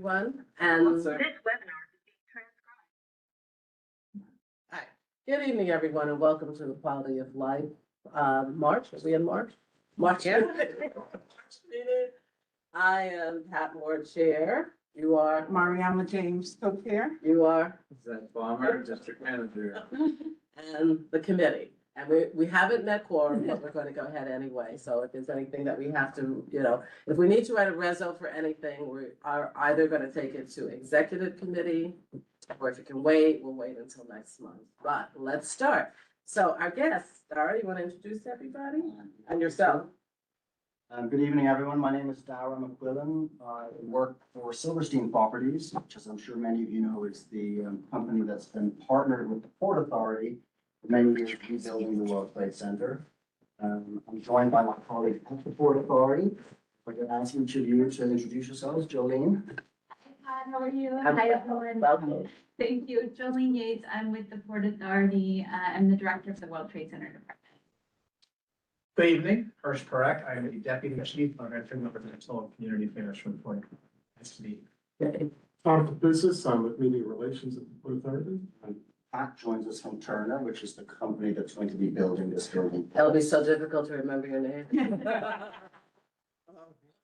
Everyone, and This webinar is being transcribed. hi. Good evening, everyone, and welcome to the Quality of Life, March, are we in March? March. Yeah. Meeting. I am Pat Moore, Chair. You are, Mariama James, co-chair. you are, Zach Bomber, District Manager. and the committee. And we haven't met quorum, but we're gonna go ahead anyway. So if there's anything that we have to, if we need to write a reso for anything, we are either gonna take it to executive committee, or if you can wait, we'll wait until next month. But let's start. So our guests, Dara, you wanna introduce everybody and yourself? Good evening, everyone. My name is Dara McQuillan. I work for Silverstein Properties, which, as I'm sure many of you know, is the company that's been partnered with the Port Authority for many years rebuilding the World Trade Center. I'm joined by my colleague at the Port Authority. I'm going to ask each of you to introduce yourselves. Jolene. Hi, how are you? I'm Hi, everyone. Welcome. Thank you. Jolene Yates. I'm with the Port Authority. I'm the director of the World Trade Center Department. Good evening, Hirsch Parekh. I am the Deputy Chief of Environmental and Community Affairs from Port. Nice to meet you. Out of business, I'm with media relations at the Port Authority. Pat joins us from Turner, which is the company that's going to be building this building. It'll be so difficult to remember your name. Do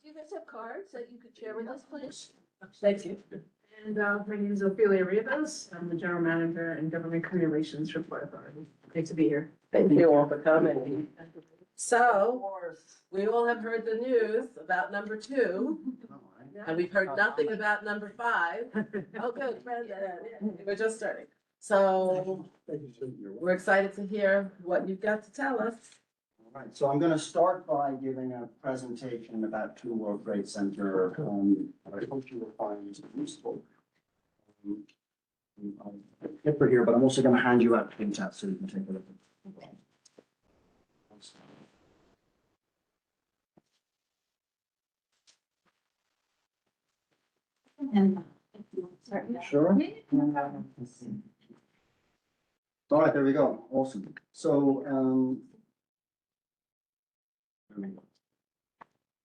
you guys have cards that you could share with us, please? Thank you. And my name is Ophelia Rivas. I'm the general manager and government relations for Port Authority. Great to be here. Thank you all for coming. So, we all have heard the news about number 2. And we've heard nothing about number 5. Oh, good, we're just starting. So we're excited to hear what you've got to tell us. All right, so I'm going to start by giving a presentation about Two World Trade Center. I hope you will find useful. I'll clipper here, but I'm also going to hand you out printout so you can take a look. And Sure. All right, there we go. Awesome. So,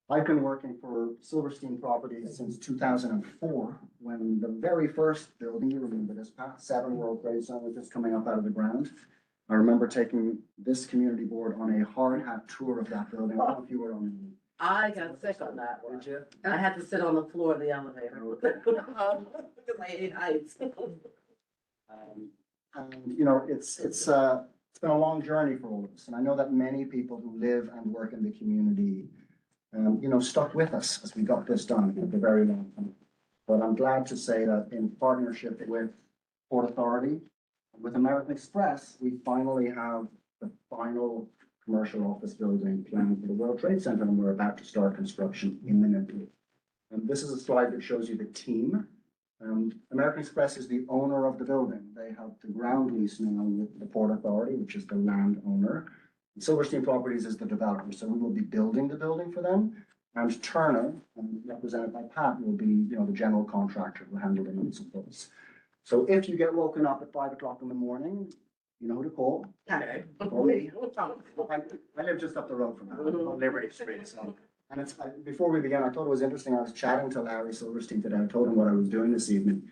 I've been working for Silverstein Properties since 2004, when the very first building, you remember this, Pat, 7 World Trade Center was just coming up out of the ground. I remember taking this community board on a hard hat tour of that building. I don't know if you were on. I got sick on that one. I had to sit on the floor of the elevator. Because I hate heights. And you know, it's been a long journey for all of us, and I know that many people who live and work in the community, stuck with us as we got this done at the very long time. But I'm glad to say that in partnership with Port Authority, with American Express, we finally have the final commercial office building planned for the World Trade Center, and we're about to start construction imminently. And this is a slide that shows you the team. American Express is the owner of the building. They have the ground lease now with the Port Authority, which is the landowner. Silverstein Properties is the developer, so we will be building the building for them. And Turner, represented by Pat, will be, the general contractor who will handle the nuts and bolts. So if you get woken up at 5 o'clock in the morning, you know who to call. Okay. Call me. I live just up the road from that, on Liberty Street. So. And before we began, I thought it was interesting. I was chatting to Larry Silverstein today. I told him what I was doing this evening.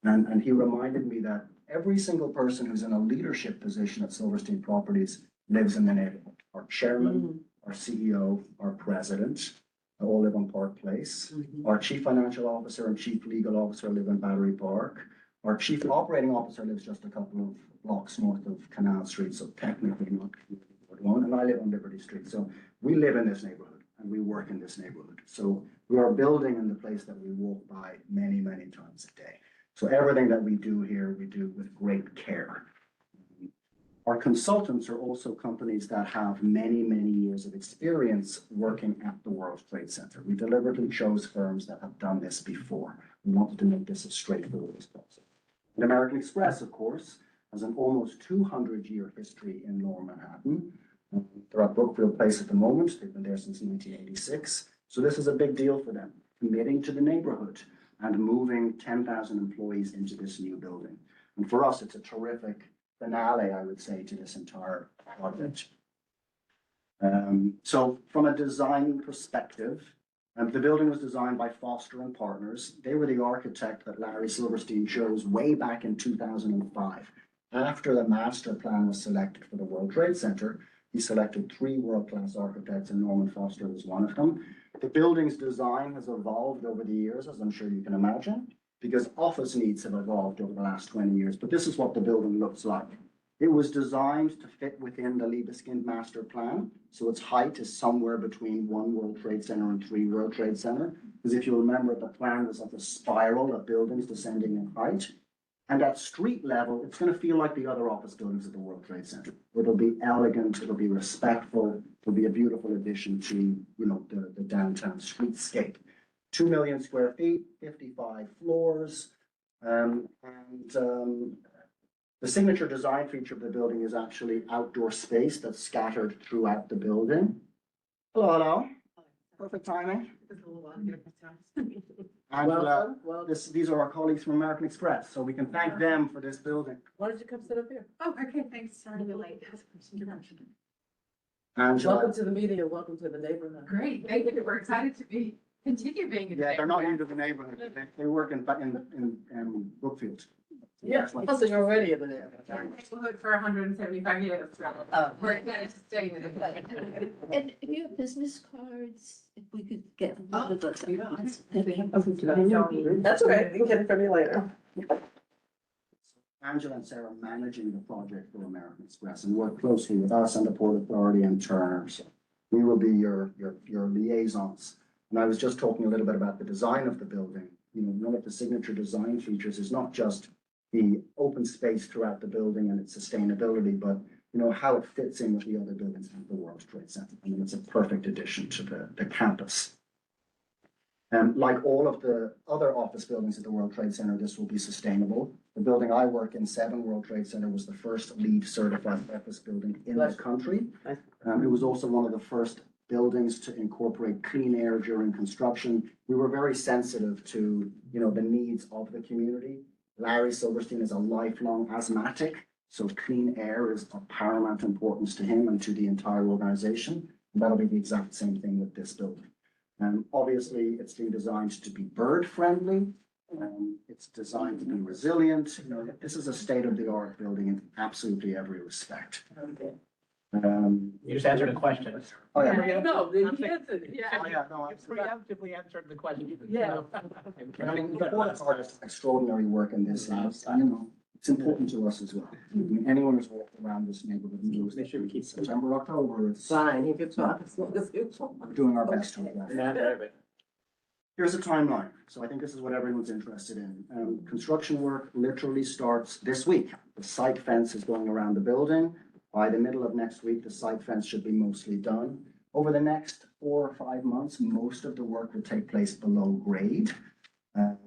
And he reminded me that every single person who's in a leadership position at Silverstein Properties lives in the neighborhood. Our chairman, our CEO, our president, all live on Park Place. Our chief financial officer and chief legal officer live in Battery Park. Our chief operating officer lives just a couple of blocks north of Canal Street, so technically not Ward 1. And I live on Liberty Street. So we live in this neighborhood. And we work in this neighborhood. So we are building in the place that we walk by many, many times a day. So everything that we do here, we do with great care. Our consultants are also companies that have many, many years of experience working at the World Trade Center. We deliberately chose firms that have done this before. We wanted to make this as straightforward as possible. And American Express, of course, has an almost 200-year history in Lower Manhattan. They're at Brookfield Place at the moment. They've been there since 1986. So this is a big deal for them, committing to the neighborhood and moving 10,000 employees into this new building. And for us, it's a terrific finale, I would say, to this entire project. So from a design perspective, The building was designed by Foster and Partners. They were the architect that Larry Silverstein chose way back in 2005. After the master plan was selected for the World Trade Center, he selected 3 world-class architects, and Norman Foster was one of them. The building's design has evolved over the years, as I'm sure you can imagine, because office needs have evolved over the last 20 years. But this is what the building looks like. It was designed to fit within the Libeskind master plan. So its height is somewhere between 1 World Trade Center and 3 World Trade Center. Because if you remember, the plan was like a spiral of buildings descending in height. And at street level, it's going to feel like the other office buildings at the World Trade Center. It'll be elegant, it'll be respectful, it'll be a beautiful addition to, you know, the downtown streetscape. 2 million square feet, 55 floors, the signature design feature of the building is actually outdoor space that's scattered throughout the building. Hello, hello. Perfect timing. Angela, Well, these are our colleagues from American Express, so we can thank them for this building. why don't you come sit up here? Oh, okay, thanks. Sorry to be late. Angela, Welcome to the meeting and welcome to the neighborhood. Great, thank you. We're excited to continue being. yeah, they're not new to the neighborhood. They work in Brookfield. Yeah, so you're already in the neighborhood. Neighborhood for 175 years. We're excited to stay with it. And if you have business cards, if we could get one of those. That's okay, we can get it from you later. Angela and Sarah managing the project for American Express and work closely with us and the Port Authority and Turner. So we will be your liaisons. And I was just talking a little bit about the design of the building. You know, one of the signature design features is not just the open space throughout the building and its sustainability, but you know, how it fits in with the other buildings at the World Trade Center. I mean, it's a perfect addition to the campus. And like all of the other office buildings at the World Trade Center, this will be sustainable. The building I work in, 7 World Trade Center, was the first LEED certified office building in the country. It was also one of the first buildings to incorporate clean air during construction. We were very sensitive to, you know, the needs of the community. Larry Silverstein is a lifelong asthmatic, so clean air is of paramount importance to him and to the entire organization. And that'll be the exact same thing with this building. Obviously, it's been designed to be bird friendly. It's designed to be resilient. You know, this is a state-of-the-art building in absolutely every respect. You just answered a question. Oh, yeah. No, you answered. Yeah. Oh, yeah, no, You preemptively answered the question. Yeah. I mean, the Port Authority does extraordinary work in this house, and, you know, it's important to us as well. I mean, anyone who's walked around this neighborhood knows they should keep September, October, it's, Fine, he can talk as long as you want. we're doing our best to address. Here's a timeline. So I think this is what everyone's interested in. Construction work literally starts this week. The site fence is going around the building. By the middle of next week, the site fence should be mostly done. Over the next 4 or 5 months, most of the work will take place below grade. And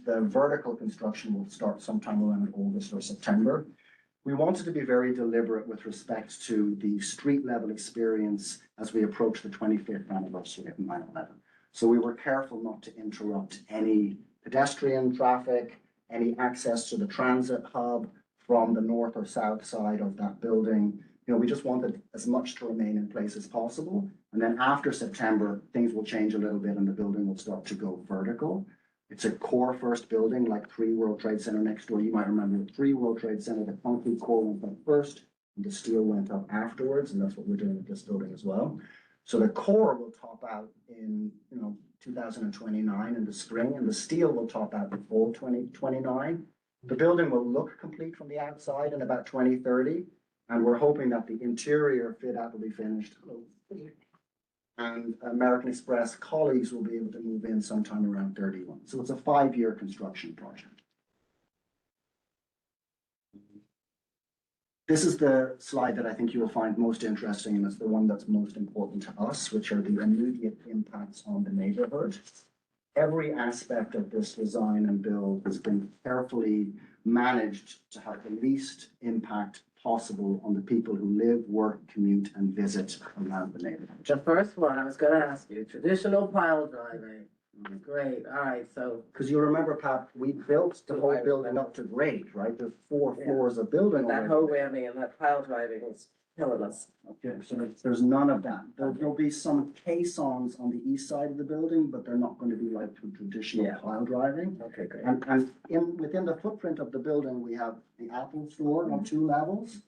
the vertical construction will start sometime around August or September. We wanted to be very deliberate with respect to the street level experience as we approach the 25th anniversary of 9/11. So we were careful not to interrupt any pedestrian traffic, any access to the transit hub from the north or south side of that building. You know, we just wanted as much to remain in place as possible. And then after September, things will change a little bit and the building will start to go vertical. It's a core first building, like 3 World Trade Center next door. You might remember 3 World Trade Center, the concrete core went up first and the steel went up afterwards. And that's what we're doing with this building as well. So the core will top out in, 2029 in the spring, and the steel will top out before 2029. The building will look complete from the outside in about 2030, and we're hoping that the interior fit out will be finished. And American Express colleagues will be able to move in sometime around 31. So it's a 5-year construction project. This is the slide that I think you will find most interesting, and it's the one that's most important to us, which are the immediate impacts on the neighborhood. Every aspect of this design and build has been carefully managed to have the least impact possible on the people who live, work, commute, and visit around the neighborhood. The first one, I was gonna ask you, traditional pile driving. Great, all right, so Because you remember, Pat, we built the whole building up to grade, right? There's 4 floors of building. that already. whole whammy and that pile driving was killing us. Okay, so there's none of that. There'll be some caissons on the east side of the building, but they're not going to be like traditional Yeah. pile driving. Okay, great. And within the footprint of the building, we have the Apple Store on 2 levels,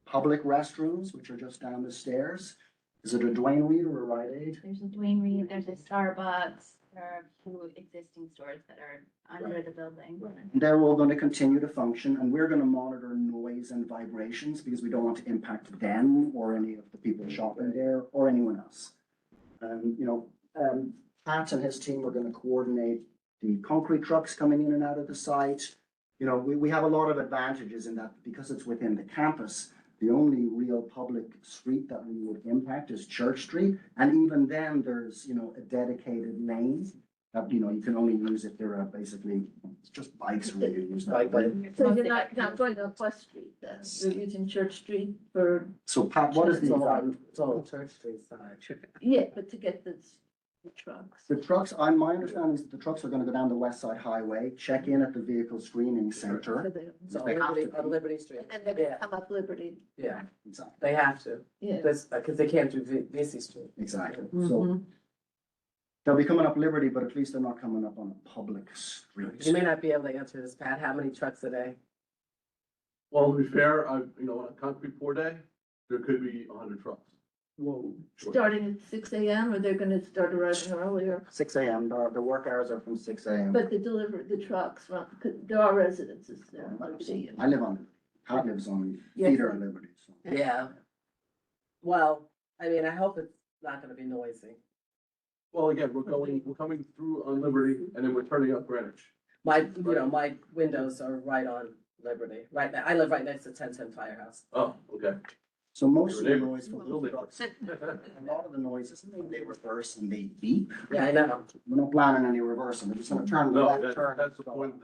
public restrooms, which are just down the stairs. Is it a Dwayne Reed or a Rite Aid? There's a Dwayne Reed, there's a Starbucks, there are a few existing stores that are under the building. And they're all going to continue to function, and we're going to monitor noise and vibrations because we don't want to impact them or any of the people shopping there or anyone else. Pat and his team are going to coordinate the concrete trucks coming in and out of the site. We have a lot of advantages in that because it's within the campus. The only real public street that we would impact is Church Street, and even then, there's, a dedicated lane that, you can only use if there are basically, it's just bikes really use that lane. So you're not going up West Street then, you're using Church Street for, So Pat, what is It's all, the, it's all Church Street side. yeah, but to get the trucks. the trucks, my understanding is that the trucks are gonna go down the West Side Highway, check in at the vehicle screening So center. they- So They have Liberty, to. on Liberty Street. And then they Yeah, come up Liberty, yeah, Exactly, they have to, yeah. because they can't do VC Street. exactly. Mm-hmm. So they'll be coming up Liberty, but at least they're not coming up on a public street. You may not be able to answer this, Pat, how many trucks a day? Well, to be fair, on a concrete pour day, there could be 100 trucks. Whoa. Sure. Starting at 6 a.m. or they're gonna start arriving earlier, 6 a.m., the work hours are from 6 a.m. but the trucks, run 'cause there are residences there. I live on, Pat lives on Yes. Feeder and Liberty, so. Yeah. Well, I mean, I hope it's not gonna be noisy. Well, again, we're coming through on Liberty and then we're turning up Greenwich. My windows are right on Liberty, right now, I live right next to 1010 Firehouse. Oh, okay. So most of the Your neighbor. noise from the trucks, a lot of the noise is they reverse and they beep. Yeah, I know. We're not planning any reversing, they're just gonna turn No, left, turn. that's the point of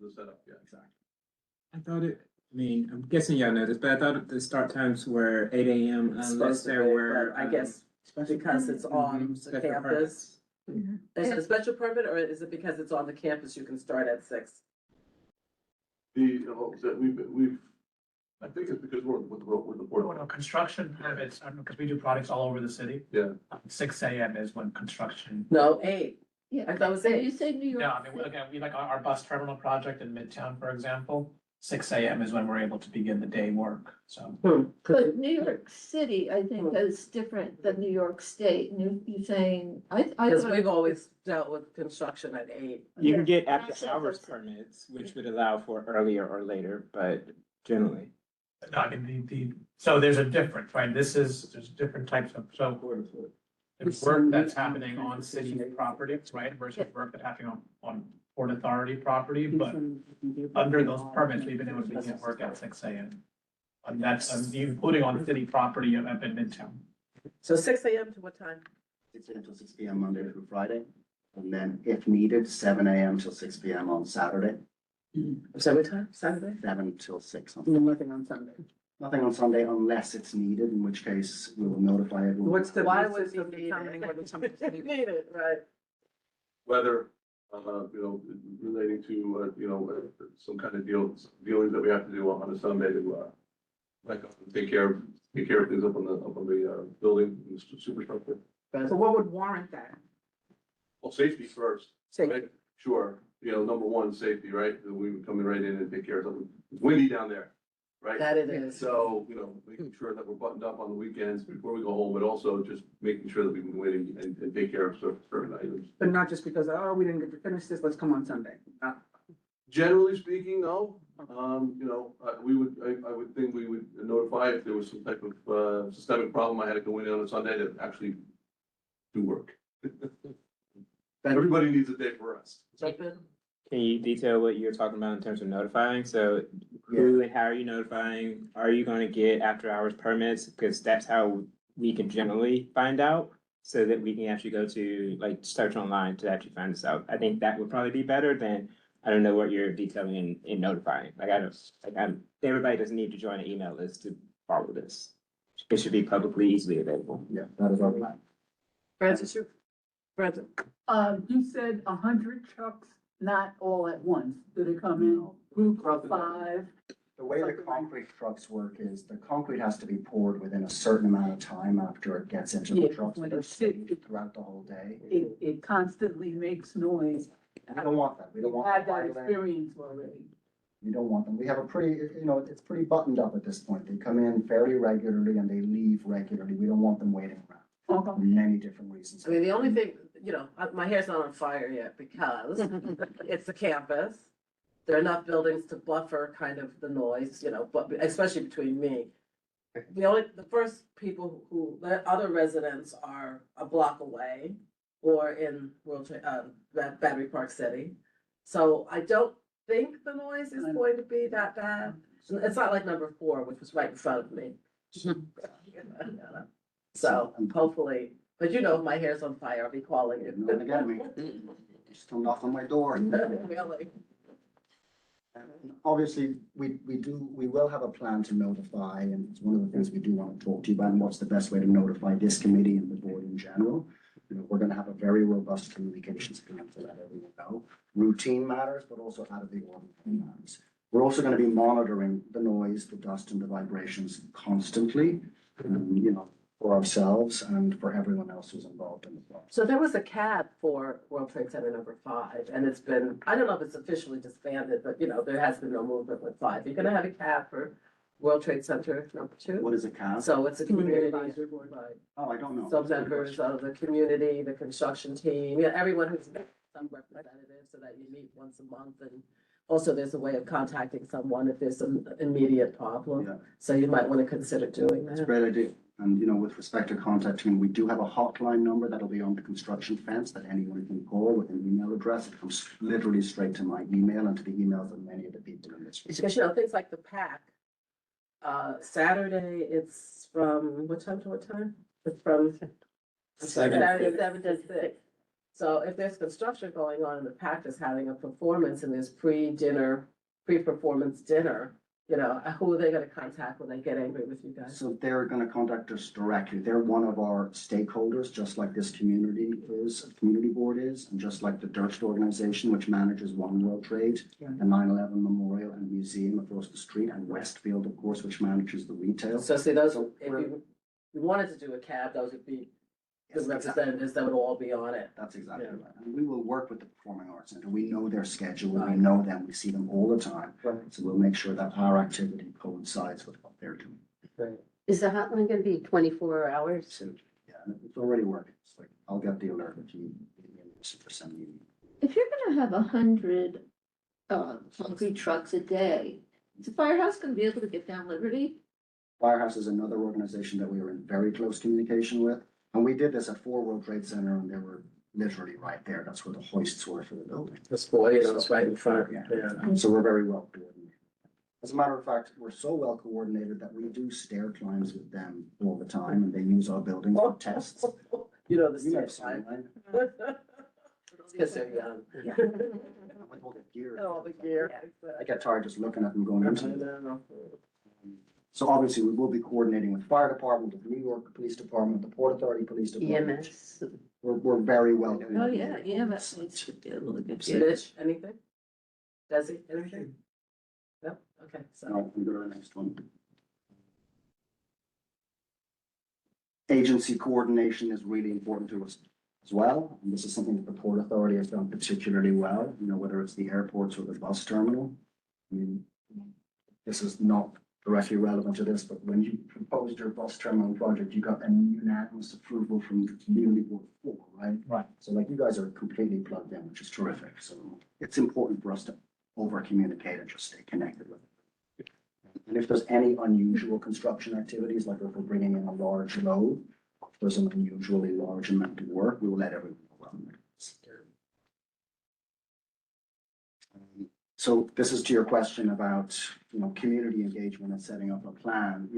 the setup, yeah. Exactly. I thought I'm guessing y'all know this, but I thought the start times were 8 a.m. It's unless supposed to there be, were. but I guess because it's on the special campus. permits. Is it a special permit or is it because it's on the campus, you can start at 6? I think it's because we're with the Well, port. no, construction permits, because we do products all over the city. Yeah. 6 a.m. is when construction, No, 8. Yeah, I thought it was so 8. you say New York. no, I mean, again, we like our bus terminal project in Midtown, for example. 6 a.m. is when we're able to begin the day work, so. But New York City, I think, is different than New York State, and you're saying, I Because thought. we've always dealt with construction at 8. You can get Yeah. after hours permits, which would allow for earlier or later, but generally. No, I mean, so there's a difference, right? There's different types of, so there's work that's happening on city property, right, versus work that's happening on Port Authority property, but under those permits, we've been able to begin work at 6 a.m. And that's, including on city property up in Midtown. So 6 a.m. to what time? 6 a.m. till 6 p.m. Monday through Friday, and then if needed, 7 a.m. till 6 p.m. on Saturday, So what time? Saturday? 7 till 6 on. Nothing on Sunday. Nothing on Sunday unless it's needed, in which case we will notify everyone. What's the Why basis would of we need determining it? whether something's needed? Need it, right? Whether, relating to, some kind of dealings that we have to do on a Sunday to, take care of things up on the building, the superstructure. So what would warrant that? Well, safety first. Safety. Right? Sure, number one, safety, right? We would come in right in and take care of something. It's windy down there, right? That it is. So, making sure that we're buttoned up on the weekends before we go home, but also just making sure that we can win and take care of certain items. But not just because, oh, we didn't get to finish this, let's come on Sunday. Generally speaking, no. I would think we would notify if there was some type of systemic problem. I had to go in on a Sunday to actually do work. Everybody needs a day for rest. Jacob? Can you detail what you're talking about in terms of notifying? So who and how are you notifying? Are you gonna get after hours permits? Because that's how we can generally find out. So that we can actually go to search online to actually find this out. I think that would probably be better than, I don't know what you're detailing in notifying. Everybody doesn't need to join an email list to follow this. It should be publicly easily available. Yeah, that is our plan. Francis, Francis? You said 100 trucks, not all at once. Do they come in groups of 5? The way the concrete trucks work is the concrete has to be poured within a certain amount of time after it gets into the Yeah, trucks. when They're it's sitting. saved throughout the whole day. It constantly makes noise. We don't want that. We don't We've want. had that violent- experience already. You don't want them. We have a pretty, it's pretty buttoned up at this point. They come in fairly regularly and they leave regularly. We don't want them waiting around for many different reasons. I mean, the only thing, my hair's not on fire yet because it's a campus. There are enough buildings to buffer kind of the noise, but especially between me. The first people the other residents are a block away or in Battery Park City. So I don't think the noise is going to be that bad. It's not like number 4, which was right in front of me. So hopefully, but my hair's on fire, I'll be calling You're not gonna get me. Still knock on my door. Really? Obviously, we will have a plan to notify, and it's one of the things we do want to talk to you about, and what's the best way to notify this committee and the board in general. We're gonna have a very robust communications plan to let everyone know. Routine matters, but also out of the ordinary matters. We're also gonna be monitoring the noise, the dust and the vibrations constantly, for ourselves and for everyone else who's involved in the process. So there was a CAB for World Trade Center number 5, and it's been, I don't know if it's officially disbanded, but there has been no movement with 5. You're gonna have a CAB for World Trade Center number 2? What is a CAS? So it's a community, Advisory board. right, Oh, I don't know. some members of the community, the construction team, everyone who's some representative, so that you meet once a month. And also there's a way of contacting someone if there's an immediate problem. Yeah. So you might want to consider doing That's a that. great idea. And, with respect to contacting, we do have a hotline number that'll be on the construction fence that anyone can call with an email address. It comes literally straight to my email and to the emails of many of the people in this room. Because, things like the PAC, Saturday, it's from, what time to what time? It's from Saturday, 7 to 6. So if there's construction going on and the PAC is having a performance and there's pre-performance dinner, who are they gonna contact when they get angry with you guys? So they're gonna contact us directly. They're one of our stakeholders, just like this community board is, and just like the Durst organization, which manages One World Trade, the 9/11 Memorial and Museum across the street, and Westfield, of course, which manages the retail. So see, those, So if we're- you wanted to do a cab, those would be the Yes, exactly. representatives that would all be on it. That's exactly Yeah. right. And we will work with the Performing Arts Center. We know their schedule, we Right. know them, we see them all the time. Right. So we'll make sure that our activity coincides with what they're doing. Is the hotline gonna be 24 hours? So, yeah, and it's already working. It's like, I'll get the alert if you give me a message or send me. If you're gonna have 100 concrete trucks a day, is the firehouse gonna be able to get down Liberty? Firehouse is another organization that we are in very close communication with. And we did this at 4 World Trade Center and they were literally right there. That's where the hoists were for the building. This boy, it's right in front. Yeah. So we're very well coordinated. As a matter of fact, we're so well coordinated that we do stair climbs with them all the time and they use our building for tests. The You never stairs, seen right? mine. Because they're young. With all the gear. And all the gear. I get tired just looking at them going I into it. know. So obviously, we will be coordinating with fire department, with New York Police Department, the Port Authority Police Department. EMS. We're very well. Oh, yeah, EMS needs to be able to get you. Mitch, anything? Desi, anything? No, okay, so. All right, we go to the next one. Agency coordination is really important to us as well. And this is something that the Port Authority has done particularly well, whether it's the airports or the bus terminal. I mean, this is not directly relevant to this, but when you proposed your bus terminal project, you got a unanimous approval from the community board 4, right? Right. So like you guys are completely plugged in, which is terrific. So it's important for us to over communicate and just stay connected with it. And if there's any unusual construction activities, like if we're bringing in a large load, if there's an unusually large amount of work, we will let everyone know. So this is to your question about, community engagement and setting up a plan,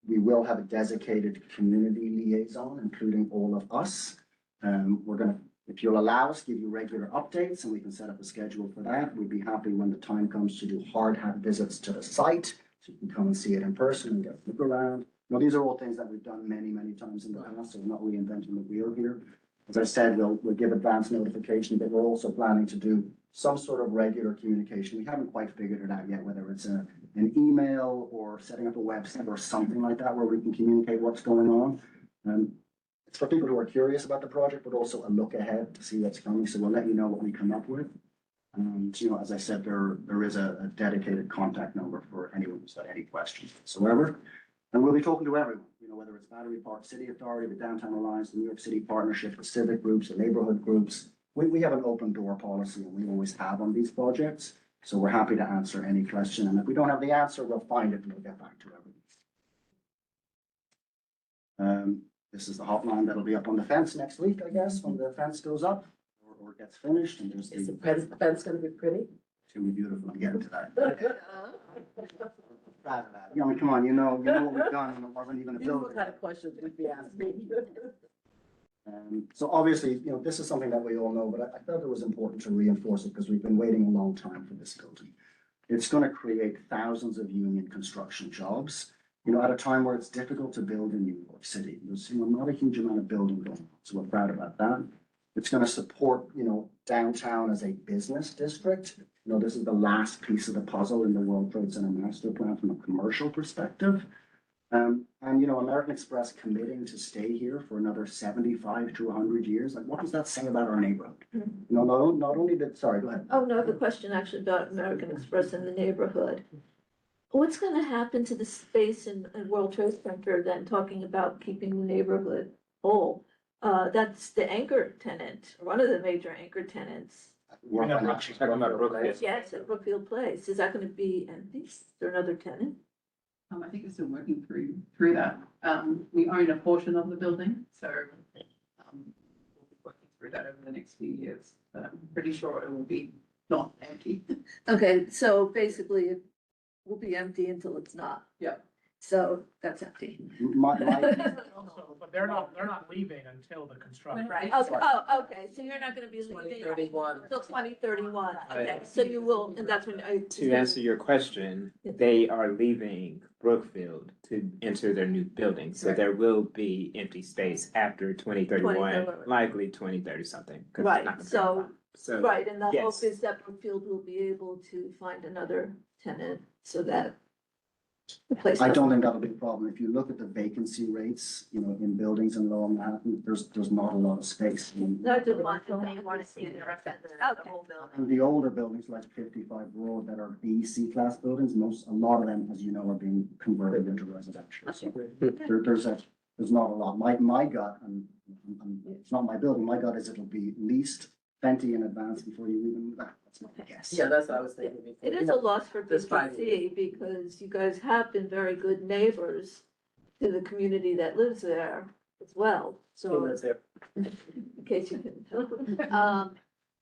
we will have a dedicated community liaison, including all of us. We're gonna, if you'll allow us, give you regular updates and we can set up a schedule for that. We'd be happy when the time comes to do hard hat visits to the site, so you can come and see it in person and get a look around. These are all things that we've done many, many times in the past, so we're not reinventing the wheel here. As I said, we'll give advance notification, but we're also planning to do some sort of regular communication. We haven't quite figured it out yet, whether it's a an email or setting up a website or something like that where we can communicate what's going on. It's for people who are curious about the project, but also a look ahead to see what's coming. So we'll let you know what we come up with. And, you know, as I said, there is a dedicated contact number for anyone who's got any questions whatsoever. And we'll be talking to everyone, you know, whether it's Battery Park City Authority, the Downtown Alliance, the New York City Partnership, the civic groups, the neighborhood groups. We have an open door policy and we always have on these projects. So we're happy to answer any question. And if we don't have the answer, we'll find it and we'll get back to everyone. This is the hotline that'll be up on the fence next week, I guess, when the fence goes up or gets finished. And there's Is the, the fence gonna be pretty? it's gonna be beautiful. I'll get into that. Proud of that. Yeah, I mean, come on, you know what we've done and we're even gonna You know build what it. kind of questions we'd be asking. So obviously, you know, this is something that we all know, but I felt it was important to reinforce it because we've been waiting a long time for this building. It's going to create thousands of union construction jobs, you know, at a time where it's difficult to build in New York City. There's, you know, not a huge amount of building going on, so we're proud about that. It's going to support, you know, downtown as a business district. You know, this is the last piece of the puzzle in the World Trade Center master plan from a commercial perspective. And, you know, American Express committing to stay here for another 75 to 100 years, like what does that say about our neighborhood? You know, not only that, sorry, go ahead. Oh, no, I have a question actually about American Express in the neighborhood. What's gonna happen to the space in World Trade Center then, talking about keeping the neighborhood whole? That's the anchor tenant, one of the major anchor tenants. We're Yeah, not- Talking about Brookfield. Yes, at Brookfield Place. Is that gonna be empty? Is there another tenant? I think we're still working through that. We own a portion of the building, so, we'll be working through that over the next few years. But I'm pretty sure it will be not empty. Okay, so basically it will be empty until it's not. Yeah. So that's empty. My, Also, but they're not leaving until the construction. Right. Okay, so you're not gonna be leaving 2031. until 2031. Okay, so you will, and that's when I. To answer your question, they are leaving Brookfield to enter their new building, so Right. there will be empty space after 2031, 2031. likely 2030 something. 'cause it's Right, not gonna be so- a lot. So, Right, and the hope yes. is that Brookfield will be able to find another tenant so that the place. I doesn't- don't think that'll be a problem. If you look at the vacancy rates, you know, in buildings in Lower Manhattan, there's not a lot of space. I mean, No, I just want to. And the older buildings like 55 Broad that are B, C-class buildings, a lot of them, as you know, are being converted into residential. So there's not a lot. My gut, and it's not my building, my gut is it'll be leased plenty in advance before you even move out. That's my guess. Yeah, that's what I was thinking. before. It is a loss for This 5 BPC because you guys have been very good neighbors to the community that lives there as well. So in case you didn't know.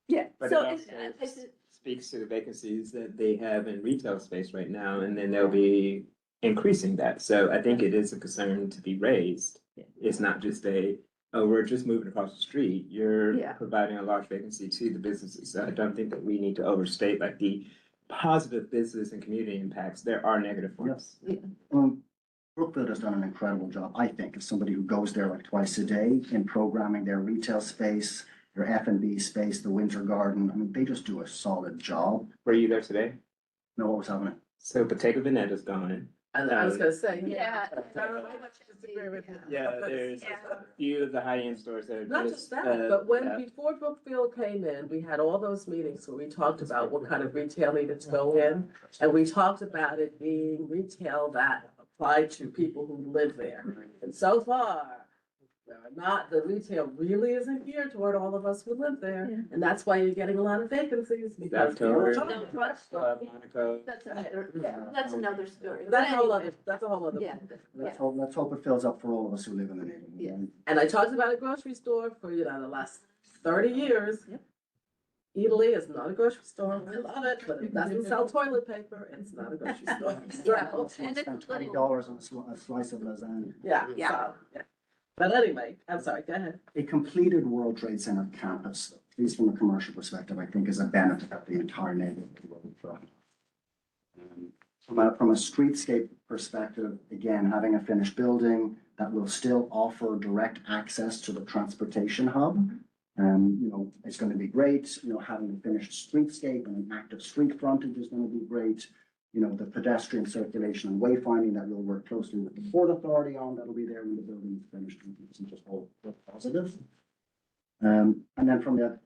Yeah, But so it also speaks to the vacancies that they have in retail space right now, and then they'll be increasing that. So I think it is a concern to be raised. It's not just we're just moving across the street. You're Yeah. providing a large vacancy to the businesses. So I don't think that we need to overstate like the positive business and community impacts. There are negative ones. Brookfield has done an incredible job, I think, as somebody who goes there like twice a day in programming their retail space, their F&B space, the Winter Garden. I mean, they just do a solid job. Were you there today? Know what was happening? So Bottega Veneta's gone. And I was gonna say, Yeah. I don't know how much you disagree with me. Yeah, there's a few of the high-end stores that are Not just that, uh, but when, yeah. before Brookfield came in, we had all those meetings where we talked about what kind of retail needed to go in. And we talked about it being retail that applied to people who live there. And so far, the retail really isn't geared toward all of us who live there. Yeah. And that's why you're getting a lot of vacancies because. people October. don't- No, trust. Monaco. That's another story. That's a whole other, that's a whole other. Yeah. Let's hope it fills up for all of us who live in the neighborhood. Yeah. And I talked about a grocery store for, the last 30 years. Yep. Italy is not a grocery store. I love it, but it doesn't sell toilet paper. It's not a grocery store. Yeah. Let's And it's spend little- $20 on a slice of lasagna. Yeah. Yeah. So, yeah. But anyway, I'm sorry, go ahead. A completed World Trade Center campus, at least from a commercial perspective, I think is a benefit of the entire neighborhood. From a streetscape perspective, again, having a finished building that will still offer direct access to the transportation hub. It's going to be great, having a finished streetscape and an active street frontage is going to be great. you know, the pedestrian circulation and wayfinding that we'll work closely with the Port Authority on, that'll be there when the building is finished, and it's just all positive. And then from a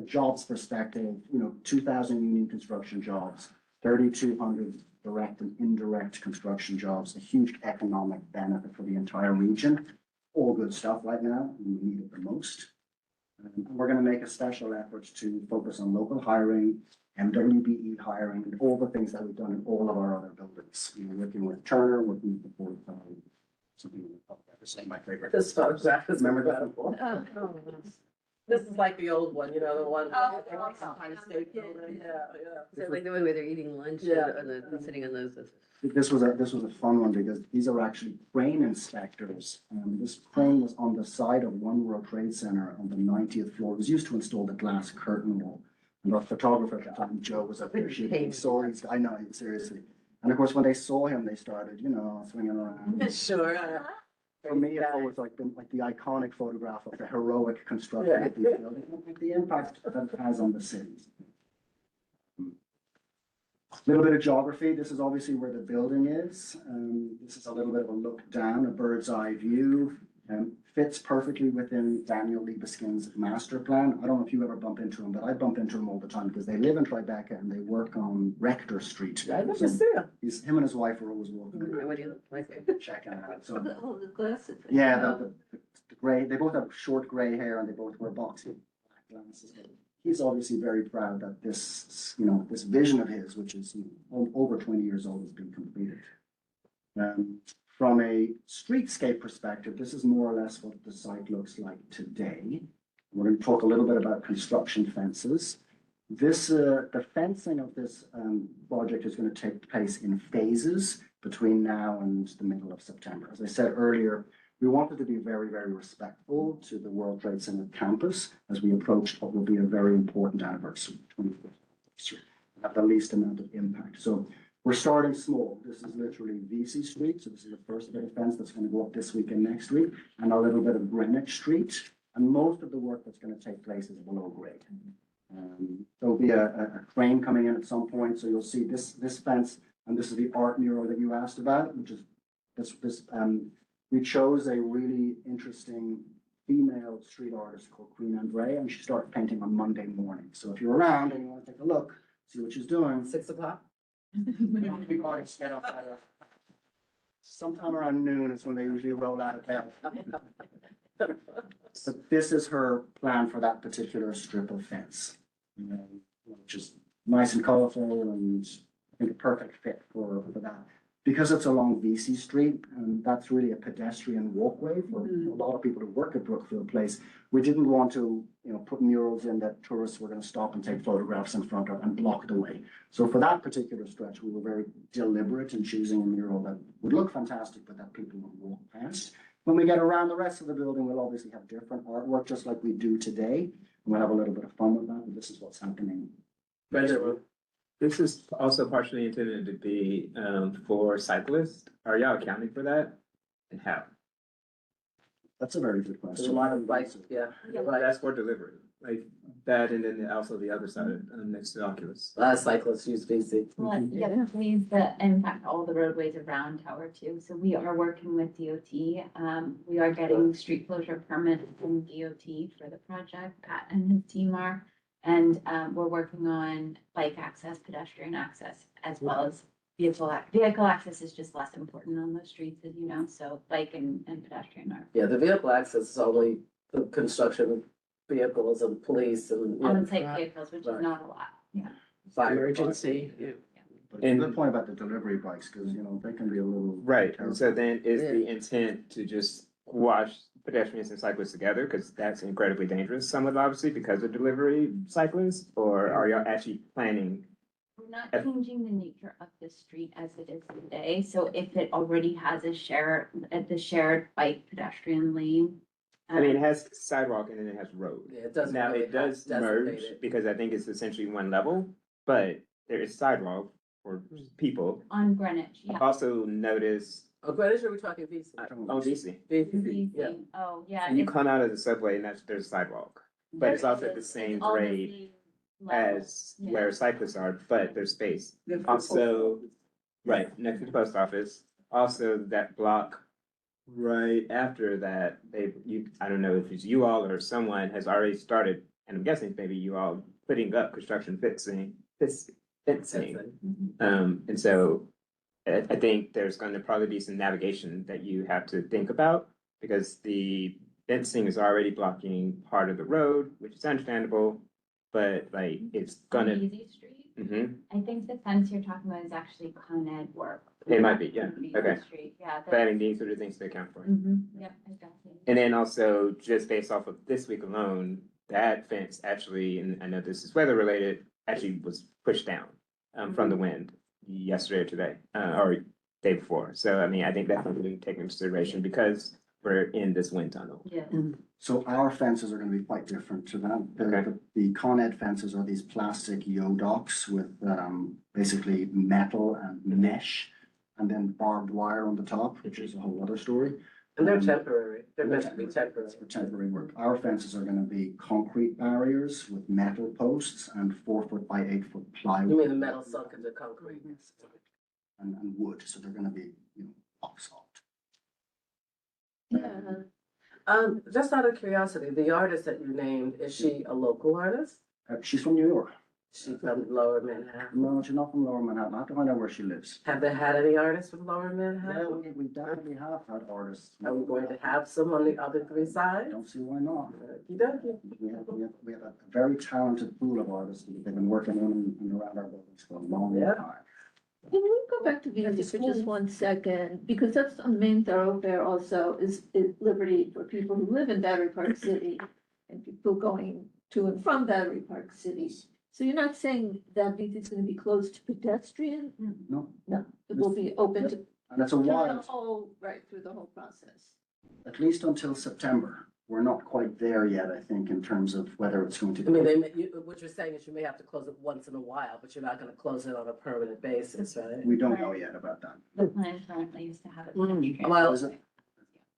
jobs perspective, you know, 2,000 union construction jobs, 3,200 direct and indirect construction jobs, a huge economic benefit for the entire region. All good stuff right now, and we need it the most. And we're gonna make a special effort to focus on local hiring, MWBE hiring, and all the things that we've done in all of our other buildings. You know, working with Turner, working with the Port Authority, something I'll never say my favorite. This photograph is Remember that? incredible. Oh, This is like the old one, you know, the one. Oh, Empire State Building, yeah. So like the one where they're eating lunch Yeah. and sitting on those. This was a fun one because these are actually crane inspectors. This crane was on the side of One World Trade Center on the 90th floor. It was used to install the glass curtain wall. And our photographer at the time, Joe, was up there shooting. Saw these, I know, seriously. And of course, when they saw him, they started, you know, swinging around. Sure. For me, it's always like been like the iconic photograph of the heroic construction of these buildings, and the impact that it has on the cities. Little bit of geography. This is obviously where the building is. This is a little bit of a look down, a bird's eye view. Fits perfectly within Daniel Libeskind's master plan. I don't know if you ever bump into him, but I bump into him all the time because they live in Tribeca and they work on Rector Street. I never see him. Him and his wife are always walking around, What do you like? checking it out. So oh, the glasses. yeah, the gray, they both have short gray hair and they both wear boxy black glasses. He's obviously very proud that this, you know, this vision of his, which is over 20 years old, has been completed. From a streetscape perspective, this is more or less what the site looks like today. We're going to talk a little bit about construction fences. This, the fencing of this project is going to take place in phases between now and the middle of September. As I said earlier, we wanted to be very, very respectful to the World Trade Center campus as we approach what will be a very important anniversary, 25th anniversary, have the least amount of impact. So we're starting small. This is literally VC Street. So this is the first bit of fence that's going to go up this week and next week, and a little bit of Greenwich Street. And most of the work that's going to take place is below grade. There'll be a crane coming in at some point. So you'll see this fence, and this is the art mural that you asked about, which is we chose a really interesting female street artist called Queen Andre, and she started painting on Monday morning. So if you're around and you want to take a look, see what she's doing. 6 o'clock? Sometime around noon is when they usually roll out of bed. But this is her plan for that particular strip of fence, which is nice and colorful and I think a perfect fit for that. Because it's along VC Street, and that's really a pedestrian walkway for a lot of people who work at Brookfield Place. We didn't want to, you know, put murals in that tourists were going to stop and take photographs in front of and block the way. So for that particular stretch, we were very deliberate in choosing a mural that would look fantastic, but that people would walk past. When we get around the rest of the building, we'll obviously have different artwork, just like we do today. And we'll have a little bit of fun with that, but this is what's happening. This is also partially intended to be for cyclists. Are y'all accounting for that? And how? That's a very good There's question. a lot of bikes, yeah. Right. That's for delivery, like that, and then also the other side, next to Oculus. A lot of cyclists use VC. Well, yeah, please, in fact, all the roadways around Tower Two, so we are working with DOT. We are getting street closure permits from DOT for the project, Pat and his team are. And, we're working on bike access, pedestrian access, as well as vehicle access is just less important on those streets, as you know, so bike and pedestrian are. Yeah, the vehicle access is only the construction vehicles and police and. On-site vehicles, which is Right. not a lot, yeah. Fire. Emergency. But it's a good point about the delivery bikes, because, you know, they can be a little. Right, and so then is the intent to just wash pedestrians and cyclists together, because that's incredibly dangerous, somewhat obviously because of delivery cyclists, or are y'all actually planning? We're not changing the nature of the street as it is today, so if it already has the shared bike pedestrian lane. I mean, it has sidewalk and then it has road. Yeah, it doesn't. Now, really it does have merge, designated. because I think it's essentially one level, but there is sidewalk for people. On Greenwich, yeah. Also notice Oh, Greenwich, are we talking VC? on DC, VC, yeah. Oh, yeah. and you it's come out of the subway and there's sidewalk, but it's also at the same all the grade. same as Yeah. where cyclists are, but there's space. The food Also, right, next to the post office, also that block right after that, I don't know if it's you all or someone has already started, and I'm guessing maybe you all putting up construction fencing. And so I think there's going to probably be some navigation that you have to think about because the fencing is already blocking part of the road, which is understandable, but like it's On gonna, Easy Street. Mhm. I think the fence you're talking about is actually Con Ed work. It might be, yeah, On Easy okay. Street, yeah. But I mean, these are the things to account for. Yep, exactly. And then also, just based off of this week alone, that fence actually, and I know this is weather related, actually was pushed down from the wind yesterday or today, or day before. So I mean, I think that's something to take into consideration because we're in this wind tunnel. Yeah. So our fences are gonna be quite different to that. Okay. The Con Ed fences are these plastic yodocs with basically metal and mesh. And then barbed wire on the top, which is a whole other story. And they're temporary, they're meant to be temporary. It's for temporary work. Our fences are gonna be concrete barriers with metal posts and 4 foot by 8 foot plywood. You mean the metal sunk into concrete? And wood, so they're gonna be, rock salt. Yeah, Just out of curiosity, the artist that you named, is she a local artist? She's from New York. She's from Lower Manhattan. No, she's not from Lower Manhattan. I have to find out where she lives. Have they had any artists from Lower Yeah, Manhattan? we definitely have had artists. Are we going to have some on the other three I sides? don't see why not. Okey-dokey. We have a very talented pool of artists that they've been working in and around our buildings for a long Yeah. time. can we go back to Venus for just 1 second? Because that's a main thoroughfare also is Liberty for people who live in Battery Park City and people going to and from Battery Park City. So you're not saying that means it's gonna be closed to pedestrian? No, No, it will be open to and it's a through the while, whole, right, through the whole process. at least until September. We're not quite there yet, I think, in terms of whether it's going to. I mean, what you're saying is you may have to close it once in a while, but you're not gonna close it on a permanent basis, right? We don't know yet about that. The plan currently is to have it. Well, Is it?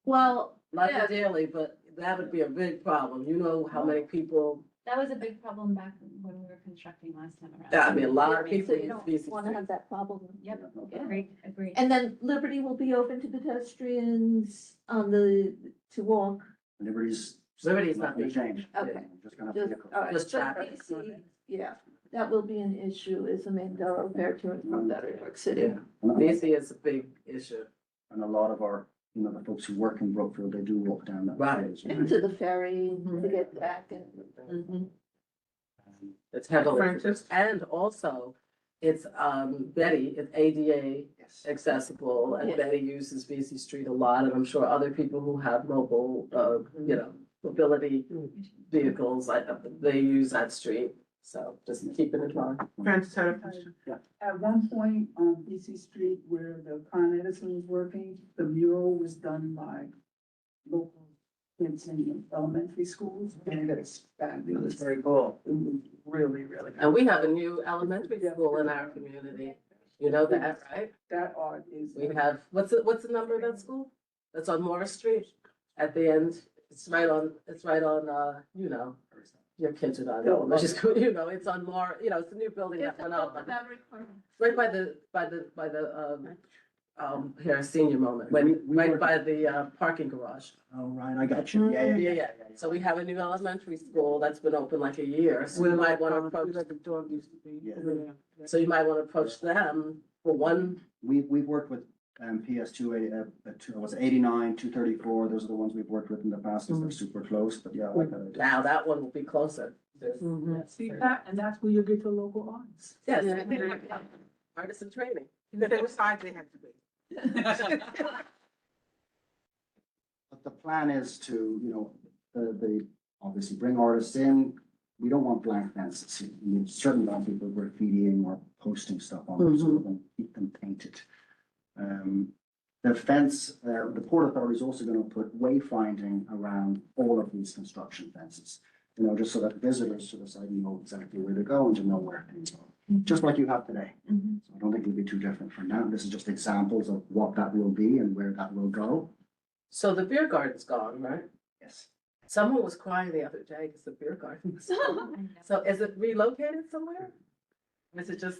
Well, not yeah. ideally, but that would be a big problem. You know how many people, That was a big problem back when we were constructing last time around. I mean, a lot of so people you use don't VC wanna have that problem. Yep, Okay. agreed. And then Liberty will be open to pedestrians on to walk. Liberty's. Liberty's not not gonna big. change. Okay. Just gonna have Just, to. all right. Just so traffic. DC, yeah, that will be an issue, is the main thoroughfare to and from Battery Park City. Yeah. VC is a big issue. And a lot of our, the folks who work in Brookfield, they do walk down that. Right. road as well. And to the ferry to get back and. It's heavily, Francis? and also, it's, Betty, it's ADA Yes. accessible, and Yeah. Betty uses VC Street a lot, and I'm sure other people who have mobile, mobility vehicles, they use that street, so just keep it in mind. Francis had a question. At one point on BC Street where the Con Edison was working, the mural was done by local kids in elementary schools, and it's fabulous. Very cool. It was really, really. And we have a new elementary school in our community, you know that, right? That art is. We have, what's the number of that school? That's on Morris Street, at the end, it's right on, your kids are not elementary school, it's on more, it's a new building that went up. Battery Park. Right by the here, senior moment, right by the parking garage. Oh, right, I got you. Yeah. So we have a new elementary school that's been open like a year, so you might wanna approach, so you might wanna approach them for one. We've worked with PS 89, 234, those are the ones we've worked with in the past, because they're super close, but yeah, I like that idea. Now that one will be closer. See that, and that's where you get your local arts. Yes, artisan training. Which side they have to be. But the plan is to, obviously bring artists in. We don't want blank fences. We certainly don't want people graffitiing or posting stuff on them, so we're going to keep them painted. The fence, the Port Authority is also going to put wayfinding around all of these construction fences. Just so that visitors to the site know exactly where to go and to know where things are, just like you have today. So I don't think it'll be too different from now. This is just examples of what that will be and where that will go. So the beer garden's gone, right? Yes. Someone was crying the other day because the beer garden was. So is it relocated somewhere? Or is it just,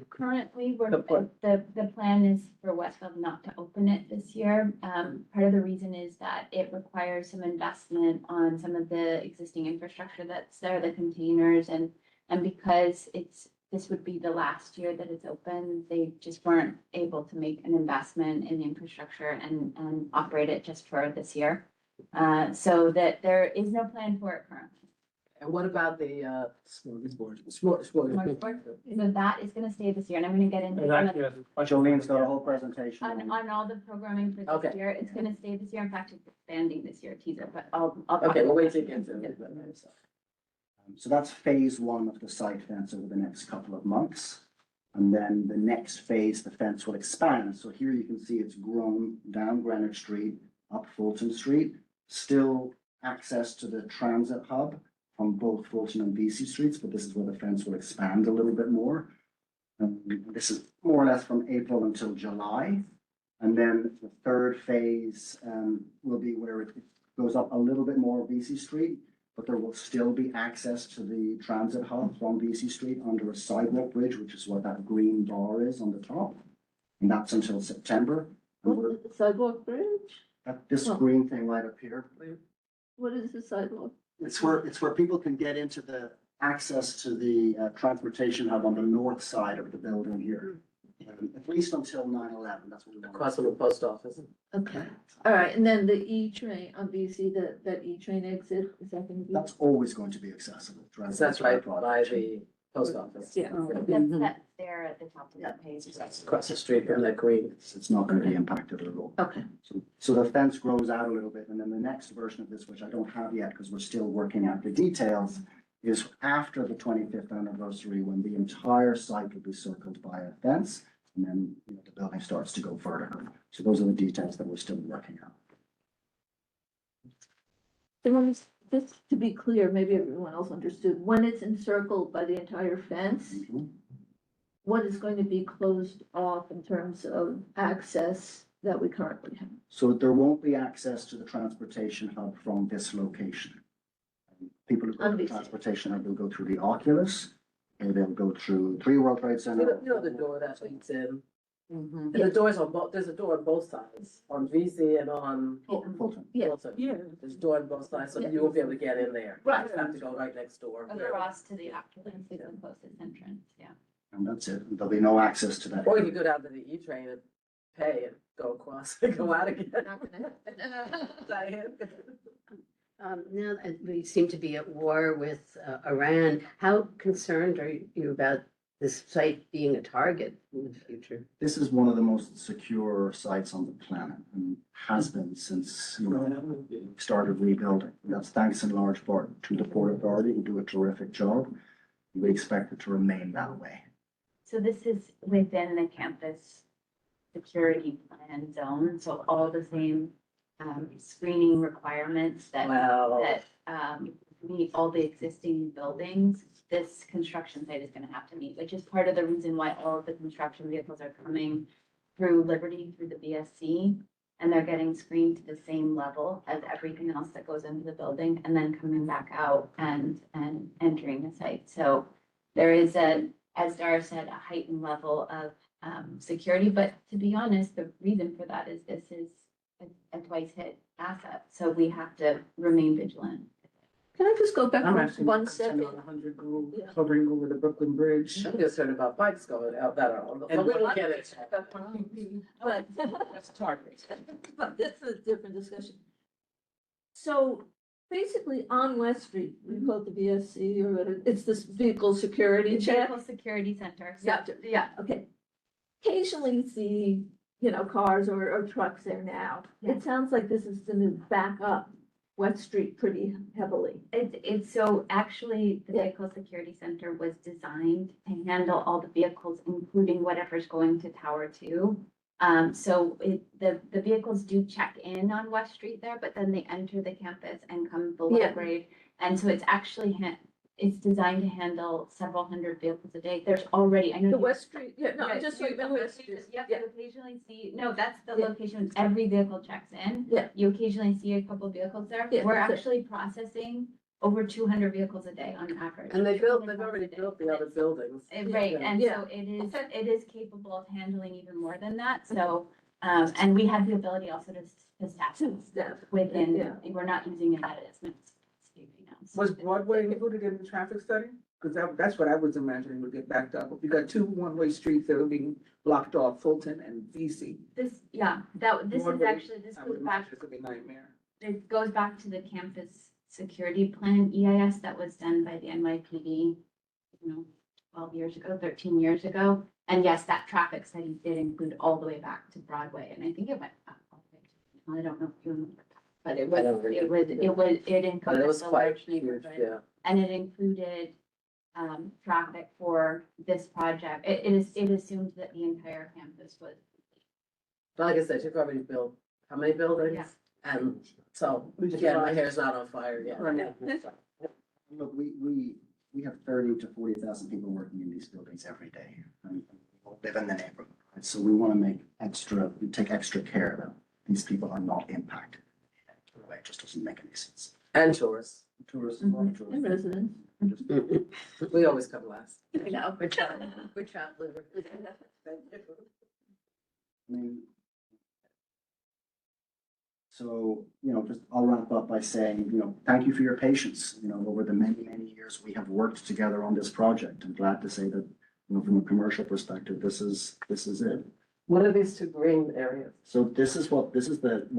Currently, we're, Support. the plan is for Westfield not to open it this year. Part of the reason is that it requires some investment on some of the existing infrastructure that's there, the containers, and because this would be the last year that it's open, they just weren't able to make an investment in the infrastructure and operate it just for this year. So that there is no plan for it currently. and what about the, Smorgasbord. So that is gonna stay this year, and I'm gonna get into There's some of actually a bunch of Jolene's things, got a yeah. whole presentation. on all the programming for Okay. this year. It's gonna stay this year. In fact, it's expanding this year, teaser, but I'll talk okay, we'll about wait that. till you get to it. So that's phase one of the site fence over the next couple of months. And then the next phase, the fence will expand. So here you can see it's grown down Greenwich Street, up Fulton Street. Still access to the transit hub from both Fulton and BC Streets, but this is where the fence will expand a little bit more. This is more or less from April until July. And then the third phase will be where it goes up a little bit more BC Street, but there will still be access to the transit hub from BC Street under a sidewalk bridge, which is what that green bar is on the top. And that's until September. And we're- What, the sidewalk bridge? This Oh. green thing right up here, What is the sidewalk? it's where people can get into the access to the transportation hub on the north side of the building here. At least until 9/11. That's what we want. Across from the post office. Okay, all right, and then the E train on BC, that E train exit, is that gonna be? That's always going to be accessible. That's right by the post office. Yeah. That's there at the top of the page. Across the street from that green. It's not going to be impacted at all. Okay, So the fence grows out a little bit, and then the next version of this, which I don't have yet because we're still working out the details, is after the 25th anniversary, when the entire site will be circled by a fence, and then the building starts to go vertical. So those are the details that we're still working out. and when it's, just to be clear, maybe everyone else understood, when it's encircled by the entire fence, what is going to be closed off in terms of access that we currently have? So there won't be access to the transportation hub from this location. People who go to the Obviously. transportation hub will go through the Oculus, and they'll go through 3 World Trade Center. You know the door that leads in. Mhm. And the doors on both, there's a door on both sides, on VC and on Fulton. Yeah. Fulton. Yeah. There's a door on both sides, so Yeah. you won't be able to get in there. Right. You have to go right next door. Across to the opulence is the closest entrance, yeah. And that's it. There'll be no access to that. Or you could go down to the E-train and pay and go across and go out again. Not gonna happen. Diane? Now that we seem to be at war with Iran, how concerned are you about this site being a target in the future? This is one of the most secure sites on the planet and has been since, we started rebuilding. That's thanks in large part to the Port Authority, who do a terrific job. We expect it to remain that way. So this is within the campus security plan zone, so all the same screening requirements that Wow. meet all the existing buildings, this construction site is gonna have to meet, which is part of the reason why all of the construction vehicles are coming through Liberty, through the BSC, and they're getting screened to the same level as everything else that goes into the building, and then coming back out and entering the site. So there is as Dara said, a heightened level of security, but to be honest, the reason for that is this is a twice hit asset, so we have to remain vigilant. Can I just go back I'm for actually one concerned second? on 100 go, Yeah. hovering over the Brooklyn Bridge. I'm concerned about bikes going out that are on the, but we don't get it. But, That's target. but this is a different discussion. So basically on West Street, we call it the VSC or whatever, it's this vehicle security check. Vehicle Security Center. So, Yeah. yeah, Okay. Occasionally you see, cars or trucks there now. Yeah. It sounds like this is gonna back up West Street pretty heavily. it's so actually, the Yeah. Vehicle Security Center was designed to handle all the vehicles, including whatever's going to Tower Two. So the vehicles do check in on West Street there, but then they enter the campus and come below Yeah. grade. And so it's actually it's designed to handle several hundred vehicles a day. There's already, I know. The you- West Street, yeah, no, Yeah, just you- like the you West Street. Yep, Yeah. you occasionally see, no, that's the Yeah. location, every vehicle checks in. Yeah. You occasionally see a couple of vehicles there. Yeah, We're that's it. actually processing over 200 vehicles a day on average. And they've 200 already vehicles a built day. the other buildings. Right, and Yeah. so it is capable of handling even more than that, so, and we have the ability also to staff it Staff, within, yeah. we're not using it at its capacity right now. so. Was Broadway included in the traffic study? Cause that's what I was imagining would get backed up. You got two one-way streets that are being blocked off, Fulton and VC. This, yeah, this is Broadway, actually, this I would goes back, imagine it's gonna be a nightmare. it goes back to the campus security plan EIS that was done by the NYPD, 12 years ago, 13 years ago. And yes, that traffic study did include all the way back to Broadway, and I think it went up all the way to, I don't know if you remember, but it I don't was, it But it was encompassed a quite large huge, neighborhood. yeah. And it included, traffic for this project. It assumed that the entire campus was. But like I said, you've already built, how many buildings? Yeah. And so, again, my hair's not on fire yet. Look, we have 30 to 40,000 people working in these buildings every day. And we all live in the neighborhood, right? So we want to take extra care that these people are not impacted. It just doesn't make any sense. And tourists. Tourists, And tourists. residents. We always come last. I know, we're traveling. I mean, so, just I'll wrap up by saying, thank you for your patience. Over the many, many years we have worked together on this project. I'm glad to say that, from a commercial perspective, this is it. What are these two green areas? So this is one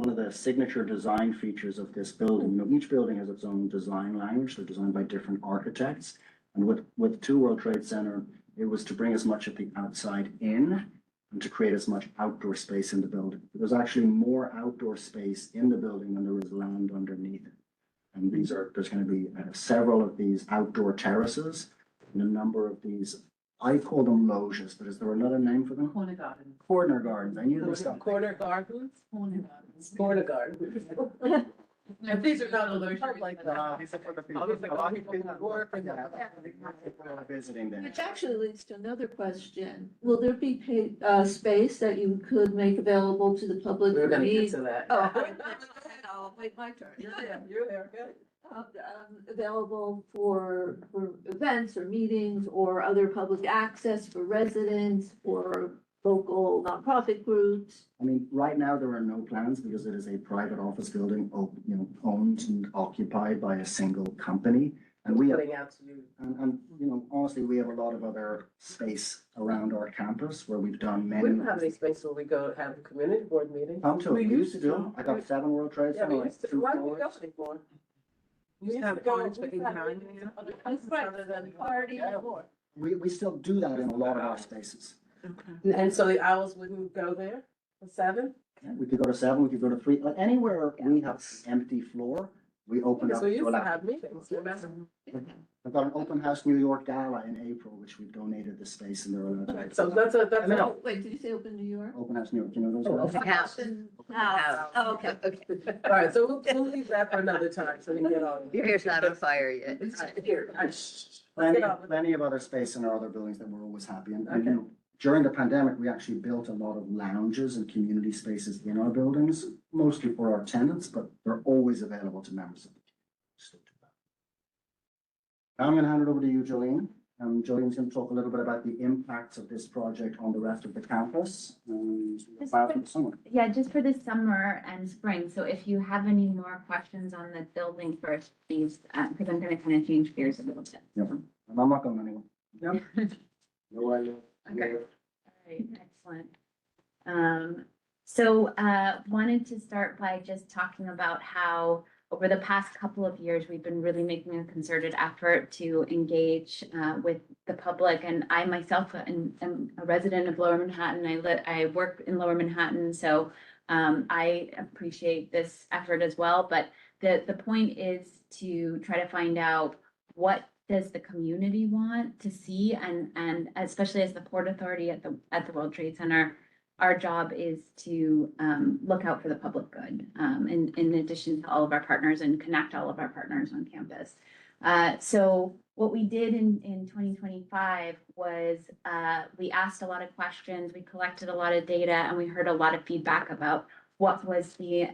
of the signature design features of this building. Each building has its own design language. They're designed by different architects. And with Two World Trade Center, it was to bring as much of the outside in and to create as much outdoor space in the building. There's actually more outdoor space in the building than there is land underneath it. And there's going to be several of these outdoor terraces and a number of these, I call them loges, but is there another name for them? Corner garden. Corner gardens. I knew there was something. Corner gardens? Corner gardens. Corner gardens. And these are not the luxuries. Like that. These are for the I was like, a lot of people people who work and yeah, that. people are visiting there. Which actually leads to another question. Will there be space that you could make available to the public? We're to gonna get read? to that. Oh, I'll wait my turn. You're there, good. Available for events or meetings or other public access for residents or local nonprofit groups. I mean, right now, there are no plans because it is a private office building, owned and occupied by a single company. And we have, Putting out to you. and, honestly, we have a lot of other space around our campus where we've done We many. don't have any space where we go have a community board meeting. Come to it. We We used to do. to. I got 7 World Trade Yeah, Center, we like used to, 2 why don't we floors. go anymore? We Used to have go- parties for we used to have in-kind. meetings other places other than Party. We still do that in a lot of our spaces. And so the owls wouldn't go there for 7? We could go to 7, we could go to 3, like anywhere we have empty floor, we open Because up we to used to allow. have meetings, remember? We've got an open house New York gala in April, which we've donated the space and they're allowed to. So that's a, that's a. Wait, did you say open New York? Open house New York, you know those Oh, guys? okay. House. House. Oh, okay. All right, so we'll leave that for another time, so we can get on. Your hair's not on fire yet. Here, let's Plenty, get on with it. plenty of other space in our other buildings that we're always happy in. And, Okay. during the pandemic, we actually built a lot of lounges and community spaces in our buildings, mostly for our tenants, but they're always available to members of the community. Still do that. Now I'm gonna hand it over to you, Jolene. Jolene's gonna talk a little bit about the impacts of this project on the rest of the campus and Just plan for- for the summer. Yeah, just for the summer and spring. So if you have any more questions on the building first, please, because I'm gonna kind of change gears a little bit. Yep. And I'm not going anywhere. Yep. No, I know. Okay. All right, excellent. Wanted to start by just talking about how over the past couple of years, we've been really making a concerted effort to engage with the public. And I myself am a resident of Lower Manhattan. I work in Lower Manhattan, so I appreciate this effort as well. But the point is to try to find out what does the community want to see, and especially as the Port Authority at the World Trade Center, our job is to look out for the public good, in addition to all of our partners and connect all of our partners on campus. So what we did in 2025 was, we asked a lot of questions, we collected a lot of data, and we heard a lot of feedback about what was the,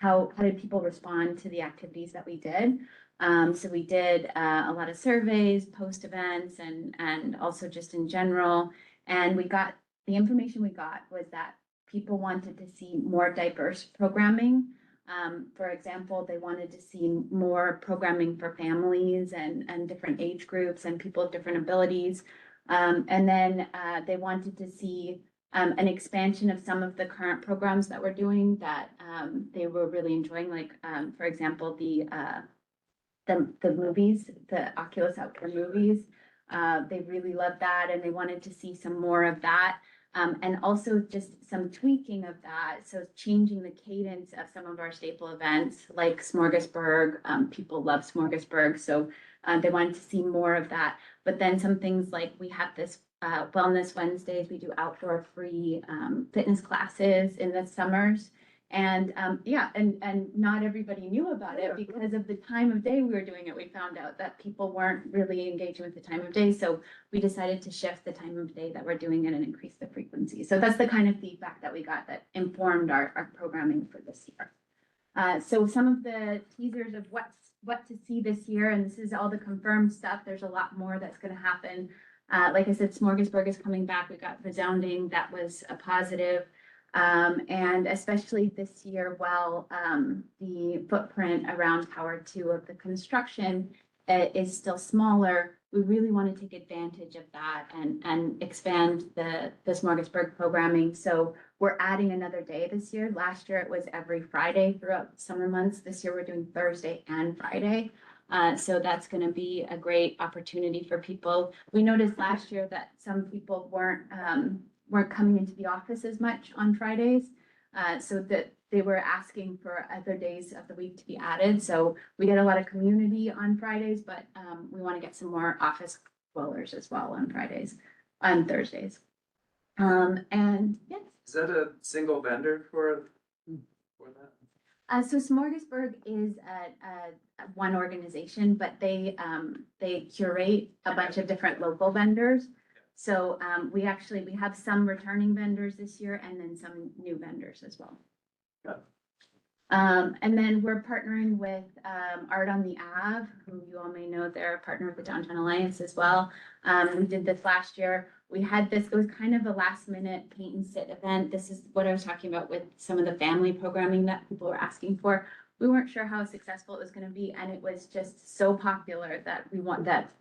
how did people respond to the activities that we did. So we did a lot of surveys, post events, and also just in general. And the information we got was that people wanted to see more diverse programming. For example, they wanted to see more programming for families and different age groups and people with different abilities. And then they wanted to see an expansion of some of the current programs that we're doing that they were really enjoying, like for example, the movies, the Oculus Outdoor movies. They really loved that, and they wanted to see some more of that. And also just some tweaking of that. So changing the cadence of some of our staple events like Smorgasburg. People love Smorgasburg, so they wanted to see more of that. But then some things like we have this Wellness Wednesdays, we do outdoor free fitness classes in the summers. And and not everybody knew about it because of the time of day we were doing it. We found out that people weren't really engaging with the time of day. So we decided to shift the time of day that we're doing it and increase the frequency. So that's the kind of feedback that we got that informed our programming for this year. So some of the teasers of what to see this year, and this is all the confirmed stuff. There's a lot more that's going to happen. Like I said, Smorgasburg is coming back. We got Resounding, that was a positive. And especially this year, while the footprint around Tower 2 of the construction is still smaller, we really want to take advantage of that and expand the Smorgasburg programming. So we're adding another day this year. Last year it was every Friday throughout the summer months. This year we're doing Thursday and Friday. So that's going to be a great opportunity for people. We noticed last year that some people weren't coming into the office as much on Fridays. So that they were asking for other days of the week to be added. So we get a lot of community on Fridays, but we want to get some more office dwellers as well on Fridays, on Thursdays. And yes. Is that a single vendor for that? So Smorgasburg is one organization, but they curate a bunch of different local vendors. So we have some returning vendors this year and then some new vendors as well. And then we're partnering with Art on the Ave, who you all may know, they're a partner of the Downtown Alliance as well. We did this last year. We had this, it was kind of a last minute paint and sit event. This is what I was talking about with some of the family programming that people were asking for. We weren't sure how successful it was going to be, and it was just so popular that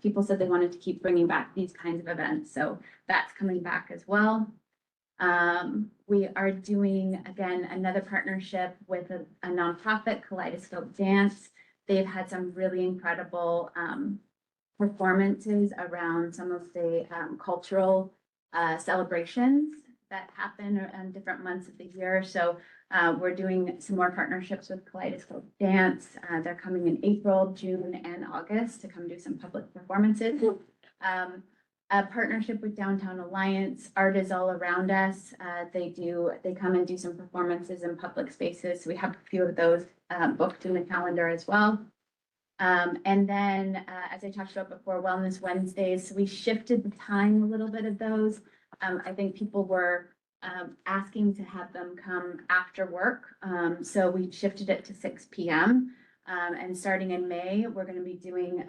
people said they wanted to keep bringing back these kinds of events. So that's coming back as well. We are doing, again, another partnership with a nonprofit, Kaleidoscope Dance. They've had some really incredible performances around some of the cultural celebrations that happen in different months of the year. So we're doing some more partnerships with Kaleidoscope Dance. They're coming in April, June, and August to come do some public performances. A partnership with Downtown Alliance. Art is all around us. They come and do some performances in public spaces. So we have a few of those booked in the calendar as well. And then, as I talked about before, Wellness Wednesdays. So we shifted the time a little bit of those. I think people were asking to have them come after work. So we shifted it to 6 p.m. And starting in May, we're going to be doing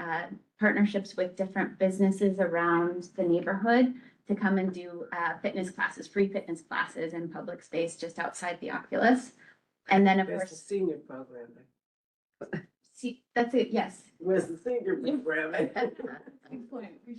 partnerships with different businesses around the neighborhood to come and do fitness classes, free fitness classes in public space just outside the Oculus. And then of There's the course, senior programming. see, that's it, yes. Where's the senior programming? Good point. We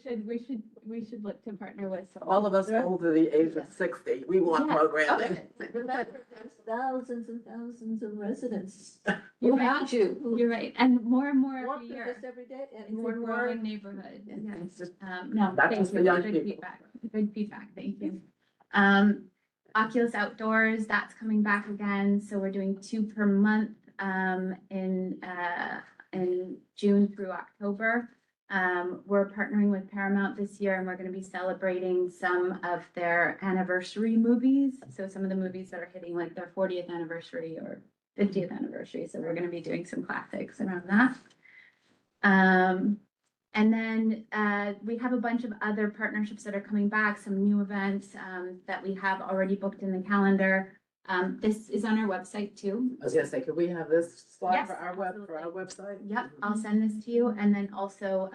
should look to partner with. some- All of us over the age of 60, we want Yeah. programming. Remember, there's thousands and thousands of residents You're around right, you you're right, and more every walk through year. this every day. And It's a growing neighborhood, It's yes. just No, Not thank just you. the young Good people. feedback. Good feedback, thank you. Oculus Outdoors, that's coming back again, so we're doing 2 per month, in June through October. We're partnering with Paramount this year, and we're gonna be celebrating some of their anniversary movies. So some of the movies that are hitting like their 40th anniversary or 50th anniversary, so we're gonna be doing some classics around that. And then we have a bunch of other partnerships that are coming back, some new events that we have already booked in the calendar. This is on our website too. I was gonna say, could we have this slide Yes, for our website? Yep, I'll send this to you, and then also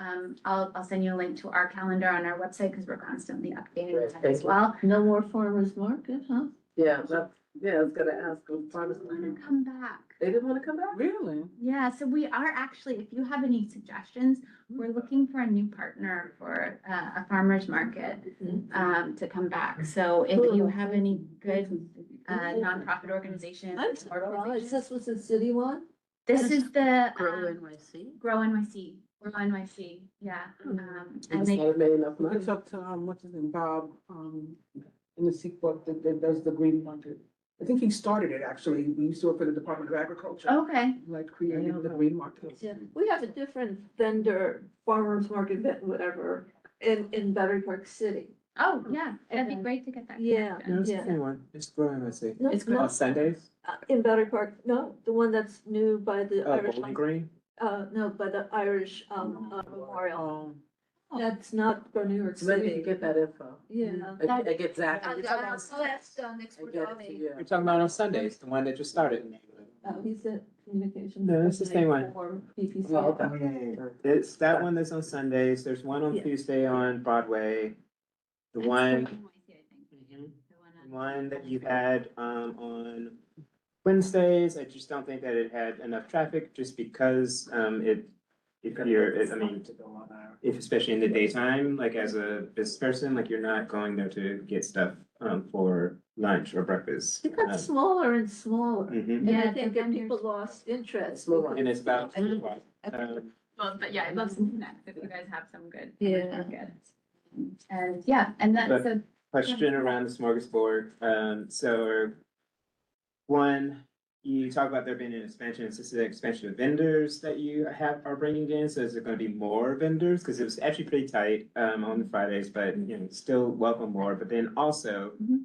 I'll send you a link to our calendar on our website because we're constantly updating Great, that thank as you. well. No more farmer's market, huh? Yeah, I was gonna ask, farmers market. Come back. They didn't wanna come back? Really? Yeah, so we are actually, if you have any suggestions, we're looking for a new partner for a farmer's market to come back. So if you have any good nonprofit organizations. I'm surprised, this was a city one? This is the Grow NYC? Grow NYC, Grow NYC, yeah. We And just they, haven't made enough We money. could talk to, what's his name, Bob, in the Seaport that does the green market. I think he started it, actually. We used to work for the Department of Agriculture. okay, Like creating the green market. Yeah, we have a different vendor, farmer's market, whatever, in Battery Park City. oh, yeah, that'd be great to get that. Yeah. connection. No, it's the same one. It's growing, I see. No, It's no, On Sundays? in Battery Park, no, the one that's new by the Oh, Irish, Bowling Green? no, by the Irish, Memorial. Um, That's not for New York So maybe you City. could get that info. Yeah. I get Zach. I'll ask, I next get it to Brodani. you. You're talking about on Sundays, the one that just started. He's at communications. No, it's the same one. For PPC. Oh, okay. It's that one that's on Sundays. There's one on Yeah. Tuesday on Broadway. The That's one, Grow NYC, I think. Mhm. The the on- one that you had on Wednesdays, I just don't think that it had enough traffic just because if you're, I mean, if especially in the daytime, like as a business person, like you're not going there to get stuff for lunch or breakfast. It got smaller and smaller. Mhm. And I Yeah, think the that people vendors- lost interest. Move on. And it's about, Well, but yeah, I'd love some connects if you guys have some good. Yeah. markets. And yeah, and that's a, question around the smorgasbord. So one, you talk about there being an expansion. Is this an expansion of vendors that you are bringing in? So is there going to be more vendors? Because it was actually pretty tight on the Fridays, but you know, still welcome more. But then also, Mhm.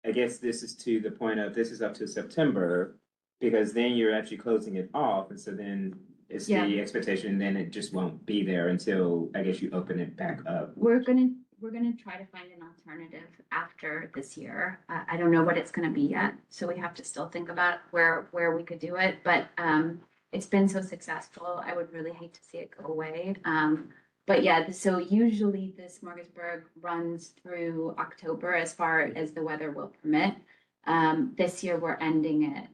I guess this is to the point of this is up to September because then you're actually closing it off, and so then it's Yeah. the expectation. Then it just won't be there until I guess you open it back up. we're gonna try to find an alternative after this year. I don't know what it's gonna be yet, so we have to still think about where we could do it, but it's been so successful, I would really hate to see it go away. But yeah, so usually the Smorgasburg runs through October as far as the weather will permit. This year, we're ending it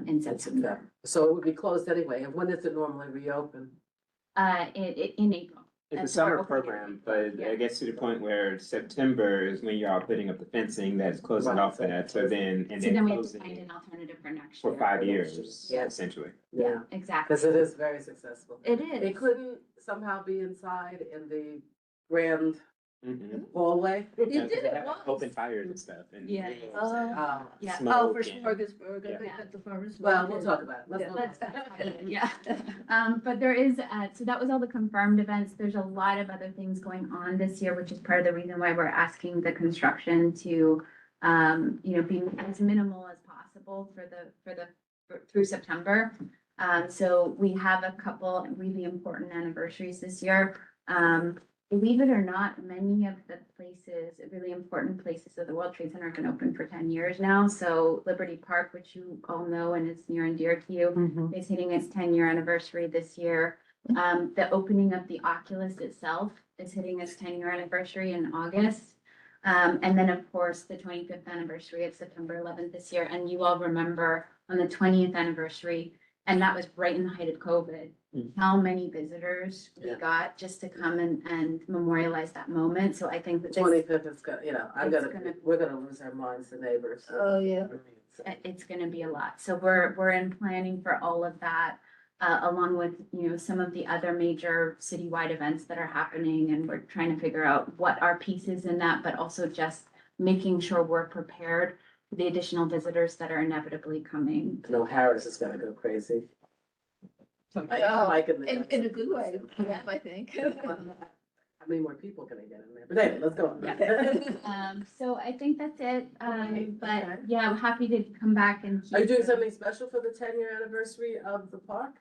in September, So it would be closed anyway. And when does it normally reopen? in April. It's a That's summer our opening. program, but Yeah. I guess to the point where September is when you're all putting up the fencing that's closing Right. off that, so then, and So then then we have to closing find it an alternative for next year. for 5 years, Yeah. essentially. Yeah, exactly. Because it is very successful. It It is. couldn't somehow be inside in the grand Mhm. hallway. You Yeah, 'cause did they it have once. Open fires and stuff and. Yeah. Yeah. Yeah. Oh, for Smoke and- Smorgasburg, I Yeah. think at the farmer's Well, market. we'll talk about it. Let's Yeah. move on. Yeah. But there is, so that was all the confirmed events. There's a lot of other things going on this year, which is part of the reason why we're asking the construction to, be as minimal as possible through September. So we have a couple really important anniversaries this year. Believe it or not, many of the places, really important places of the World Trade Center have been open for 10 years now. So Liberty Park, which you all know and is near and dear to you, is hitting its 10-year anniversary this year. The opening of the Oculus itself is hitting its 10-year anniversary in August. And then, of course, the 25th anniversary of September 11th this year. And you all remember on the 20th anniversary, and that was right in the height of COVID, how many visitors we Yeah. got just to come and memorialize that moment. So I think that this, 25th is gonna, we're gonna lose our minds, the neighbors. Oh, yeah. it's gonna be a lot. So we're in planning for all of that, along with, some of the other major citywide events that are happening. And we're trying to figure out what our piece is in that, but also just making sure we're prepared for the additional visitors that are inevitably coming. No, Harris is gonna go crazy. Mike and the- In a good way, yeah, I think. How many more people can I get in there? But anyway, let's go on. So I think that's it. Okay. But yeah, I'm happy to come back and. Are you doing something special for the 10-year anniversary of the park?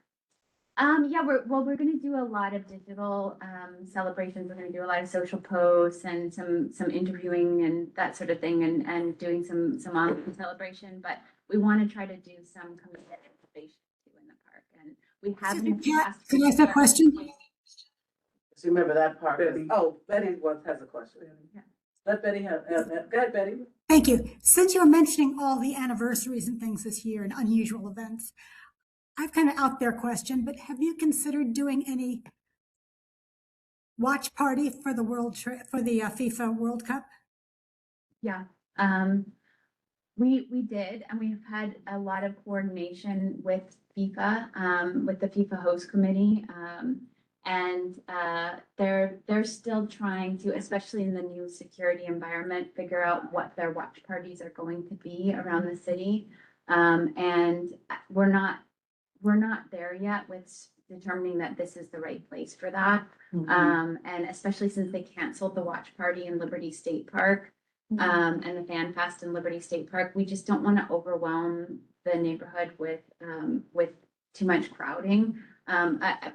Yeah, we're gonna do a lot of digital celebrations. We're gonna do a lot of social posts and some interviewing and that sort of thing and doing some online celebration, but we want to try to do some community activation too in the park. And we have. in the past- Can I ask a question? Just remember that part. Betty. Oh, Betty has a question. Yeah. Let Betty have, go ahead, Betty. Thank you. Since you're mentioning all the anniversaries and things this year and unusual events, I've kind of out there question, but have you considered doing any watch party for the FIFA World Cup? Yeah, we did, and we've had a lot of coordination with FIFA, with the FIFA host committee. And they're still trying to, especially in the new security environment, figure out what their watch parties are going to be around the city. And we're not there yet with determining that this is the right place for that. And especially since they canceled the watch party in Liberty State Park, and the Fan Fest in Liberty State Park, we just don't want to overwhelm the neighborhood with too much crowding.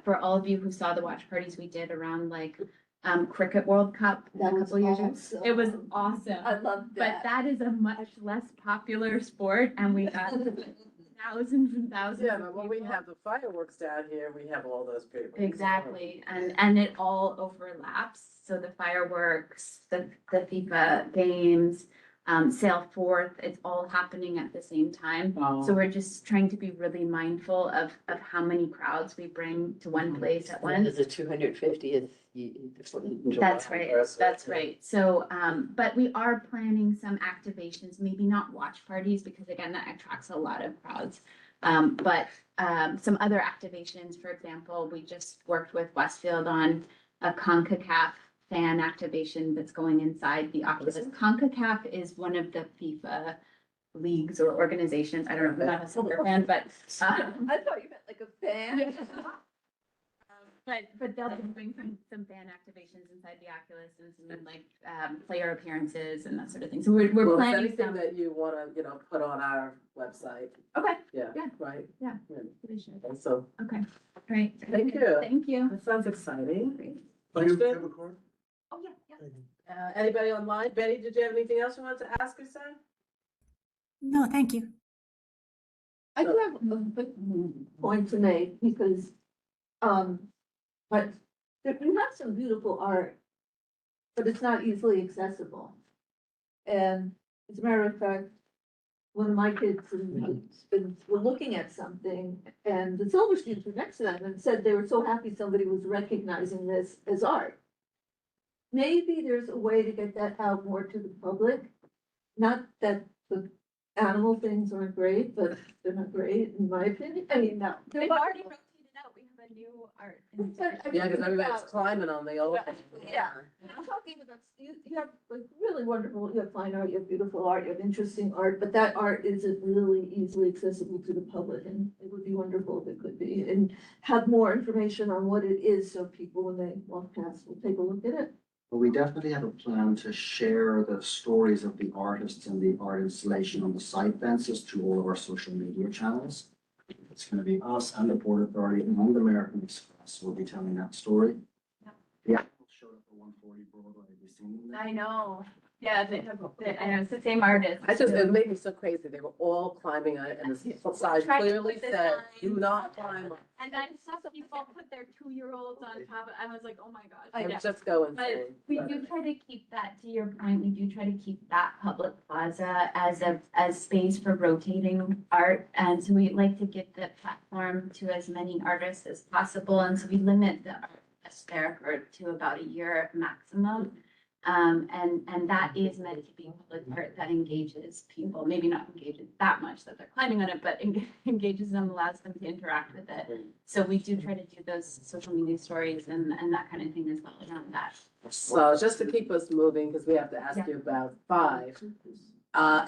For all of you who saw the watch parties we did around like Cricket World Cup a couple years ago, it was awesome. I love But that is a much less popular sport, and we got thousands and thousands. Yeah, of but when we people. have the fireworks down here, we have all those people. Exactly, and it all overlaps, so the fireworks, the FIFA games, Sail Forth, it's all happening at the same time. So we're just trying to be really mindful of how many crowds we bring to one place at once. The 250th. That's right. So, but we are planning some activations, maybe not watch parties, because again, that attracts a lot of crowds. But some other activations, for example, we just worked with Westfield on a CONCACAF fan activation that's going inside the Oculus. CONCACAF is one of the FIFA leagues or organizations. I don't know, I'm not a soccer fan, but I thought you meant like a fan. But they'll be doing some fan activations inside the Oculus and some like player appearances and that sort of thing. So we're Well, if planning anything some. that you wanna, put on our website, Okay, yeah, Yeah. right? Yeah. Yeah. we should. And so, Okay, great. Thank you. Thank you. that sounds exciting. Great. Question? Oh, yeah. Anybody online? Betty, did you have anything else you wanted to ask or say? No, thank you. I do have a quick point to make because, but you have some beautiful art, but it's not easily accessible. And as a matter of fact, one of my kids were looking at something and the Silversteins were next to them and said they were so happy somebody was recognizing this as art. Maybe there's a way to get that out more to the public. Not that the animal things aren't great, but they're not great in my opinion. I mean, no. They've already rotated out. We have a new art. Yeah, because everybody's climbing on the old. Yeah, I'm talking about, you have like really wonderful, you have fine art, you have beautiful art, you have interesting art, but that art isn't really easily accessible to the public, and it would be wonderful if it could be, and have more information on what it is, so people, when they walk past, will take a look at it. But we definitely have a plan to share the stories of the artists and the art installation on the site fences to all of our social media channels. It's gonna be us and the Port Authority and the American Express will be telling that story. Yeah, we'll show up for 140 Broadway, have you seen them? I know. Yeah, I know, it's the same artist. It made me so crazy. They were all climbing on it and the sign Tried to clearly put the said, sign. do not climb on. And I saw some people put their 2-year-olds on top of, I was like, oh my gosh. I Yeah. just go But insane. we do try to keep that, to your point, we do try to keep that public plaza as space for rotating art. And so we like to give the platform to as many artists as possible. And so we limit the art that's there to about a year maximum. And that is meant to be public art that engages people, maybe not engages that much that they're climbing on it, but engages them, allows them to interact with it. So we do try to do those social media stories and that kind of thing as well around that. So just to keep us moving, because we have to ask you about 5.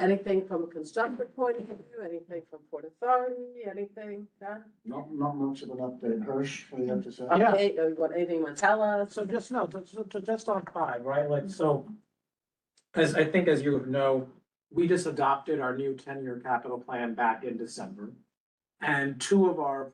Anything from a construction point of view, anything from Port Authority, anything, Don? Not much of an update. Hirsch, what do you have to say? Yeah. Okay, anything you want to tell us? So just just on 5, right? Like, so as you know, we just adopted our new 10-year capital plan back in December. And 2 of our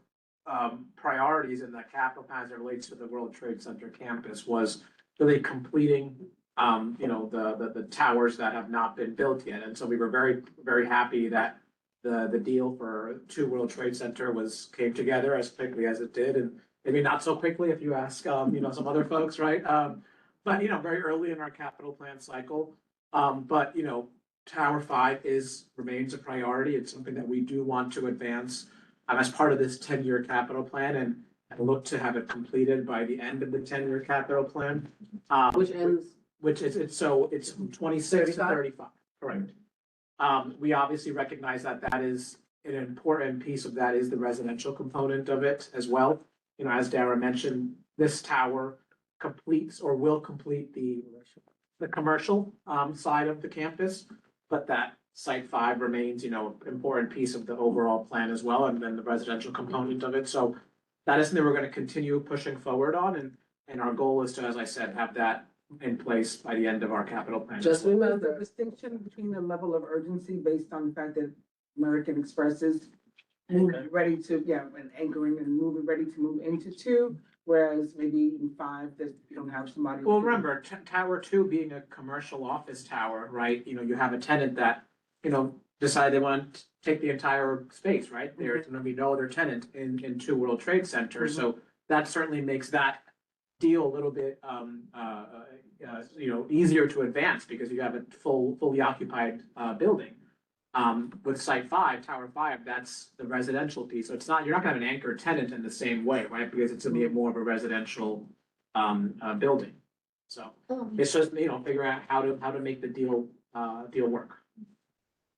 priorities in the capital plan as it relates to the World Trade Center campus was really completing, the towers that have not been built yet. And so we were very, very happy that the deal for 2 World Trade Center came together as quickly as it did, and maybe not so quickly if you ask, some other folks, right? But, very early in our capital plan cycle. But, Tower 5 remains a priority. It's something that we do want to advance as part of this 10-year capital plan and look to have it completed by the end of the 10-year capital plan. Which ends, It's 26 to 35, correct. We obviously recognize that is an important piece of that is the residential component of it as well. As Dara mentioned, this tower completes or will complete the commercial side of the campus, but that Site 5 remains, important piece of the overall plan as well, and then the residential component of it. So that is something we're going to continue pushing forward on, and our goal is to, as I said, have that in place by the end of our capital plan. just There's remember, a distinction between the level of urgency based on the fact that American Express is ready to, and anchoring and moving, ready to move into 2, whereas maybe in 5, that you don't have somebody. Well, remember, Tower 2 being a commercial office tower, right? You have a tenant that, decide they want to take the entire space, right? There's going to be no other tenant in 2 World Trade Center. So that certainly makes that deal a little bit, easier to advance because you have a fully occupied building. With Site 5, Tower 5, that's the residential piece. So you're not gonna have an anchor tenant in the same way, right? Because it's gonna be more of a residential building. So it's just, figure out how to make the deal work.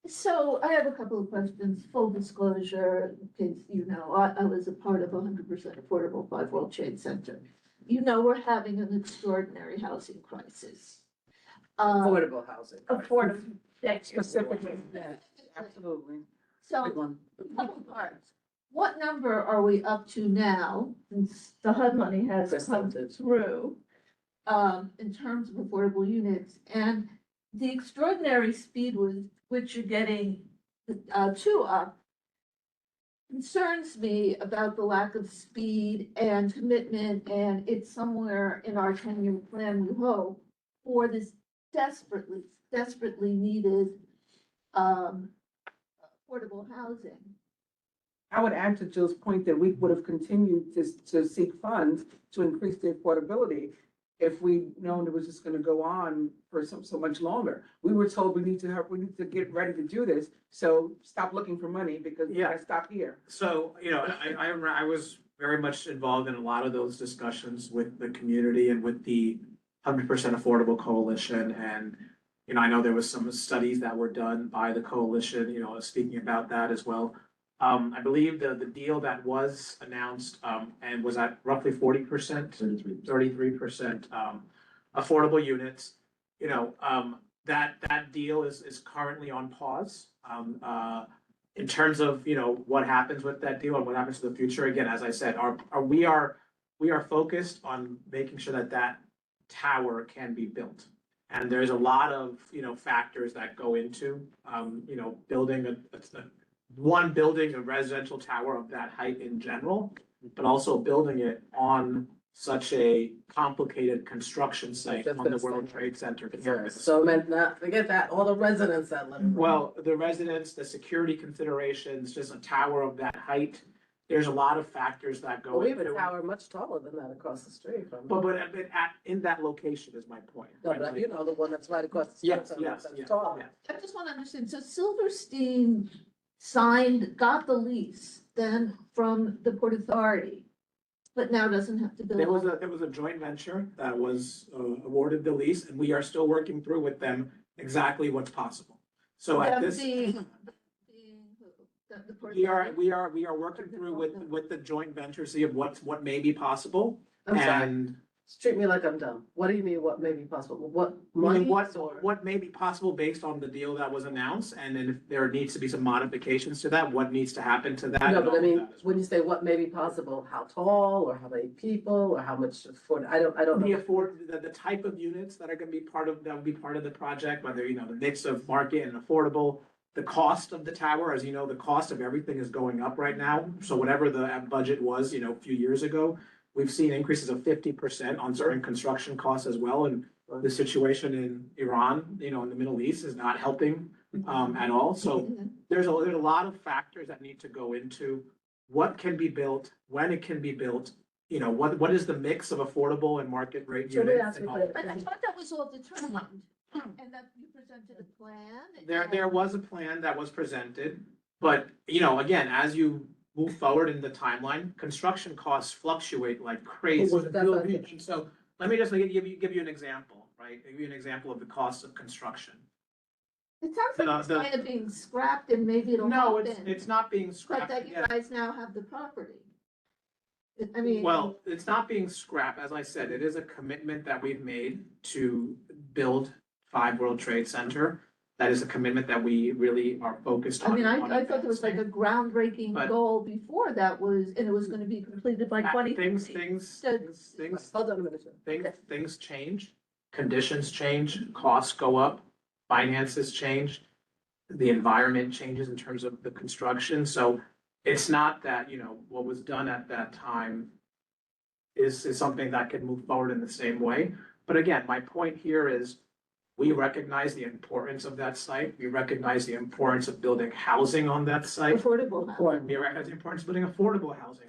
So I have a couple of questions, full disclosure, in case I was a part of 100% Affordable 5 World Trade Center. We're having an extraordinary housing crisis. affordable housing. Affordable. Specifically, yeah, absolutely. So, Big one. couple parts. What number are we up to now, since the HUD money has come Percentage. through, in terms of affordable units? And the extraordinary speed with which you're getting, 2 up concerns me about the lack of speed and commitment, and it's somewhere in our 10-year plan, we hope, for this desperately needed affordable housing. I would add to Jill's point that we would have continued to seek funds to increase the affordability if we'd known it was just gonna go on for so much longer. We were told we need to get ready to do this, so stop looking for money because we gotta stop here. So, I was very much involved in a lot of those discussions with the community and with the 100% Affordable Coalition. And, I know there was some studies that were done by the coalition, speaking about that as well. I believe the deal that was announced, and was at roughly 40%, 33%, affordable units. That deal is currently on pause. In terms of, what happens with that deal and what happens in the future, again, as I said, we are focused on making sure that tower can be built. And there's a lot of, factors that go into, building building a residential tower of that height in general, but also building it on such a complicated construction site on the World Trade Center campus. So not forget that, all the residents that live. around. Well, the residents, the security considerations, just a tower of that height, there's a lot of factors that go Well, we have into a it. tower much taller than that across the street from. But in that location is my point. No, right? but Like- the one that's right across the street. Yes, from us, yes, that's yes, tall. yes. I just want to understand, so Silverstein got the lease then from the Port Authority, but now doesn't have to build. There was a joint venture that was awarded the lease, and we are still working through with them exactly what's possible. So at Them this, being who? The Port we Authority? are working through with the joint venture, see what may be possible. I'm sorry, And treat me like I'm dumb. What do you mean, what may be possible? What money, money or? what may be possible based on the deal that was announced, and then if there needs to be some modifications to that, what needs to happen to that? No, and but all I of mean, that as when you say what may be possible, how tall or how many people or how much afford, I don't The know. the type of units that are gonna be that will be part of the project, whether, the mix of market and affordable, the cost of the tower, as you know, the cost of everything is going up right now. So whatever the budget was, you know, a few years ago, we've seen increases of 50% on certain construction costs as well. And the situation in Iran, you know, in the Middle East is not helping at all. So there's a lot of factors that need to go into what can be built, when it can be built, you know, what is the mix of affordable and market rate So let me units ask and you all. this. But I thought that was all determined, and that you presented a plan. There was a plan that was presented, but, you know, again, as you move forward in the timeline, construction costs fluctuate like crazy. And so, let me just give you an example, right? Give you an example of the cost of construction. It sounds like it's kind of being scrapped and maybe it'll No, happen. it's not being But scrapped. that you yet. guys now have the property. I mean. Well, it's not being scrapped, as I said, it is a commitment that we've made to build 5 World Trade Center. That is a commitment that we really are focused on. I mean, on I thought there was like a advancing. groundbreaking But- goal before that was, and it was gonna be completed by 2030. Things Hold on a minute. things change, conditions change, costs go up, finances change. The environment changes in terms of the construction, so it's not that, you know, what was done at that time is something that could move forward in the same way. But again, my point here is we recognize the importance of that site. We recognize the importance of building housing on that site. Affordable housing. We recognize the importance of building affordable housing.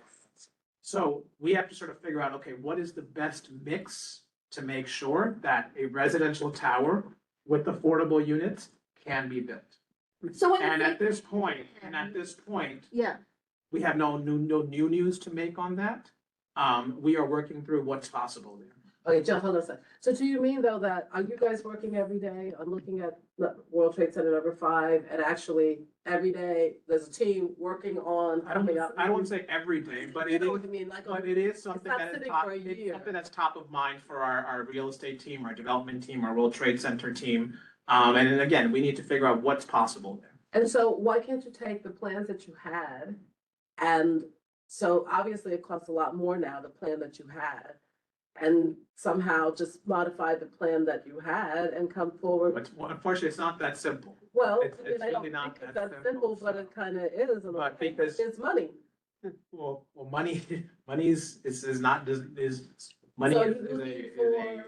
So we have to sort of figure out, okay, what is the best mix to make sure that a residential tower with affordable units can be built? So when you And at think, this point, yeah, we have no new news to make on that. We are working through what's possible there. Okay, John, hold on a second. So do you mean though that, are you guys working every day on looking at the World Trade Center #5 and actually every day there's a team working on coming up? I don't want to say every day, but it You know is, what I mean, like, but it is something not that is sitting top, for a it's year. something that's top of mind for our real estate team, our development team, our World Trade Center team. And then again, we need to figure out what's possible there. And so why can't you take the plans that you had? And so obviously it costs a lot more now, the plan that you had. And somehow just modify the plan that you had and come forward. But unfortunately, it's not that simple. Well, It's- I mean, it's I don't really not think it's that that simple, simple, but it kind of is. a little But bit. because- It's money. Well, money is not, money So is you're looking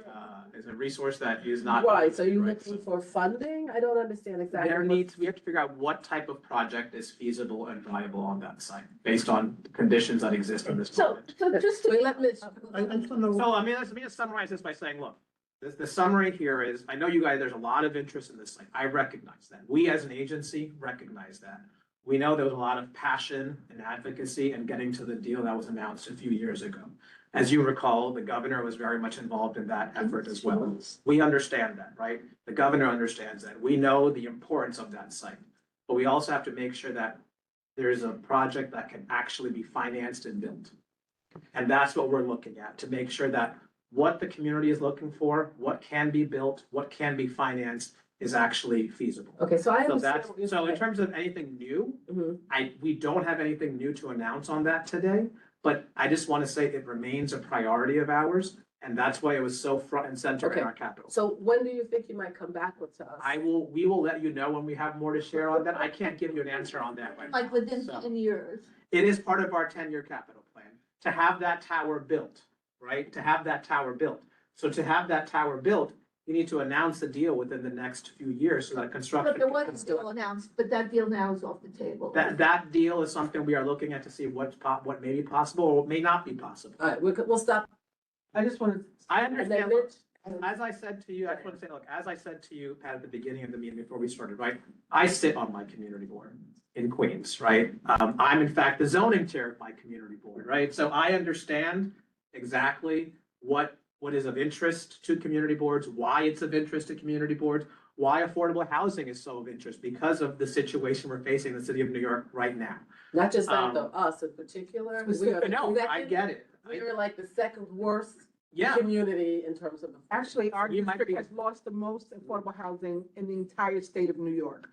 is a resource that is not. Right, so you're right? looking for funding? I don't understand exactly. We have to figure out what type of project is feasible and viable on that site, based on conditions that exist in this so, moment. so just to. Wait, let Mitch. So, let me just summarize this by saying, look, the summary here is, I know you guys, there's a lot of interest in this site. I recognize that. We as an agency recognize that. We know there was a lot of passion and advocacy in getting to the deal that was announced a few years ago. As you recall, the governor was very much involved in that effort as well. We understand that, right? The governor understands that. We know the importance of that site. But we also have to make sure that there is a project that can actually be financed and built. And that's what we're looking at, to make sure that what the community is looking for, what can be built, what can be financed is actually feasible. Okay, so I So understand that's, what you're so in saying. terms of anything new, Mhm. we don't have anything new to announce on that today. But I just want to say it remains a priority of ours, and that's why it was so front and center in Okay. our capital. So when do you think you might come back with to us? We will let you know when we have more to share on that. I can't give you an answer on that right now. Like within So- 10 years. It is part of our 10-year capital plan, to have that tower built, right? To have that tower built. So to have that tower built, you need to announce the deal within the next few years so that construction. But there can was a deal announced, but that deal now is off the table. That deal is something we are looking at to see what may be possible or what may not be possible. All right, we'll stop. I just wanted, I And then understand, Mitch, as I said to you, I just want to say, look, as I said to you, Pat, at the beginning of the meeting before we started, right? I sit on my community board in Queens, right? I'm in fact the zoning chair of my community board, right? So I understand exactly what is of interest to community boards, why it's of interest to community boards, why affordable housing is so of interest, because of the situation we're facing in the city of New York right now. not just that Um, though, us in particular. We are the No, I second- get it. We are like the second worst Yeah. community in terms of. Actually, our We might district be- has lost the most affordable housing in the entire state of New York.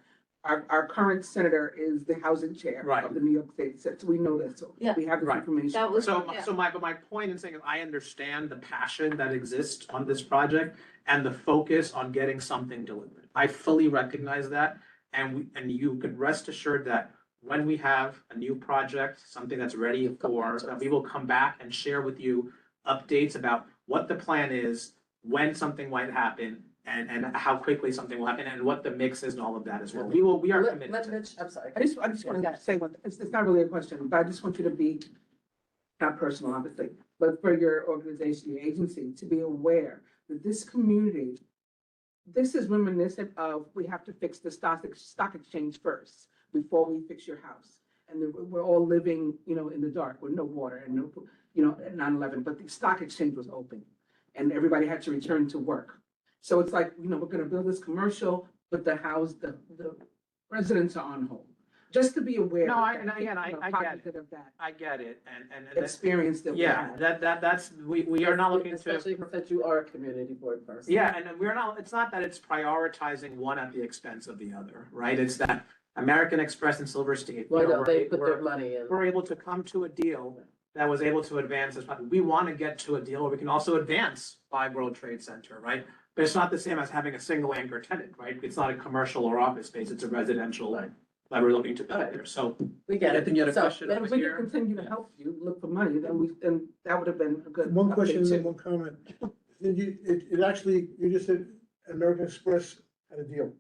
Our current senator is the housing chair Right. of the New York State, so we know that, so Yeah. we have this Right. information. That was, So, yeah. but my point in saying is I understand the passion that exists on this project and the focus on getting something delivered. I fully recognize that. and you can rest assured that when we have a new project, something that's ready for, that we will come back and share with you updates about what the plan is, when something might happen, and how quickly something will happen, and what the mix is and all of that as well. We are committed Let to. Mitch, I'm sorry. I just want to say one, it's not really a question, but I just want you to be, not personal, obviously, but for your organization, your agency, to be aware that this community, this is reminiscent of, we have to fix the stock exchange first before we fix your house. And we're all living, in the dark with no water and no, at 9/11, but the stock exchange was open and everybody had to return to work. So it's like, we're gonna build this commercial, but the residents are on hold. Just to be aware. No, that, and again, I get it. cognizant of that I get it, and experience that we yeah, had. that's, we are not looking to. Especially since you are a community board person. Yeah, and we're not, it's not that it's prioritizing one at the expense of the other, right? It's that American Express and Silver State. Well, no, they we're- put their we're- money in. We're able to come to a deal that was able to advance this. We want to get to a deal where we can also advance by World Trade Center, right? But it's not the same as having a single anchor tenant, right? It's not a commercial or office space, it's a residential that we're looking to build there, so. We get I it. think you had a So, question And over if we here. could continue to help you look for money, then that would have been a good. One question and update, then too. one comment. It actually, you just said American Express had a deal.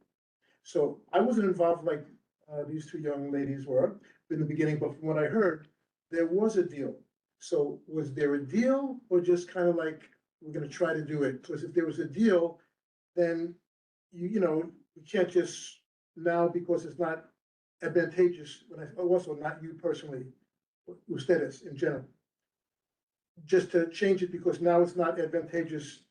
So I wasn't involved like these two young ladies were in the beginning, but from what I heard, there was a deal. So was there a deal or just kind of like, we're gonna try to do it? Because if there was a deal, then you can't just now, because it's not advantageous, also not you personally, ustedes in general. Just to change it because now it's not advantageous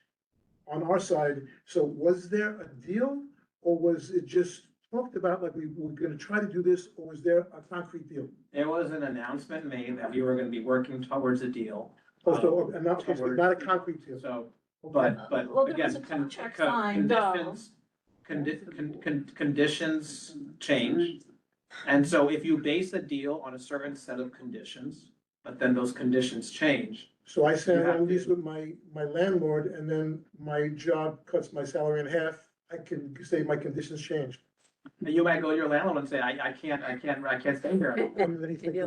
on our side. So was there a deal or was it just talked about like we were gonna try to do this, or was there a concrete deal? There was an announcement made that we were gonna be working towards a deal. Also, not a concrete deal. So, Okay. but Well, there again, was a contract signed, conditions change. And so if you base a deal on a certain set of conditions, but then those conditions change. So I signed You have a lease with my landlord and then my job cuts my salary in half. I can say my conditions changed. You might go to your landlord and say, I can't stay here. And then he thinks,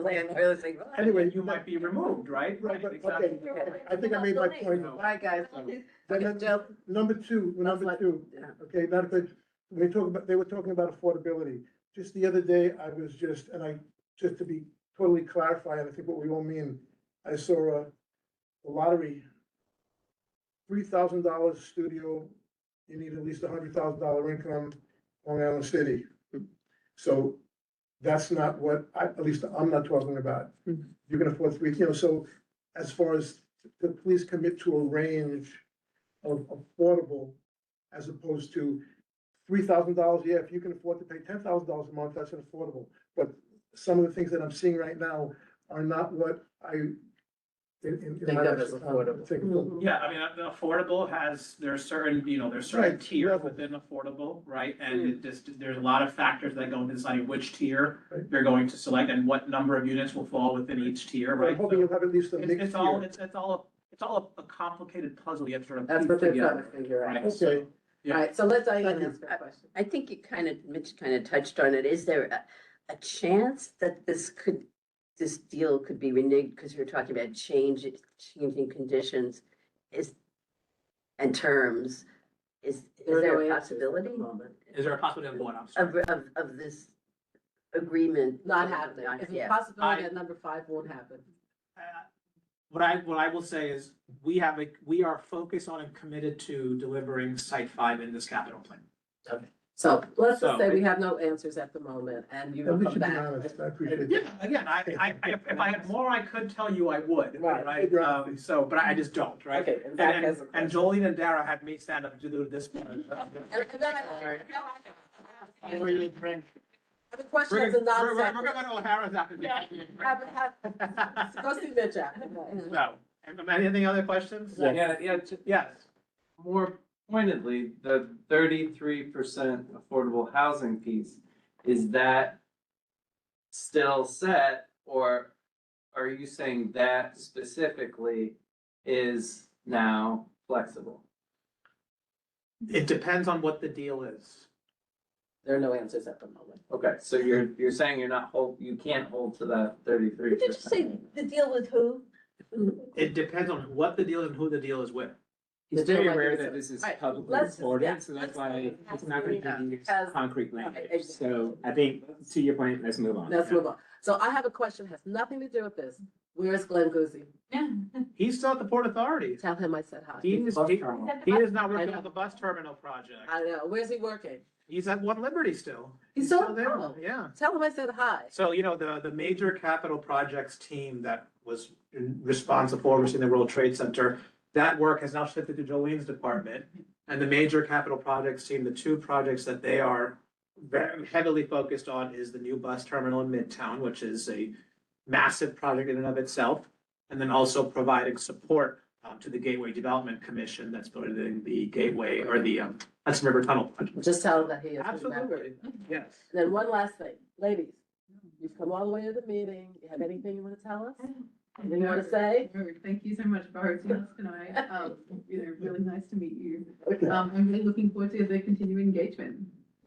Anyway, you might be removed, right? Right, but, Exactly. okay, I think I made my point. All right, guys. Then number two, okay, not good. They were talking about affordability. Just the other day, I was just to be totally clarified, I think what we all mean, I saw a lottery. $3,000 studio, you need at least $100,000 income, Long Island City. So that's not what at least I'm not talking about. You can afford so as far as to please commit to a range of affordable as opposed to $3,000, yeah, if you can afford to pay $10,000 a month, that's an affordable. But some of the things that I'm seeing right now are not what I Think of as affordable. Yeah, I mean, the affordable there's certain Right, tiers level. within affordable, right? And there's a lot of factors that go into deciding which tier Right. you're going to select and what number of units will fall within each tier, I'm right? hoping you'll have at least a It's, mixed it's all, year. it's all a complicated puzzle you have to sort of. That's piece what they're trying together, to figure out. right? All So, Okay, right, so let Diane Thank you. ask her question. I think Mitch kind of touched on it. Is there a chance that this deal could be reneged, because you're talking about changing conditions and terms? Is There are there no a answers at possibility the moment. Is there a possibility of going up? of this agreement? Not happening. If it's a Yeah. possibility that number 5 won't happen. What I will say is, we are focused on and committed to delivering Site 5 in this capital plan. So let's just So- say we have no answers at the moment and you at will least come you be back. honest, I appreciate it. Yeah, again, if I had more I could tell you, I would, Right. right? So, but I just don't, right? Okay, and Zach has a And question. Jolene and Dara had me stand up to do this. And then I have a We're question gonna, as a we're non-sequitur. going to O'Hara's after this. Go see Mitch after. So, anything other questions? Yes. More pointedly, the 33% affordable housing piece, is that still set? Or are you saying that specifically is now flexible? It depends on what the deal is. There are no answers at the moment. Okay, so you're saying you can't hold to that 33%. Did you just say the deal with who? It depends on what the deal is and who the deal is with. He's The deal very like aware this that is- this is Right, publicly let's just- reported, yeah, so that's let's- why it's not gonna Yeah, give you as- concrete language. exactly. So I think, to your point, let's move on. Let's move on. So I have a question, has nothing to do with this. Where's Glenn Guzzi? He's still at the Port Authority. Tell him I said hi. He is not I working know. on the bus terminal project. I know, where's he working? He's at One Liberty still. He's still there, oh. yeah. Tell him I said hi. So, the major capital projects team that was responsible for overseeing the World Trade Center, that work has now shifted to Jolene's department. And the major capital projects team, the two projects that they are very heavily focused on is the new bus terminal in Midtown, which is a massive project in and of itself. And then also providing support to the Gateway Development Commission that's building the Gateway or the Hudson River Tunnel project. Just tell him that he is. Absolutely, yes. And then one last thing, ladies, you've come all the way to the meeting. You have anything you want to tell us? Anything you want to say? Thank you so much for hosting us tonight. Really nice to meet you. I'm really looking forward to the continuing engagement.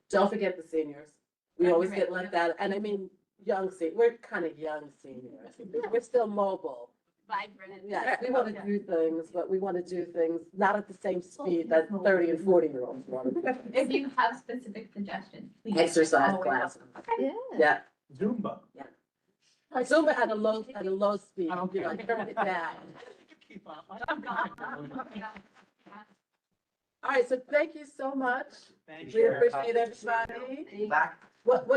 Don't forget the seniors. We always get left out, and I mean, we're kind of young seniors. We're still mobile. Vibrant. Yes, we want to do things, but we want to do things not at the same speed that 30 and 40-year-olds want to do. If you have specific suggestions, please. Exercise always classes. Yeah. Yeah. Zumba. Zumba at a low speed, turn it down. All right, so thank you so much. Thank We you. appreciate everybody. What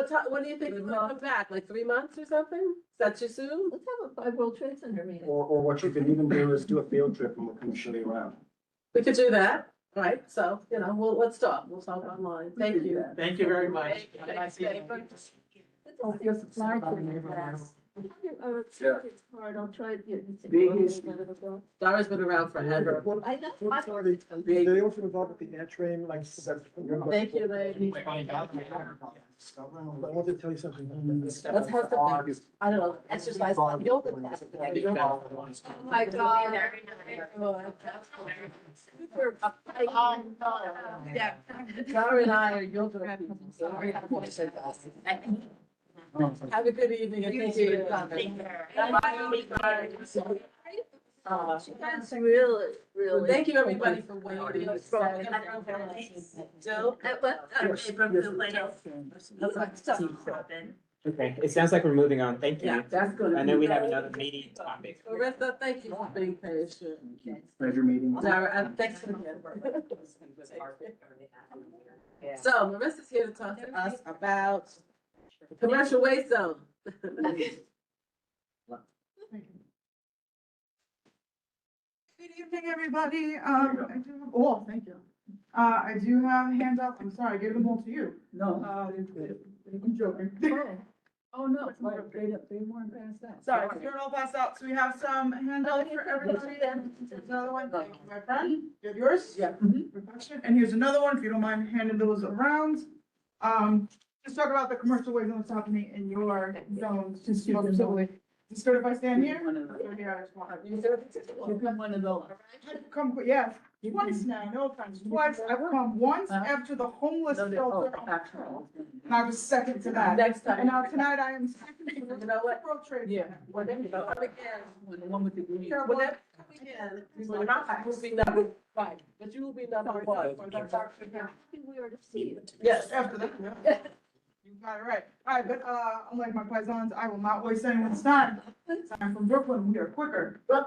do you think we're gonna come back, like 3 months or something? Is that too soon? Let's have a Five World Trade Center meeting. Or what you can even do is do a field trip and we'll come show you around. We could do that, right? So, let's talk. We'll talk online. Thank you. Thank you very much. Have a nice Thank evening. Oh, your supply It's hard, I'll try to get it. Dara's been around forever. I know. They also involved with the air train, like. Thank you, lady. I want to tell you something. Let's have something, I don't know, exercise, yoga. class. Oh my God. Yeah. Dara and I are yoga people, so we're gonna have exercise classes. Have a good evening and thank you for coming. That's really, really. Thank you, everybody, for waiting. Jill? Okay, it sounds like we're moving on. Thank Yeah, you. that's good. I know we have another meeting topic. Marissa, thank you for being patient. Pleasure meeting. Dara, thanks again. So Marissa's here to talk to us about the commercial waste zone. Good evening, everybody. Thank you. I do have hands up. I'm sorry, I gave them all to you. No. I'm joking. Oh, no. They weren't passed out. Sorry, you're all passed out. So we have some handouts for everybody. There's another one. Thank you, my friend. You have yours? Yeah. Perfection. And here's another one, if you don't mind handing those around. Just talk about the commercial waste that's happening in your zones. Just good if I stand here? One of those. One of those. I've come, yeah, twice now, no offense, twice. I've come once after the homeless shelter. And I was second to that. Next time. And now tonight I am second to You know what? the World Trade. Yeah. Center. Whenever you come again, The one with the green. Sure, whenever you come again, you'll be number 5, but you will be number 1. We were to see you. Yes. After that, yeah. You got it right. All right, but, unlike my paisans, I will not waste anyone's time. I'm from Brooklyn, we are quicker. So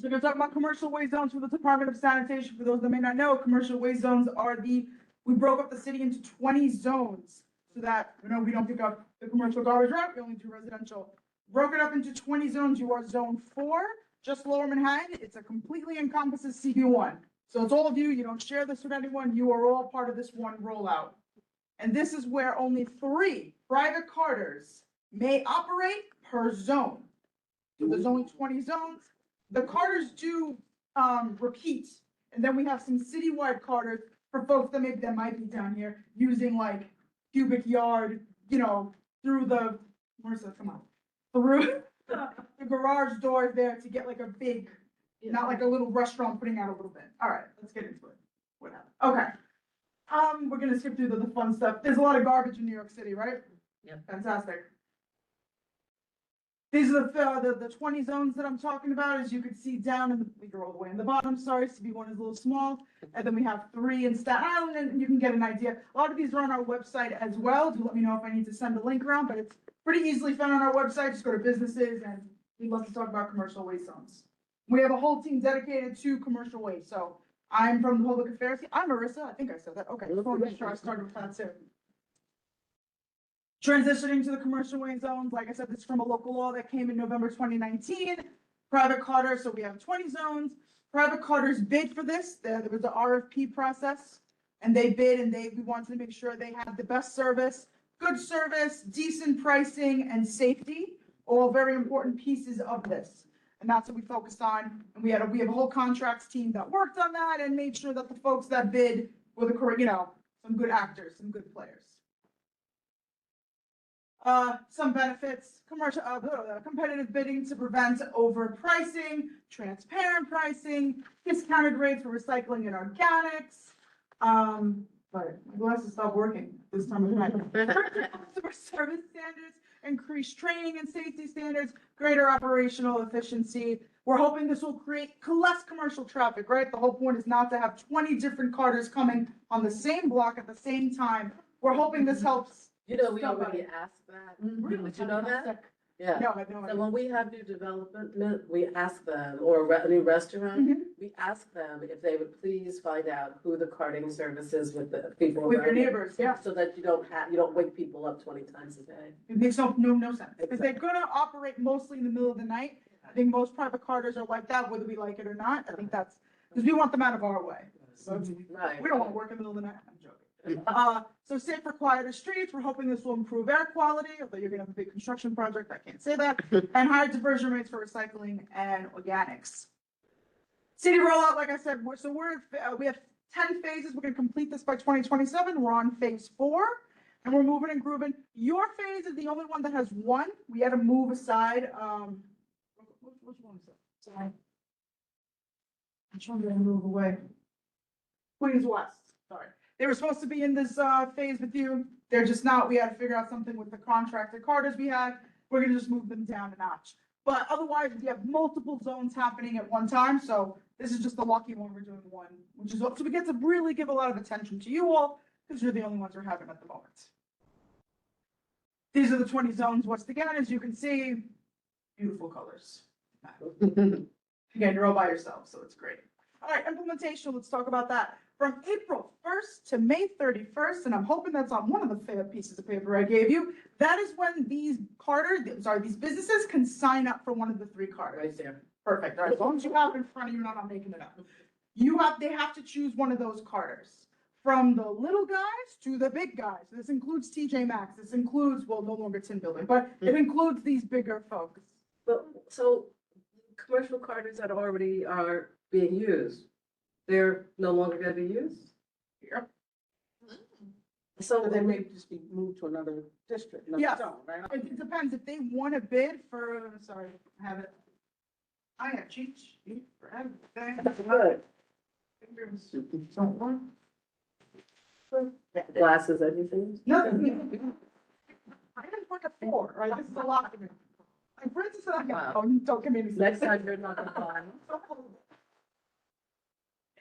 we're gonna talk about commercial waste zones for the Department of Sanitation. For those that may not know, commercial waste zones are we broke up the city into 20 zones so that, we don't pick up the commercial garbage route, we only do residential. Broke it up into 20 zones. You are zone 4, just lower Manhattan. It's a completely encompasses CB1. So it's all of you. You don't share this with anyone. You are all part of this one rollout. And this is where only 3 private carters may operate per zone. So there's only 20 zones. The carters do repeat, and then we have some citywide carters for folks that might be down here using like cubic yard, through the, Marissa, come on, through the garage doors there to get like a big, not like a little restaurant putting out a little bit. All right, let's get into it. Whatever. Okay. We're gonna skip through the fun stuff. There's a lot of garbage in New York City, right? Yep. Fantastic. These are the 20 zones that I'm talking about, as you can see down in the, we go all the way in the bottom, sorry, CB1 is a little small. And then we have 3 in Staten Island, and you can get an idea. A lot of these are on our website as well. Do let me know if I need to send a link around, but it's pretty easily found on our website. Just go to businesses, and we love to talk about commercial waste zones. We have a whole team dedicated to commercial waste, so I'm from the public affairs. I'm Marissa, I think I said that, okay, just want to make sure I started with that too. Transitioning to the commercial waste zones, like I said, this is from a local law that came in November 2019. Private Carter, so we have 20 zones. Private Carters bid for this. There was the RFP process, and they bid, and we wanted to make sure they had the best service, good service, decent pricing, and safety, all very important pieces of this. And that's what we focused on. And we have a whole contracts team that worked on that and made sure that the folks that bid were the correct, some good actors, some good players. Some benefits, competitive bidding to prevent overpricing, transparent pricing, discounted rates for recycling and organics. But my glasses stopped working this time of night. Customer service standards, increased training and safety standards, greater operational efficiency. We're hoping this will create less commercial traffic, right? The whole point is not to have 20 different carters coming on the same block at the same time. We're hoping this helps. We already asked that. Really? Did you know that? Yeah. No, I had no So idea. when we have new development, we ask them, or a new restaurant, we ask them if they would please find out who the carting service is with the people. With your around them, neighbors, yeah. So that you don't wake people up 20 times a day. It makes no sense, because they're gonna operate mostly in the middle of the night. I think most private carters are like that, whether we like it or not. I think that's, because we want them out of our way. So Right. we don't want to work in the middle of the night. I'm joking. So safer, quieter streets. We're hoping this will improve air quality, although you're gonna have a big construction project, I can't say that. And higher diversion rates for recycling and organics. City rollout, like I said, we have 10 phases. We're gonna complete this by 2027. We're on phase 4. And we're moving and grooving. Your phase is the only one that has 1. We had to move aside, which one is it? Sorry. I'm trying to move away. Queens West, sorry. They were supposed to be in this phase with you. They're just not. We had to figure out something with the contracted carters we had. We're gonna just move them down a notch. But otherwise, we have multiple zones happening at one time. So this is just the lucky one. We're doing 1, which is so we get to really give a lot of attention to you all, because you're the only ones we're having at the moment. These are the 20 zones. Once again, as you can see, beautiful colors. Again, you're all by yourself, so it's great. All right, implementation, let's talk about that. From April 1st to May 31st, and I'm hoping that's on one of the pieces of paper I gave you, that is when these businesses can sign up for one of the 3 carters. Right there. Perfect, all right, as long as you have it in front of you, not making it up. They have to choose one of those carters. From the little guys to the big guys. This includes TJ Maxx, this includes, well, no longer Tin Building, but it includes these bigger folks. But, so, commercial carters that already are being used, they're no longer gonna be used? Yep. So They may just be moved to another district, another Yes. zone, right? It depends, if they want to bid for, sorry, I have it. I have cheat sheet for everything. That's good. Fingers don't work. Glasses, anything? Nothing. I didn't put a 4, right, this is a lot for me. Like, for instance, Wow. don't give me any. Next time you're not gonna find.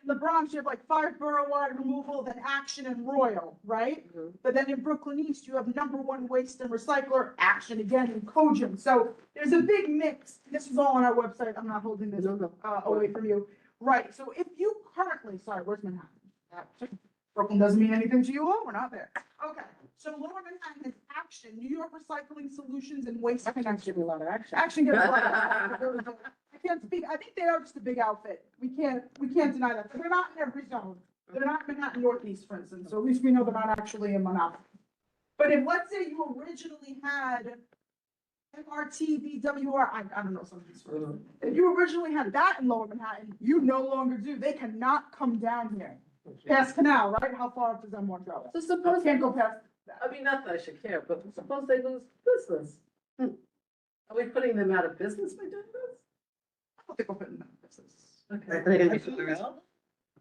In the Bronx, you have like 5 borough-wide removal, then Action and Royal, right? But then in Brooklyn East, you have #1 waste and recycler, Action again, and Cogent. So there's a big mix. This is all on our website. I'm not holding this away from you. Right, so if you currently, sorry, where's Manhattan? Brooklyn doesn't mean anything to you all, we're not there. Okay, so Lower Manhattan is Action, New York Recycling Solutions and Waste. I think that's giving a lot of action. Action gets a lot of I can't speak, I think they are just a big outfit. We can't deny that. They're not in every zone. They're not in Manhattan Northeast, for instance, so at least we know they're not actually in Monopoly. But if, let's say you originally had MRT, BWR, I don't know some of these. If you originally had that in Lower Manhattan, you no longer do. They cannot come down here. Past Canal, right? How far up does M1 go? So suppose. Can't go past that. I mean, not that I should care, but suppose they lose business. Are we putting them out of business by doing this? I don't think we're putting them in business. Okay.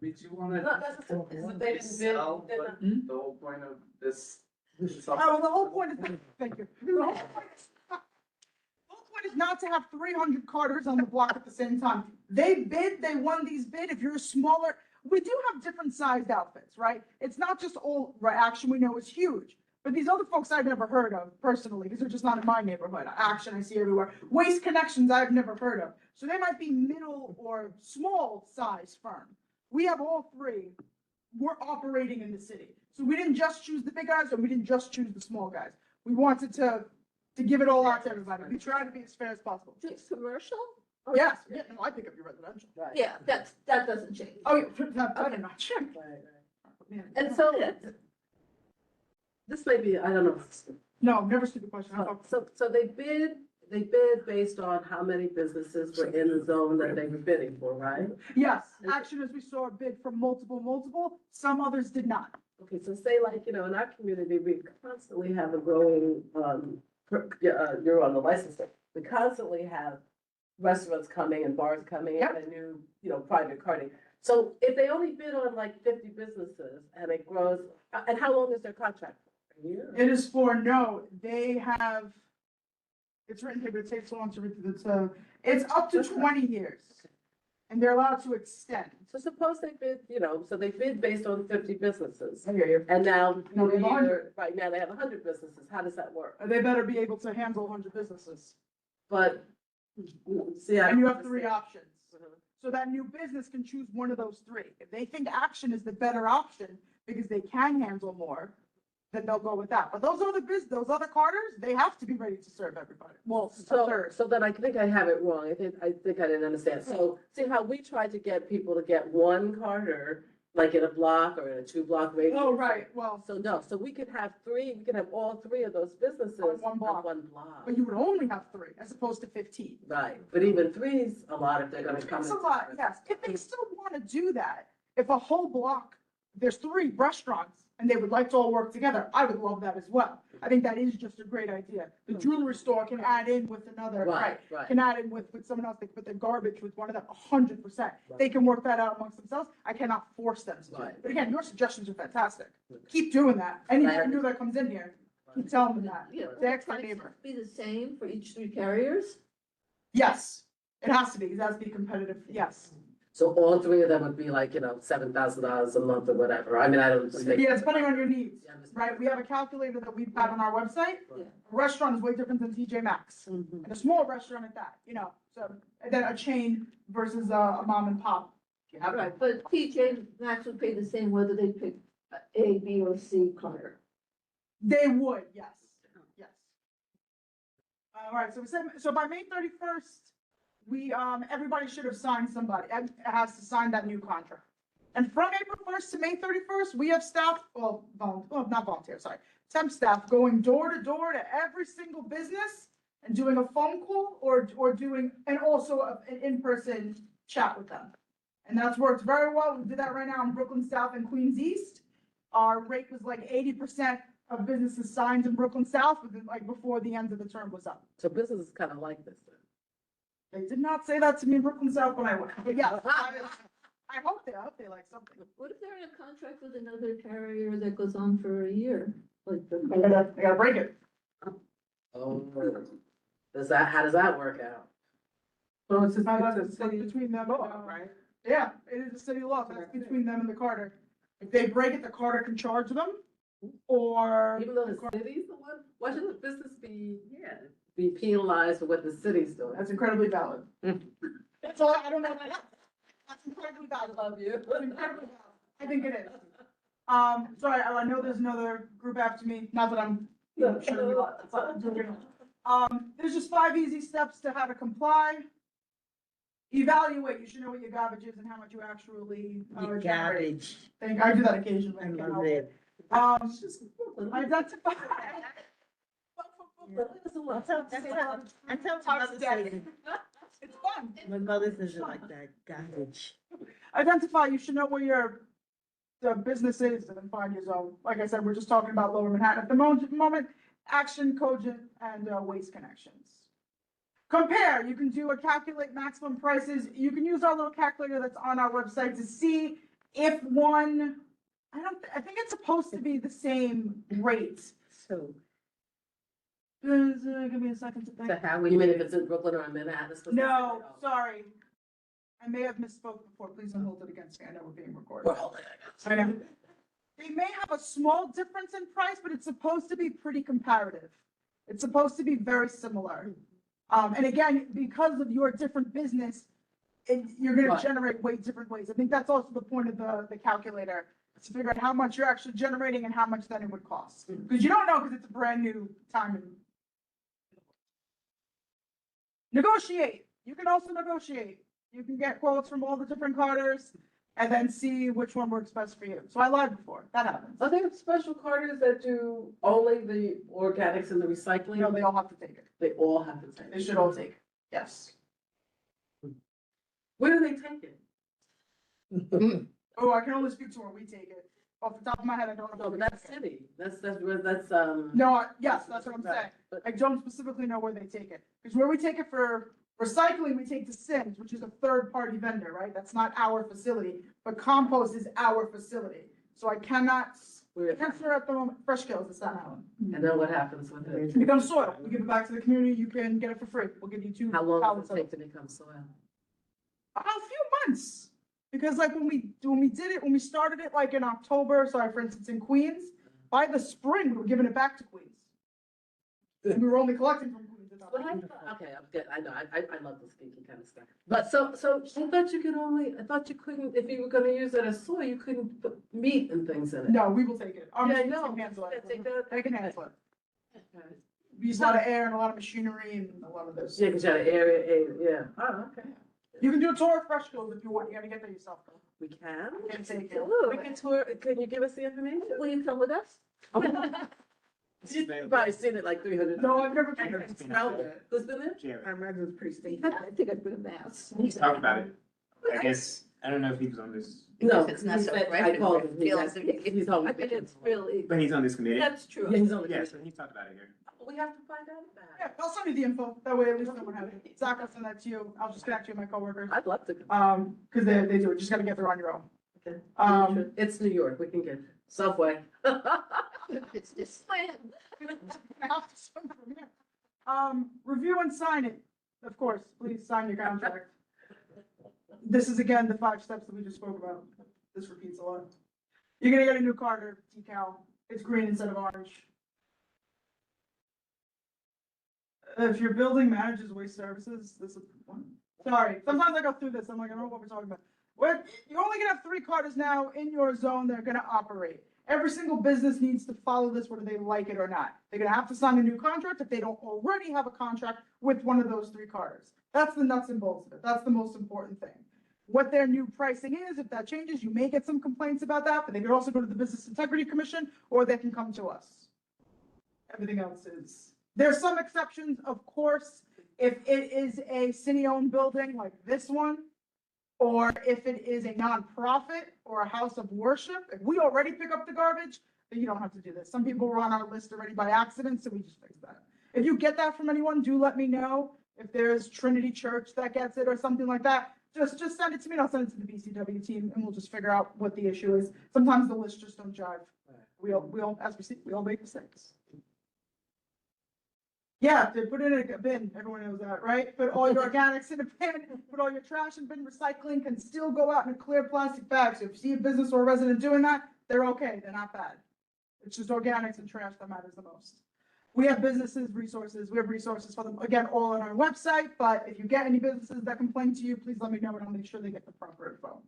mean, do you wanna? Not necessarily, it's that they didn't bid, Sell, they're but not- the whole point of this. Oh, well, the whole point is, thank you. The whole point is not to have 300 carters on the block at the same time. They bid, they won these bid. If you're smaller, we do have different sized outfits, right? It's not just all, right, Action we know is huge. But these other folks I've never heard of personally, these are just not in my neighborhood. Action I see everywhere. Waste Connections I've never heard of. So they might be middle or small size firm. We have all three. We're operating in the city. So we didn't just choose the big guys, and we didn't just choose the small guys. We wanted to give it all out to everybody. We tried to be as fair as possible. Just commercial? Yes, yeah, no, I think it'd be residential. Yeah, that doesn't change. Oh, yeah, I'm not sure. And so, this may be, I don't know. No, never stupid question. So they bid based on how many businesses were in the zone that they were bidding for, right? Yes, Action, as we saw, bid from multiple, some others did not. Okay, so say like, in our community, we constantly have a growing, you're on the license, we constantly have restaurants coming and bars coming in and new, private carting. So if they only bid on like 50 businesses and it grows, and how long is their contract? A year? It is they have, it's written here, but it takes so long to read through the, it's up to 20 years. And they're allowed to extend. So suppose they bid, so they bid based on 50 businesses. I hear you. And now, No, they have 100. right now they have 100 businesses. How does that work? They better be able to handle 100 businesses. But, see, And you have three options. So that new business can choose one of those three. If they think Action is the better option because they can handle more, then they'll go with that. But those other carters, they have to be ready to serve everybody. Well, So then I think I have it wrong. I think I didn't understand. So see how we tried to get people to get one carter, like in a block or in a 2-block radius? Oh, right, well. So no, so we could have all three of those businesses On one block. on one block. But you would only have 3 as opposed to 15. Right, but even 3's a lot if they're gonna come. It's a in. lot, yes. If they still want to do that, if a whole block, there's 3 restaurants and they would like to all work together, I would love that as well. I think that is just a great idea. The jewelry store can add in with another, Right. can add in with someone else. They can put their garbage with one of them, 100%. They can work that out amongst themselves. I cannot force them to. Right. But again, your suggestions are fantastic. Keep doing that. Any vendor that comes in here, keep telling them that. Yeah, The expert neighbor. Be the same for each 3 carriers? Yes, it has to be, because it has to be competitive, yes. So all 3 of them would be like, $7,000 a month or whatever. I mean, I don't. Yeah, depending on your needs, right? We have a calculator that we've got on our website. Yeah. A restaurant is way different than TJ Maxx, and a small restaurant at that, so, and then a chain versus a mom and pop. Right, but TJ Maxx would pay the same whether they pick A, B, or C carter. They would, yes, yes. All right, so by May 31st, everybody should have signed has to sign that new contract. And from April 1st to May 31st, we have staff, not volunteer, sorry, temp staff going door to door to every single business and doing a phone call or doing, and also an in-person chat with them. And that's worked very well. We did that right now in Brooklyn South and Queens East. Our rate was like 80% of businesses signed in Brooklyn South before the end of the term was up. So business is kind of like this then. They did not say that to me in Brooklyn South when I went, but yeah, I hope they like something. What if they're in a contract with another carrier that goes on for a year? Like I gotta break it. Oh, how does that work out? So it's between them, right? Yeah, it is a city law, so that's between them and the carter. If they break it, the carter can charge them, or. Even though the city's the one, why should the business be penalized for what the city's doing? That's incredibly valid. That's all, I don't know. That's incredibly valid. I love you. It's incredibly valid. I think it is. Sorry, I know there's another group after me, not that I'm sure you are. There's just 5 easy steps to how to comply. Evaluate, you should know what your garbage is and how much you actually generate. Garbage. I do that occasionally. I can't love help it. Identify. Until mother says, It's fun. my mother says it like that, garbage. Identify, you should know where the business is and then find your zone. Like I said, we're just talking about Lower Manhattan at the moment, Action, Cogent, and Waste Connections. Compare, you can calculate maximum prices. You can use our little calculator that's on our website to see if one, I think it's supposed to be the same rate. So, Give me a second to so think. how would You mean you? if it's in Brooklyn or in Manhattan? it's supposed to be- No, sorry. I may have misspoke before. Please don't hold it against me. I know we're being recorded. We're holding it. I know. They may have a small difference in price, but it's supposed to be pretty comparative. It's supposed to be very similar. And again, because of your different business, you're gonna Right. generate way different ways. I think that's also the point of the calculator, is to figure out how much you're actually generating and how much then it would cost. Because you don't know, because it's a brand new time. Negotiate. You can also negotiate. You can get quotes from all the different carters and then see which one works best for you. So I lied before. That happens. Are there special carters that do only the organics and the recycling? No, they all have to take it. They all have to take They it. should all take it. Yes. Where do they take it? Oh, I can only speak to where we take it. Off the top of my head, I don't know. No, where but we that's take it. city. That's. No, yes, that's what I'm Right. saying. But- I don't specifically know where they take it. Because where we take it for recycling, we take to Sims, which is a third-party vendor, right? That's not our facility, but compost is our facility. So I can't swear at the moment, Fresh Kills, it's not Allen. And then what happens with It it? becomes soil. We give it back to the community. You can get it for free. We'll give you 2 How long pallets does of it it. take to become soil? A few months. Because like when we started it like in October, sorry, for instance, in Queens, by the spring, we were giving it back to Queens. And we were only collecting from Queens at that But I point. thought, okay, I'm good. I know, I love the stinky kind of stuff. But so I thought you could only, I thought you couldn't, if you were gonna use it as soil, you couldn't put meat and things in it. No, we will take it. Our Yeah, I machines know. can handle it. Yeah, take that. They can handle it. Okay. We use a lot of air and a lot of machinery and a lot of this. Yeah, because you had an area, yeah. Oh, okay. You can do a tour of Fresh Kills if you want. You gotta get there yourself though. We can? We can take it. Ooh. We can tour, can you give us the information? Will you come with us? You've probably seen it like 300. No, I've never been I've there. never been Smelled there. it. Who's been there? Jared, I imagine it's pretty stinky. I think I'd bring a mask. he's talked about it. I guess, I don't know if he was on this, No, It's not he so said- fresh I and called it him. feels- He's home. I mean, it's really, but he's on this committee. that's true. Yeah, he's on the. Yeah, so he talked about it here. We have to find out about Yeah, it. I'll send you the info. That way at least someone has it. Zach, I'll send that to you. I'll just connect you with my coworkers. I'd love to. Cause they do it. Just gotta get there on your own. Okay. It's New York, we can get Subway. It's just swim. I have to swim from here. Review and sign it. Of course, please sign your contract. This is again, the 5 steps that we just spoke about. This repeats a lot. You're gonna get a new Carter decal. It's green instead of orange. If your building manages waste services, this is one. Sorry, sometimes I go through this. I'm like, I don't know what we're talking about. You're only gonna have 3 Carters now in your zone that are gonna operate. Every single business needs to follow this, whether they like it or not. They're gonna have to sign a new contract if they don't already have a contract with one of those 3 Carters. That's the nuts and bolts of it. That's the most important thing. What their new pricing is, if that changes, you may get some complaints about that, but they could also go to the Business Integrity Commission, or they can come to us. Everything else is, there's some exceptions, of course, if it is a city-owned building like this one, or if it is a nonprofit or a house of worship. If we already pick up the garbage, then you don't have to do this. Some people were on our list already by accident, so we just fixed that. If you get that from anyone, do let me know. If there's Trinity Church that gets it or something like that, just send it to me and I'll send it to the BCW team and we'll just figure out what the issue is. Sometimes the lists just don't jive. We all, as we see, we all make mistakes. Yeah, they put it in a bin, everyone knows that, right? Put all your organics in a bin, put all your trash in bin. Recycling can still go out in a clear plastic bag. So if you see a business or a resident doing that, they're okay, they're not bad. It's just organics and trash that matters the most. We have businesses, resources, we have resources for them, again, all on our website, but if you get any businesses that complain to you, please let me know and I'll make sure they get the proper info.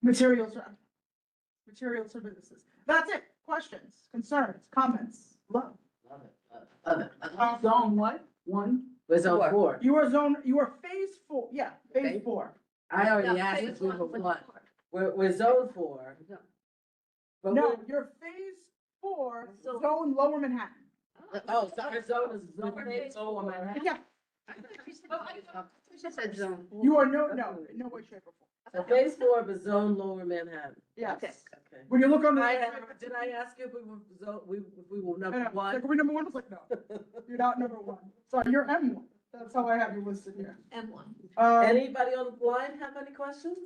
Materials for businesses. That's it. Questions, concerns, comments? Love. Love it, love it, love it. Zone what? 1? We're zone 4. You are phase 4, yeah, phase 4. I already No, asked phase if we were one was what? 4. We're zone 4. But No, we're- you're phase 4, So- zone Lower Manhattan. Oh, so our zone is zone Manhattan. Yeah, She said zone. you are no way, shape or form. So phase 4, but zone Lower Manhattan. Yes. Okay. Okay. When you look on the. Did I ask you if we were zone, if we were I number know. one? Like, are we number 1? I was like, no, you're not number 1. Sorry, you're M1. That's how I have you listed here. M1. Um, Anybody on the line have any questions?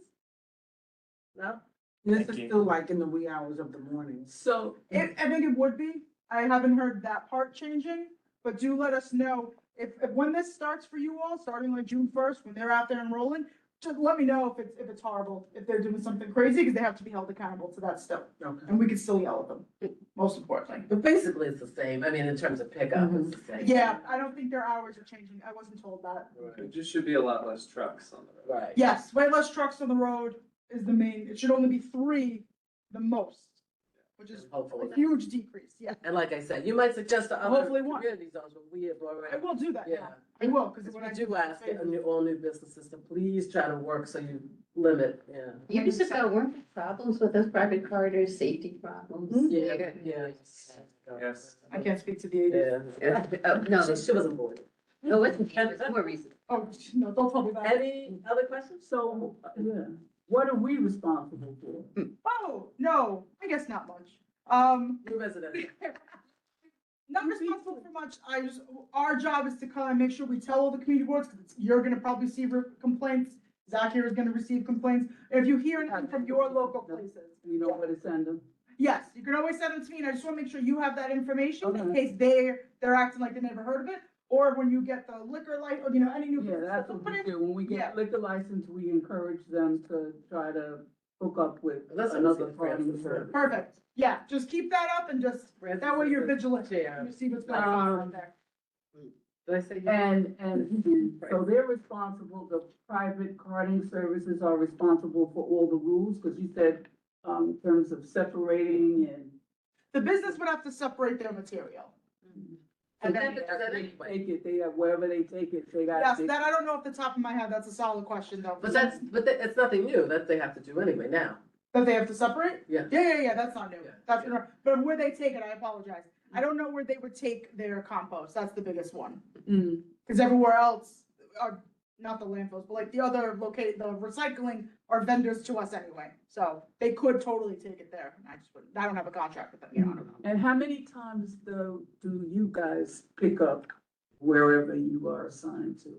No? This Thank is you. still like in the wee hours of the morning. So I think it would be. I haven't heard that part changing, but do let us know if when this starts for you all, starting like June 1st, when they're out there enrolling, just let me know if it's horrible, if they're doing something crazy, because they have to be held accountable to that still. Okay. And we can still yell at them, most importantly. But basically, it's the same. I mean, in terms of pickup, it's the same. Yeah, I don't think their hours are changing. I wasn't told that. There just should be a lot less trucks on the road. Right. Yes, way less trucks on the road is the main, it should only be 3 the most, which is Hopefully. a huge decrease, yeah. And like I said, you might suggest to other Hopefully one. community zones, but we have I already. will do that, yeah. Yeah. I will, because Because when we I do ask all new businesses to please try to work so you limit, yeah. Years ago, weren't there problems with those private corridors, safety problems? Yeah. Yes. I can't speak to the 80s. Yeah. Oh, no, She wasn't born. no, it was more recent. Oh, no, don't tell me that. Any other questions? So, yeah, what are we responsible for? Oh, no, I guess not much. New resident. Not responsible for much. Our job is to kind of make sure we tell all the community boards, because you're gonna probably see complaints. Zach here is gonna receive complaints. If you hear anything from your local places, You know where to send them? yes, you can always send them to me, and I just wanna make sure you have that information in Okay. case they're acting like they never heard of it. Or when you get the liquor light, or any new. Yeah, that's what we do. When we Yeah. get liquor license, we encourage them to try to hook up with That's another easy, party. Francis. Perfect. Yeah, just keep that up and just, that way you're vigilant. Yeah. You see what's going on out there. Did I say? And so they're responsible, the private carding services are responsible for all the rules, because you said, in terms of separating and. The business would have to separate their material. And then, Take it, they have, wherever they take it, they got. yes, that I don't know off the top of my head, that's a solid question though. But it's nothing new, that they have to do anyway now. That they have to separate? Yeah. Yeah, that's not new. Yeah. That's, but where they take it, I apologize. I don't know where they would take their compost, that's the biggest one. Cause everywhere else, not the landfills, but like the other the recycling are vendors to us anyway. So they could totally take it there. I don't have a contract with them, you know, I don't know. And how many times do you guys pick up wherever you are assigned to?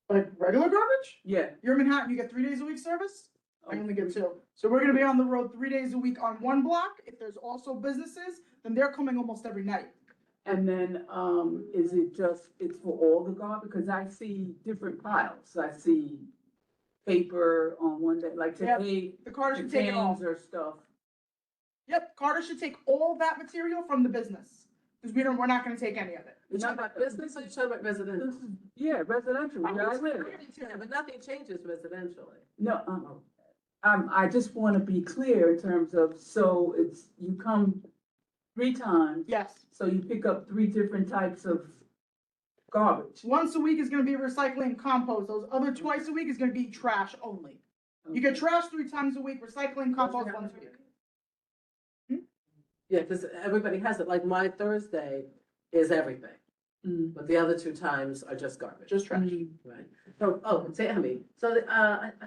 Like regular garbage? Yeah. You're in Manhattan, you get 3 days a week service? I only get 2. So we're gonna be on the road 3 days a week on one block. If there's also businesses, then they're coming almost every night. And then, is it just, it's for all the garbage? Because I see different piles. I see paper on one day, like Yep. today, The Carter the should take it all. cans or stuff. Yep, Carter should take all that material from the business, because we're not gonna take any of it. You're talking about business or you're talking about residential? This is, yeah, residential, where I live. Yeah, but nothing changes residentially. No, I just want to be clear in terms of, so it's, you come 3 times, Yes, so you pick up 3 different types of garbage. once a week is gonna be recycling and compost, those other twice a week is gonna be trash only. You get trash 3 times a week, recycling, compost once a week. Yeah, because everybody has it, like my Thursday is everything, but the other 2 times are just garbage. Just trash. Right. So, Tammy, so,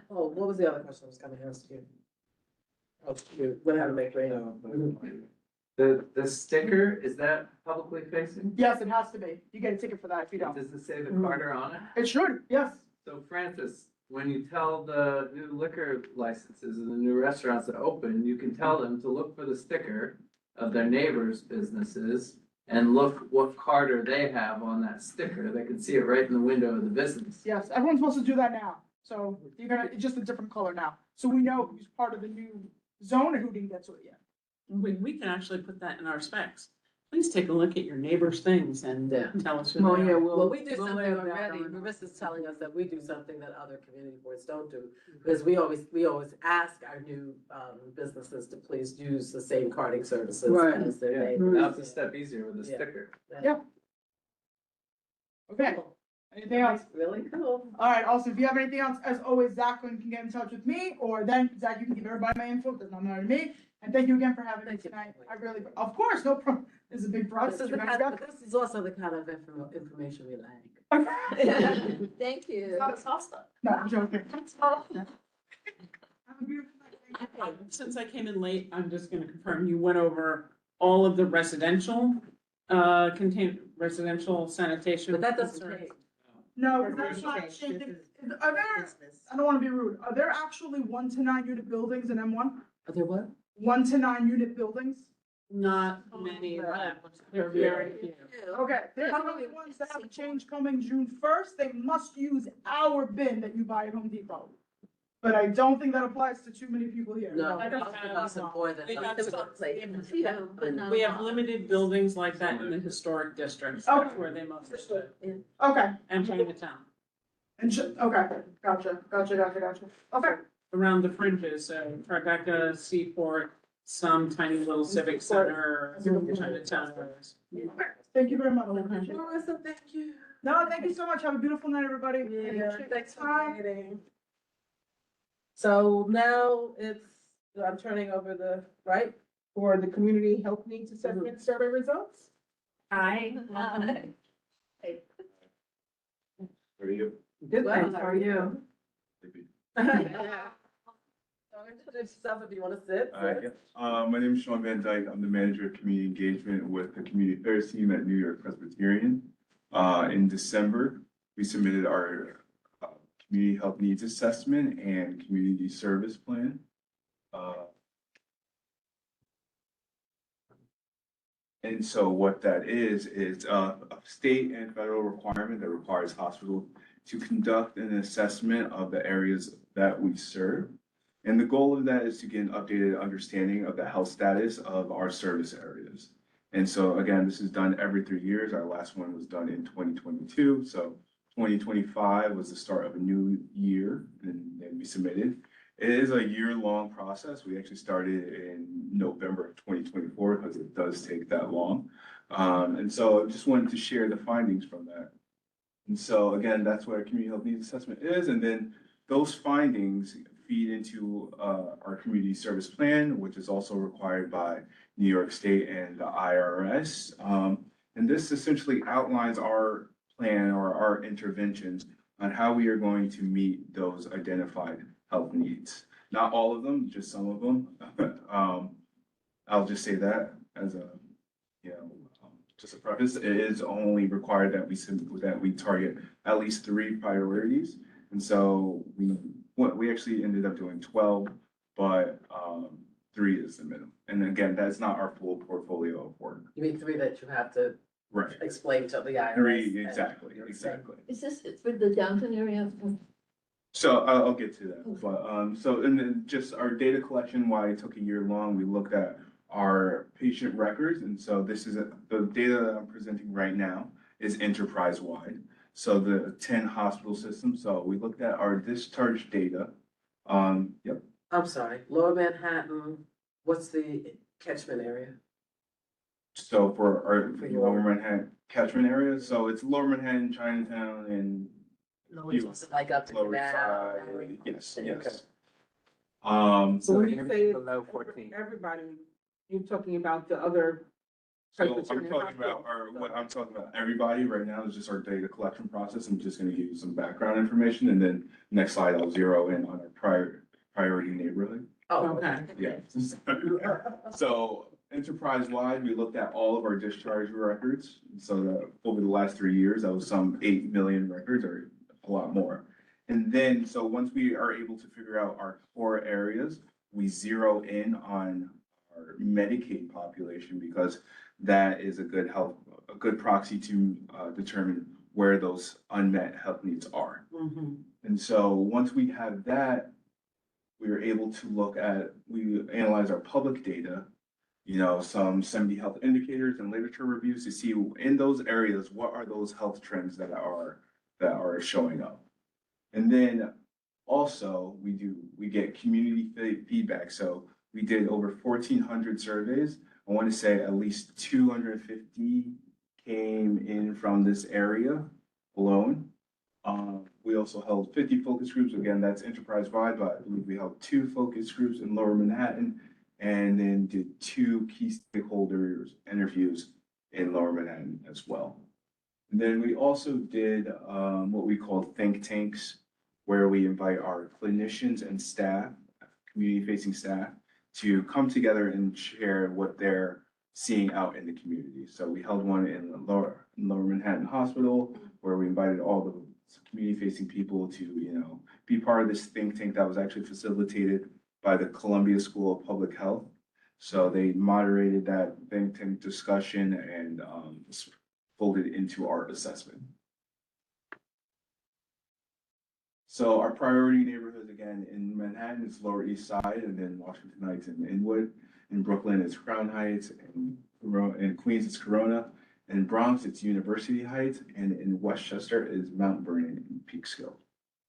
what was the other question I was gonna ask you? Oh, you went out to make rain. The sticker, is that publicly facing? Yes, it has to be. You get a ticket for that if you don't. Does it say the Carter on it? It should, yes. So Francis, when you tell the new liquor licenses and the new restaurants that open, you can tell them to look for the sticker of their neighbors' businesses and look what Carter they have on that sticker. They can see it right in the window of the business. Yes, everyone's supposed to do that now. So it's just a different color now. So we know who's part of the new zone and who didn't get to it yet. We can actually put that in our specs. Please take a look at your neighbor's things and Yeah. tell us who Well, they yeah, are. Well, we do we'll something add that already, on. Marissa's telling us that we do something that other community boards don't do. Because we always ask our new, businesses to please use the same carding services Right. as their Yeah, neighbors. now it's a step easier with a Yeah. sticker. Yeah. Okay, anything else? Really cool. All right, also, if you have anything else, as always, Zach can get in touch with me, or then Zach, you can give everybody my info, does not matter to me. And thank you again for having me Thank you. tonight. I really, of course, no problem. This is a big This process. is You the guys kind, got- this is also the kind of information we like. Thank you. It's not a salsa. No, I'm joking. Have a beautiful night. Thank you. Since I came in late, I'm just gonna confirm you went over all of the residential, residential sanitation. But that doesn't concerns. change. No, that's not changing. Are there, I don't wanna be rude, are there actually 1 to 9 unit buildings in M1? Are there what? 1 to 9 unit buildings? Not many of them, they're very few. Okay, they're the only ones that have a change coming June first, they must use our bin that you buy at Home Depot. But I don't think that applies to too many people here. No, I don't it must have more than. They got There's some- one place, few, but not We a have lot. limited buildings like that in the historic districts, Okay. that's where they mostly sit, Okay, and Chinatown, and okay, gotcha. Okay, around the fringes, so Tribeca, Seaport, some tiny little civic center, Chinatown areas. thank you very much. Marissa, thank you. No, thank you so much, have a beautiful night, everybody. Yeah, thanks for Bye. waiting. So now I'm turning over the, right? For the community health needs assessment survey results. Hi. How are you? Good, Well, thanks, how are you? So introduce yourself if you want to sit. My name is Sean Van Dyke. I'm the manager of community engagement with the community affairs team at New York Presbyterian. In December, we submitted our community health needs assessment and community service plan. And so what that is a state and federal requirement that requires hospitals to conduct an assessment of the areas that we serve. And the goal of that is to get an updated understanding of the health status of our service areas. And so again, this is done every 3 years. Our last one was done in 2022. So 2025 was the start of a new year, and then we submitted. It is a year-long process. We actually started in November of 2024 because it does take that long. And so I just wanted to share the findings from that. And so again, that's what our community health needs assessment is. And then those findings feed into our community service plan, which is also required by New York State and the IRS. And this essentially outlines our plan or our interventions on how we are going to meet those identified health needs. Not all of them, just some of them. I'll just say that as a, just a preface, it is only required that we target at least 3 priorities. And so we actually ended up doing 12, but 3 is the minimum. And again, that's not our full portfolio of work. You mean 3 that you have to Right. explain to the IRS? 3, exactly. Is this for the downtown area? So I'll get to that, but, so, and then just our data collection, why it took a year long, we looked at our patient records, and so this is the data that I'm presenting right now is enterprise-wide. So the 10 hospital systems, so we looked at our discharge data. Yep. I'm sorry, Lower Manhattan, what's the catchment area? So for our For your- Lower Manhattan catchment area, so it's Lower Manhattan, Chinatown, and Like up to Lower Canal. Side, yes. So when you say Below 14. everybody, you're talking about the other. So I'm talking about, what I'm talking about, everybody right now is just our data collection process. I'm just gonna give you some background information, and then next slide, I'll zero in on our priority neighborhood. Oh, Okay. Yeah. So enterprise-wide, we looked at all of our discharge records. So that over the last 3 years, that was some 8 million records or a lot more. And then, so once we are able to figure out our core areas, we zero in on our Medicaid population because that is a good proxy to determine where those unmet health needs are. And so once we have that, we were able to we analyze our public data, some 70 health indicators and literature reviews to see in those areas, what are those health trends that are showing up. And then also we get community feedback. So we did over 1,400 surveys. I want to say at least 250 came in from this area alone. We also held 50 focus groups. Again, that's enterprise-wide, but I believe we held 2 focus groups in Lower Manhattan and then did 2 key stakeholders interviews in Lower Manhattan as well. And then we also did what we call think tanks, where we invite our clinicians and staff, community-facing staff, to come together and share what they're seeing out in the community. So we held one in Lower Manhattan Hospital, where we invited all the some community-facing people to, you know, be part of this think tank that was actually facilitated by the Columbia School of Public Health. So they moderated that think tank discussion and folded into our assessment. So our priority neighborhoods, again, in Manhattan is Lower East Side, and then Washington Heights and Inwood. In Brooklyn, it's Crown Heights, and in Queens, it's Corona. In Bronx, it's University Heights, and in Westchester is Mount Vernon and Peekskill.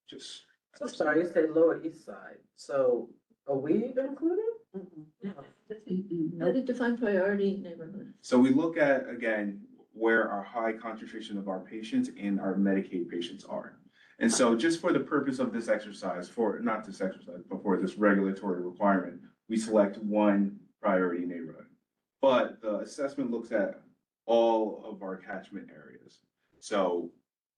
Just. So sorry, you say Lower East Side, so are we included? How do you define priority neighborhood? So we look at, again, where our high concentration of our patients and our Medicaid patients are. And so just for the purpose of this exercise, not this exercise, but for this regulatory requirement, we select one priority neighborhood. But the assessment looks at all of our catchment areas. So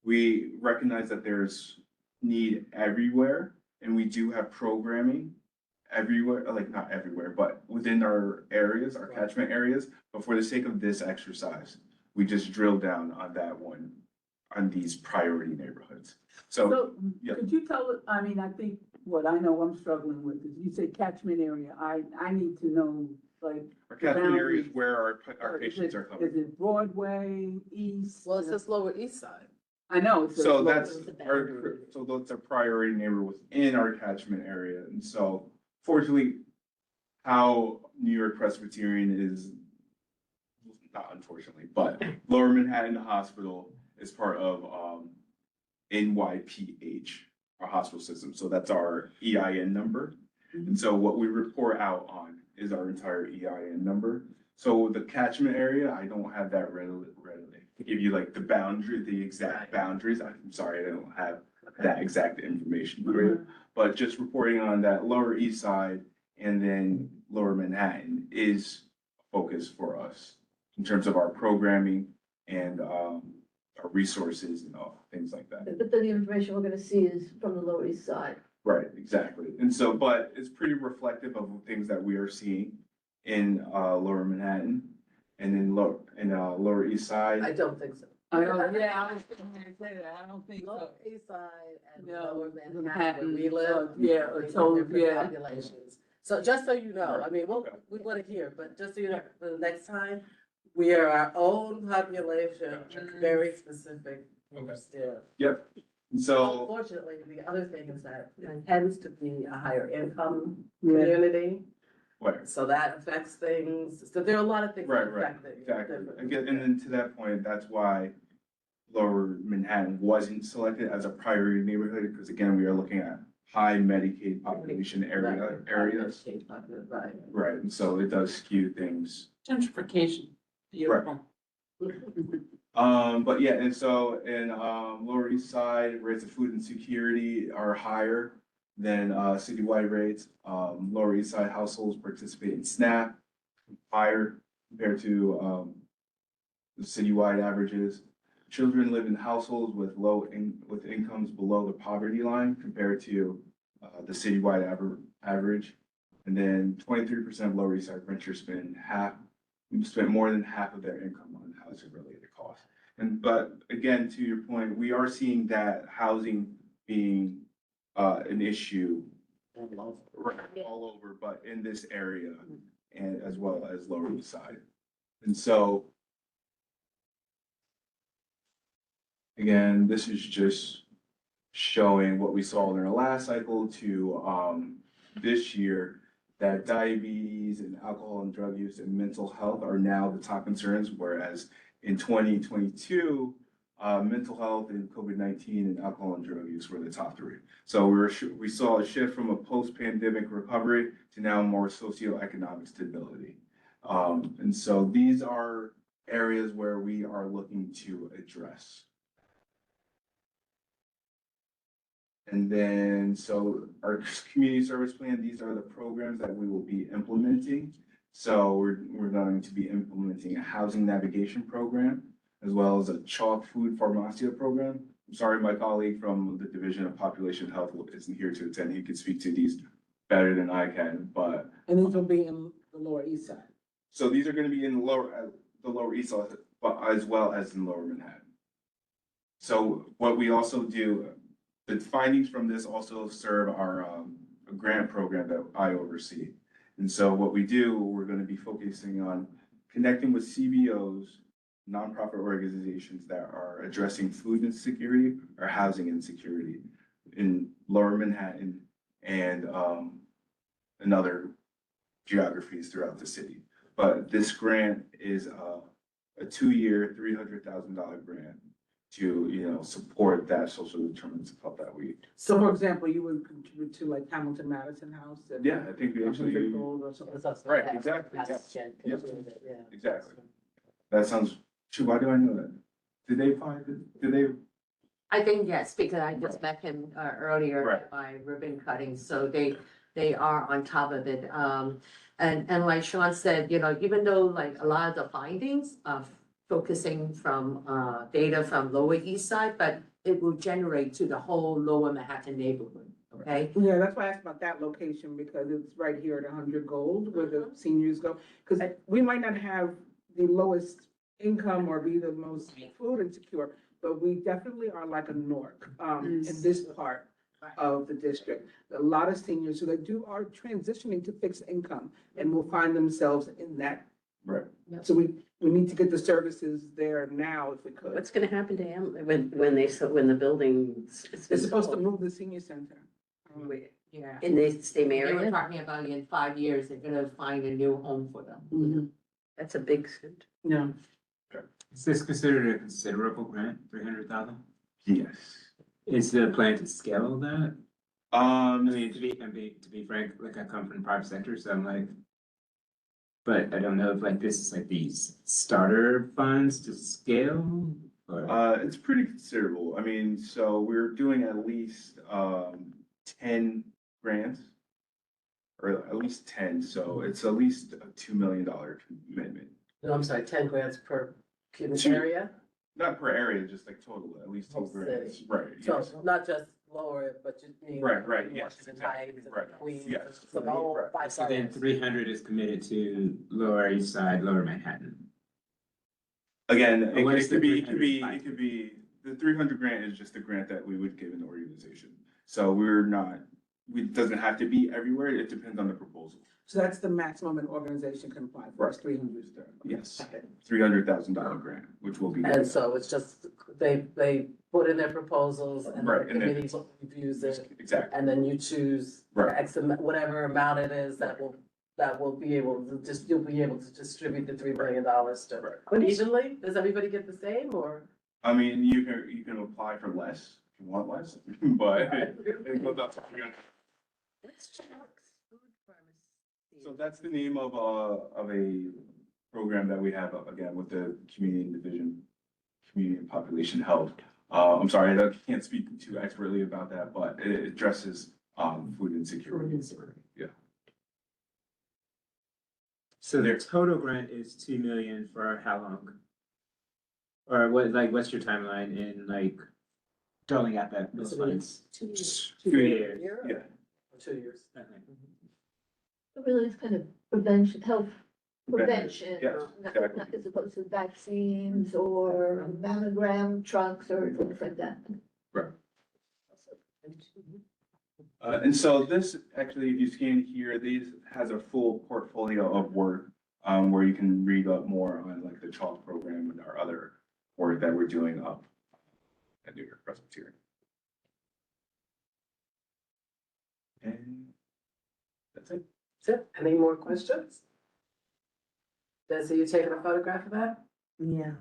we recognize that there's need everywhere, and we do have programming everywhere, like not everywhere, but within our areas, our catchment areas. But for the sake of this exercise, we just drill down on that one, on these priority neighborhoods. So, yeah. Could you tell, I mean, I think what I know I'm struggling with is you say catchment area. I need to know, like. Our catchment boundaries. areas where our patients are coming. Is it Broadway, East? Well, it says Lower East Side. I know. it says So Lower- that's a priority neighbor within our catchment area. And so fortunately, how New York Presbyterian is, not unfortunately, but Lower Manhattan Hospital is part of NYPH, our hospital system. So that's our EIN number. And so what we report out on is our entire EIN number. So the catchment area, I don't have that readily. To give you like the boundary, the exact boundaries, I'm sorry, I don't have that exact information for you. But just reporting on that Lower East Side and then Lower Manhattan is a focus for us in terms of our programming and our resources and all things like that. But then the information we're gonna see is from the Lower East Side. Right, exactly. And so, but it's pretty reflective of things that we are seeing in Lower Manhattan and in Lower East Side. I don't think so. I don't, yeah, I was gonna say that. I don't think Lower so. East Side and No, Lower Manhattan, Manhattan, where we live. yeah, we live so, in different yeah. populations. So just so you know, I mean, we want to hear, but just so you know, for the next time, we are our own population, very specific groups there. Yep. And so, Unfortunately, the other thing is that it tends to be a higher income Yeah. community, right, so that affects things. So there are a lot of things that right, affect it. exactly. differently. Again, and then to that point, that's why Lower Manhattan wasn't selected as a priority neighborhood, because again, we are looking at high Medicaid population areas. Right. Right, and so it does skew things. Gentrification. Beautiful. But yeah, and so in Lower East Side, rates of food insecurity are higher than citywide rates. Lower East Side households participate in SNAP higher compared to the citywide averages. Children live in households with with incomes below the poverty line compared to the citywide average. And then 23% of Lower East Side renters spend more than half of their income on housing related costs. But again, to your point, we are seeing that housing being an issue all over, but in this area and as well as Lower East Side. And so again, this is just showing what we saw in our last cycle to this year, that diabetes and alcohol and drug use and mental health are now the top concerns, whereas in 2022, mental health and COVID-19 and alcohol and drug use were the top three. So we saw a shift from a post-pandemic recovery to now more socioeconomic stability. And so these are areas where we are looking to address. And then, so our community service plan, these are the programs that we will be implementing. So we're going to be implementing a housing navigation program, as well as a chalk food pharmacia program. I'm sorry, my colleague from the Division of Population Health isn't here to attend. He could speak to these better than I can, but. And these will be in the Lower East Side. So these are gonna be in the Lower East Side, but as well as in Lower Manhattan. So what we also do, the findings from this also serve our grant program that I oversee. And so what we do, we're gonna be focusing on connecting with CBOs, nonprofit organizations that are addressing food insecurity or housing insecurity in Lower Manhattan and other geographies throughout the city. But this grant is a 2-year, $300,000 grant to, you know, support that social determinants of health that we. So for example, you would contribute to like Hamilton Madison House? and- Yeah, I think we actually. Or something. Right, exactly, That's yeah. Jen Yep. contributed it, yeah. Exactly. That sounds, true. Why do I know that? Did they find it? Did they? I think yes, because I just met him earlier Right. at my ribbon cutting, so they are on top of it. And like Sean said, you know, even though like a lot of the findings of focusing from data from Lower East Side, but it will generate to the whole Lower Manhattan neighborhood, okay? Yeah, that's why I asked about that location, because it's right here at 100 Gold where the seniors go. Because we might not have the lowest income or be the most food insecure, but we definitely are like a Newark in this part of the district. A lot of seniors who are transitioning to fixed income and will find themselves in that. Right. So we need to get the services there now if we could. What's gonna happen to him when the building? They're supposed to move the senior center. Yeah. In the same They were area? talking about in 5 years, they're gonna find a new home for them. That's a big. Yeah. Is this considered a considerable grant, 300,000? Yes. Is the plan to scale that? I Um, mean, to be frank, like I come from the private sector, so I'm like, but I don't know if like this is like these starter funds to scale or. it's pretty considerable. I mean, so we're doing at least 10 grants. Or at least 10, so it's at least a $2 million commitment. No, I'm sorry, 10 grants per cubic Two. area? Not per area, just like total, at least 2 Whole grants. city. Right, So yes. not just lower, but you mean. Right, right, yes, Washington exactly, Heights and right, Queens, yes. so the whole Right. 5 So then suburbs. 300 is committed to Lower East Side, Lower Manhattan. Again, But what is the it could be, 300? the 300 grant is just the grant that we would give an organization. So we're not, it doesn't have to be everywhere, it depends on the proposal. So that's the maximum an organization can apply for, is 300. Yes, $300,000 grant, which will be. And so it's just, they put in their proposals and the Right, and then- committee reviews it. Exactly. And then you choose Right. X amount, whatever amount it is that will be able to you'll be able to distribute the $3 million to. Right. But evenly, does everybody get the same or? I mean, you can apply for less if you want less, but it goes up to 300. What's Chalk's Food Pharmacy? So that's the name of a program that we have, again, with the community division, community and population health. I'm sorry, I can't speak too expertly about that, but it addresses food insecurity. Yeah. So their total grant is 2 million for how long? Or what's your timeline in like doling out those funds? 2 years. 2 years. Yeah. 2 years. Okay. It really is kind of health prevention, Yes, exactly. as opposed to vaccines or mammogram trucks or things like that. Right. And so this, actually, if you scan here, these has a full portfolio of work, where you can read up more on like the CHALK program and our other work that we're doing up at New York Presbyterian. And that's it. That's it. Any more questions? Desi, you taking a photograph of that? Yeah.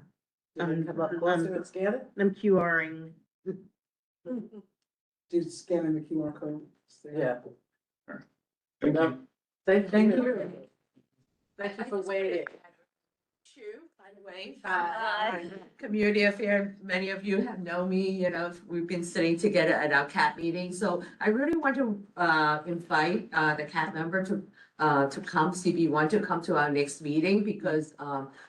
You can come up closer and scan it? I'm QRing. Just scanning the QR code. Yeah. Thank you. Thank you. Thank you for waiting. Chu, by the way, from Community Affairs. Many of you have known me, you know, we've been sitting together at our CAT meeting. So I really want to invite the CAT member to come, CB1, to come to our next meeting because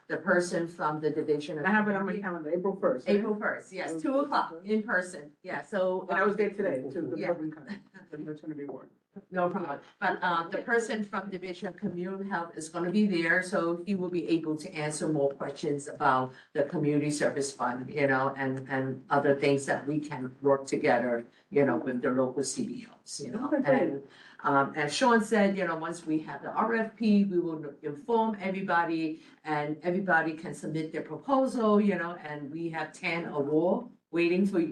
the person from the division. I have it on my calendar, April 1st. April 1st, yes, 2 o'clock in person. Yeah, so. And I was there today, to the Yeah. Brooklyn County, the maternity ward. No problem, but, the person from Division of Community Health is gonna be there, so he will be able to answer more questions about the community service fund, and other things that we can work together, with the local CBOs, and, as Sean said, once we have the RFP, we will inform everybody, and everybody can submit their proposal, and we have 10 or more waiting for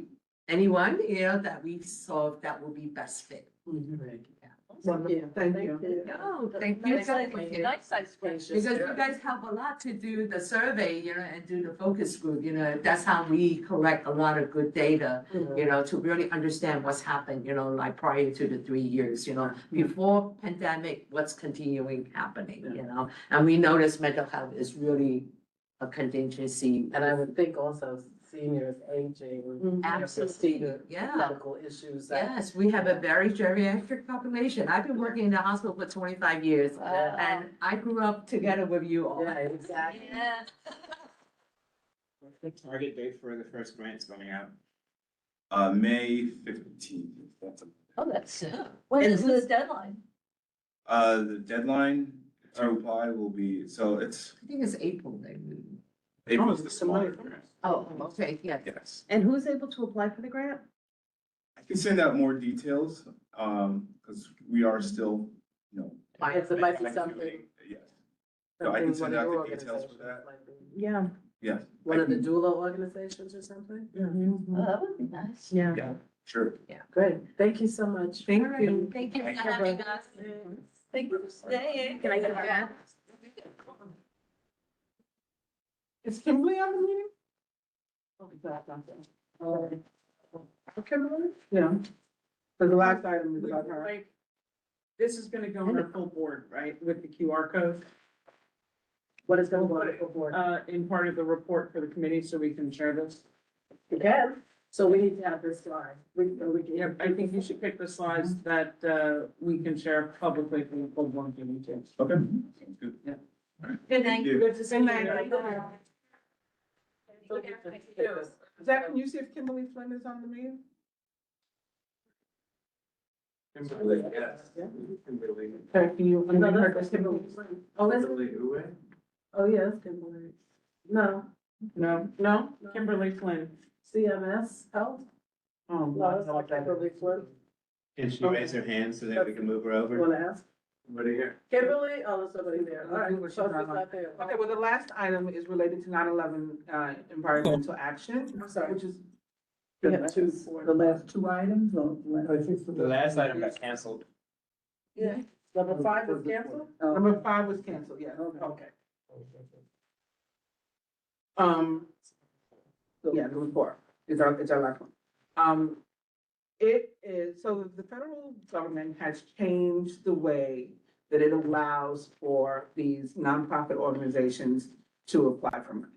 anyone, that we saw that will be best fit. Thank you. No, thank you. Nice size question. Because you guys help a lot to do the survey, and do the focus group, that's how we collect a lot of good data, to really understand what's happened, like prior to the 3 years, before pandemic, what's continuing happening, and we notice mental health is really a contingency. And I would think also seniors aging. Absolutely, yeah. Medical issues. that- Yes, we have a very geriatric population. I've been working in the hospital for 25 years, and I grew up together with you all. Yeah, exactly. Yeah. What's the target date for the first grants going out? May 15th. Oh, that's soon. When is the deadline? The deadline to apply will be, so it's I think it's April, maybe. April's the smaller. Oh, okay, yeah. Yes. And who's able to apply for the grant? I can send out more details, because we are still, It might be something. Yes. So I can send one of out your the details for that. organizations might be. Yeah. Yes. One of the doula organizations or something? Oh, that would be nice. Yeah. Yeah, sure. Great, thank you so much. Thank All right, you. thank you for Thank you. having us. Thank you for staying. Can I get that? Is Kimberly on the meeting? Kimberly? Yeah. So the last item is about her. Like, this is gonna go on our full board, right, with the QR code, What is going on for? in part of the report for the committee, so we can share this. We can, so we need to have this slide. We can. Yeah, I think you should pick the slides that, we can share publicly from the full board meeting too. Okay. Sounds good. Yeah. All right. Good night. Thank you. Good to see you. Zach, can you see if Kimberly Flynn is on the meeting? Kimberly, yes. Kimberly. Okay, can you? No, unmute her? that's Kimberly. Oh, is it? Kimberly Uwe? Oh, yes, Kimberly. No, No, Kimberly Flynn. CMS Health? Oh, No, it's not Kimberly Flynn. Can she raise her hand so that we can move her You over? wanna ask? Somebody here. Kimberly? Oh, there's somebody there. All right, so she's not there. Okay, well, the last item is related to 9/11 environmental action, I'm sorry. which is. We have the last two items, or? The last item got canceled. Yeah. Number 5 was canceled? Number 5 was canceled, yes. Okay. Yeah, number 4 is our last one. It is, so the federal government has changed the way that it allows for these nonprofit organizations to apply for money.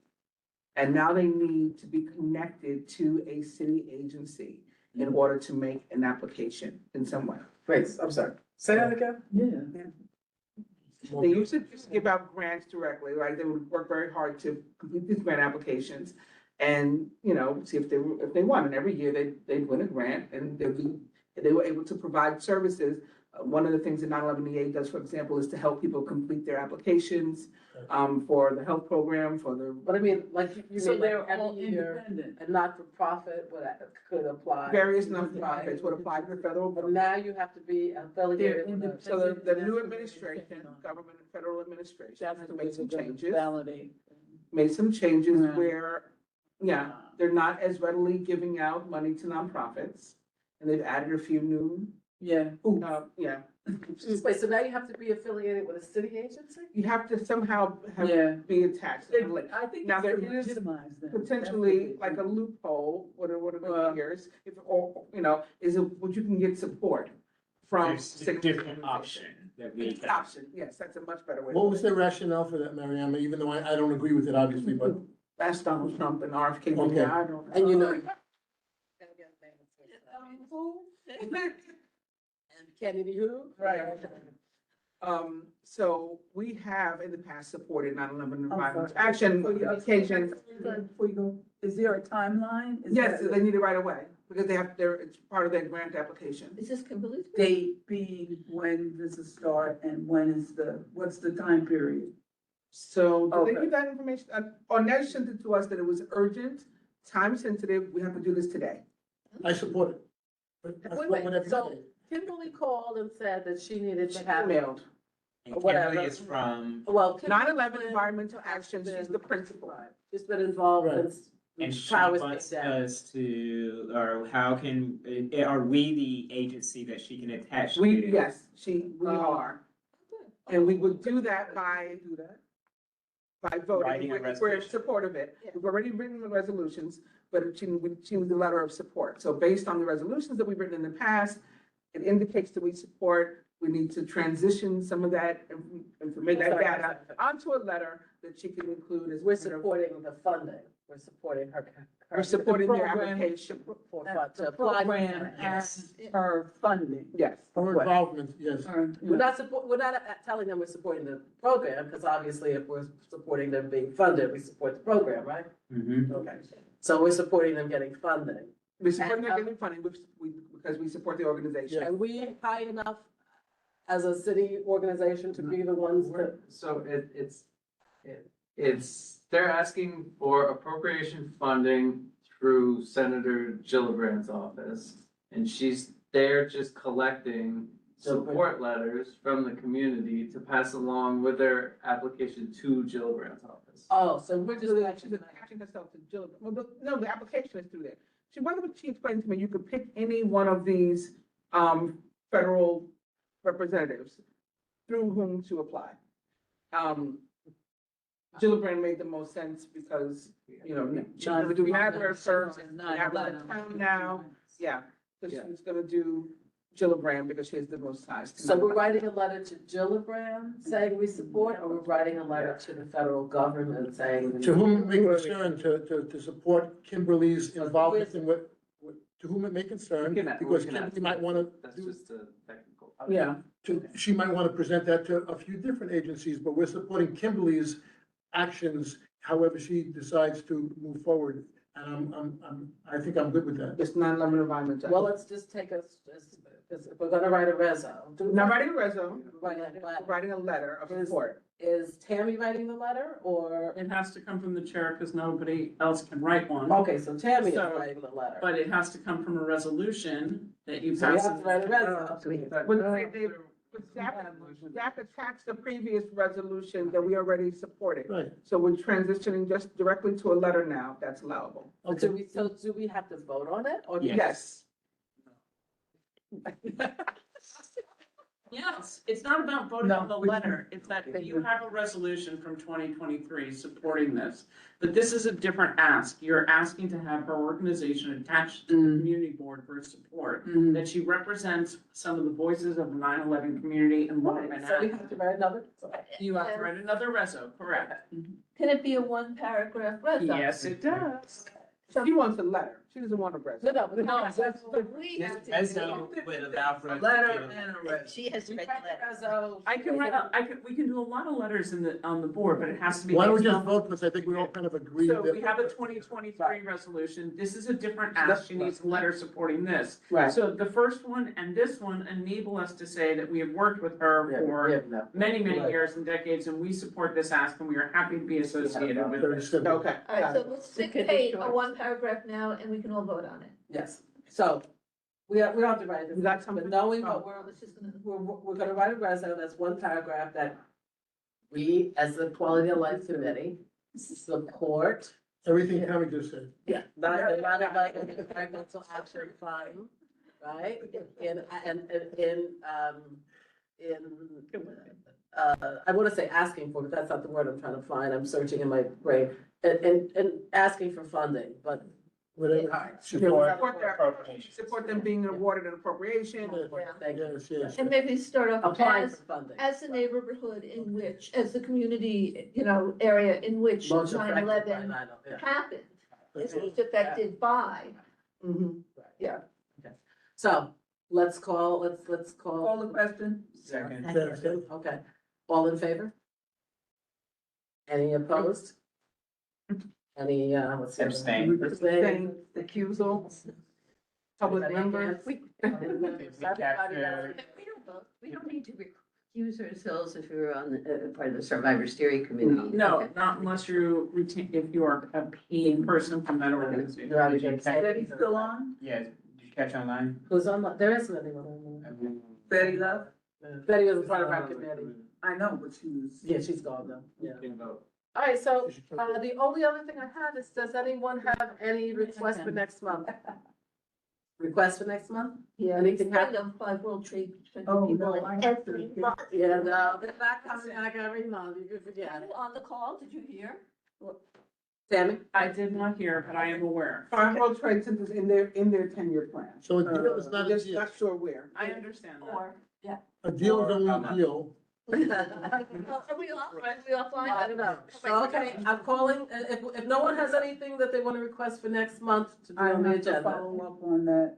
And now they need to be connected to a city agency in order to make an application in some way. Wait, I'm sorry. Say that again? Yeah. They used to just give out grants directly, right? They would work very hard to complete these grant applications and, see if they won. And every year they'd win a grant and they were able to provide services. One of the things that 9/11 EA does, for example, is to help people complete their applications, for the health program, for the. But I mean, like, you So mean they're like all every year, independent. a not-for-profit could apply? Various nonprofits would apply to the federal. But now you have to be affiliated with a. So the new administration, government and federal administration, has made some changes. Validate. Made some changes Yeah. where, they're not as readily giving out money to nonprofits. And they've added a few new, Yeah. Wait, so now you have to be affiliated with a city agency? you have to somehow Yeah. be attached. I think Now, it's there to is legitimize them. potentially like a loophole, what are the years, if, or, is it, what you can get support from. There's a different option that we It's an option, yes, that's a much better way. What was the rationale for that, Mariama, even though I don't agree with it, obviously, but. That's Donald Trump and RFK. Okay. Jr. I don't know. And you know. And Kennedy who? Right. So we have in the past supported 9/11 environmental action occasions. Before you go, Is there a timeline? Is Yes, that- they need it right away, because it's part of their grant application. Is this Kimberly's? Date being when does it start and what's the time period? So, did they Okay. give that information, Ornette sent it to us that it was urgent, time sensitive, we have to do this today. I support it. But that's Wait, whatever wait, you so say. Kimberly called and said that she needed to have. Emailed. And Whatever. Kimberly is from, Well. 9/11 Environmental Action, she's the principal. She's been involved in. and she Towers wants Big Dam. us to, or how can, are we the agency that she can attach to? Yes, we are. And we would do that by voting, Writing a we're in resolution. support of it. We've already written the resolutions, but she needs a letter of support. So based on the resolutions that we've written in the past, it indicates that we support, we need to transition some of that, information, that data onto a letter that she can include as. We're supporting the funding, we're supporting her. We're supporting their program. application. For, The to apply. program and her funding. Yes. Her involvement, yes. We're not we're not telling them we're supporting the program, because obviously if we're supporting them being funded, we support the program, right? Mm-hmm. Okay. So we're supporting them getting funding. We support their getting funding, because we support the organization. And we high enough as a city organization to be the ones that. So they're asking for appropriation funding through Senator Gillibrand's office. And she's there just collecting support letters from the community to pass along with their application to Gillibrand's office. Oh, so we're just. She's attaching herself to Jill, no, the application is through there. She explained to me, you could pick any one of these, federal representatives through whom to apply. Gillibrand made the most sense because, we have her serves and we have her in town now, yeah. So she's gonna do Gillibrand because she has the most ties to. So we're writing a letter to Gillibrand saying we support, or we're writing a letter to the federal government saying. To whom it may concern, to support Kimberly's involvement in to whom it may concern, because Kimberly might wanna That's do. just a technical. Yeah. She might wanna present that to a few different agencies, but we're supporting Kimberly's actions, however she decides to move forward. And I think I'm good with that. It's 9/11 environmental. Well, let's just take us, because if we're gonna write a reso. Not writing a resume, Writing a letter. writing a letter of support. Is Tammy writing the letter, or? It has to come from the chair because nobody else can write one. Okay, so Tammy is So- writing the letter. But it has to come from a resolution that you So we pass. have to write a reso. But staff attached the previous resolution that we already supported. Right. So we're transitioning just directly to a letter now, if that's allowable. But do we have to vote on it, or? Yes. Yes, it's not about voting on the letter, it's that you have a resolution from 2023 supporting this. But this is a different ask, you're asking to have her organization attached to the community board for support. That she represents some of the voices of the 9/11 community and Lower So we Manhattan. have to write another. You have to write another reso, correct? Can it be a one paragraph resume? Yes, it does. She wants a letter, she doesn't want a resume. No, But we This have to. reso would allow for us to Letter do- and a res. She has to write the letter. Reso. I can write, we can do a lot of letters on the board, but it has to be. Why don't we based just on- vote, because I think we all kind of agree So that. we have a 2023 resolution, this is a different ask, she needs a letter supporting this. Right. So the first one and this one enable us to say that we have worked with her for many, many Right. years and decades, and we support this ask, and we are happy to be associated with Very it. simple. Okay. All right, so let's dictate a one paragraph now and we can all vote on it. Yes, so we don't have to write this, You got but something? knowing what we're, Let's just gonna. we're gonna write a reso, that's one paragraph that we, as the Quality of Life Committee, support. Everything Tammy just said. Yeah. Not about environmental action fund, right? I wanna say asking for, but that's not the word I'm trying to find, I'm searching in my brain, and asking for funding, but. Whatever. Support them being awarded an appropriation. Thank you. Yes, yes. And maybe start off Applying for as, funding. as the neighborhood in which, as the community, area in which Most affected by 9/11 9/11, yeah. happened. Is affected by. Yeah. Okay. So let's call. Call the question. Second. Okay. All in favor? Any opposed? Any, what's the other? Abstain. Abstain. Recusal. Public member. We don't need to recuse ourselves if you're on the, part of the survivor steering committee. No, Okay. not unless you retain, if you are a paid person from that organization. You're on Did you the catch- Betty still on? Yeah, did you catch online? Who's on, there isn't anyone on Betty left? there. Betty was a part of our committee. I know, but she was. Yeah, she's gone though, yeah. Can vote. All right, so, the only other thing I have is, does anyone have any requests for next month? Requests for next month? Yeah, Anything it's kind happen? of like World Trade Center Oh, people no, like I have every to- month. Yeah, no, they're not coming back every month, you could Are forget. you on the call? Did you hear? Tammy? I did not hear, but I am aware. Farm World Trade Center's in their 10-year plan. So a deal is Uh, not a just deal. not sure where. I understand that. Or, yeah. A deal is only How a much? deal. Are we off? Are we offline? I don't know. So, okay, I'm calling, if no one has anything that they want to request for next month to be I on the have to agenda. follow up on that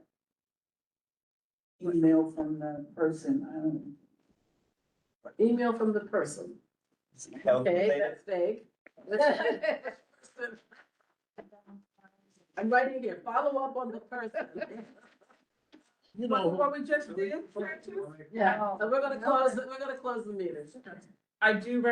email from the person. I don't. Email from the person. Okay, that's vague. I'm writing here, follow up on the person. You What, know. what we just did? Yeah, and we're gonna close the meeting. I do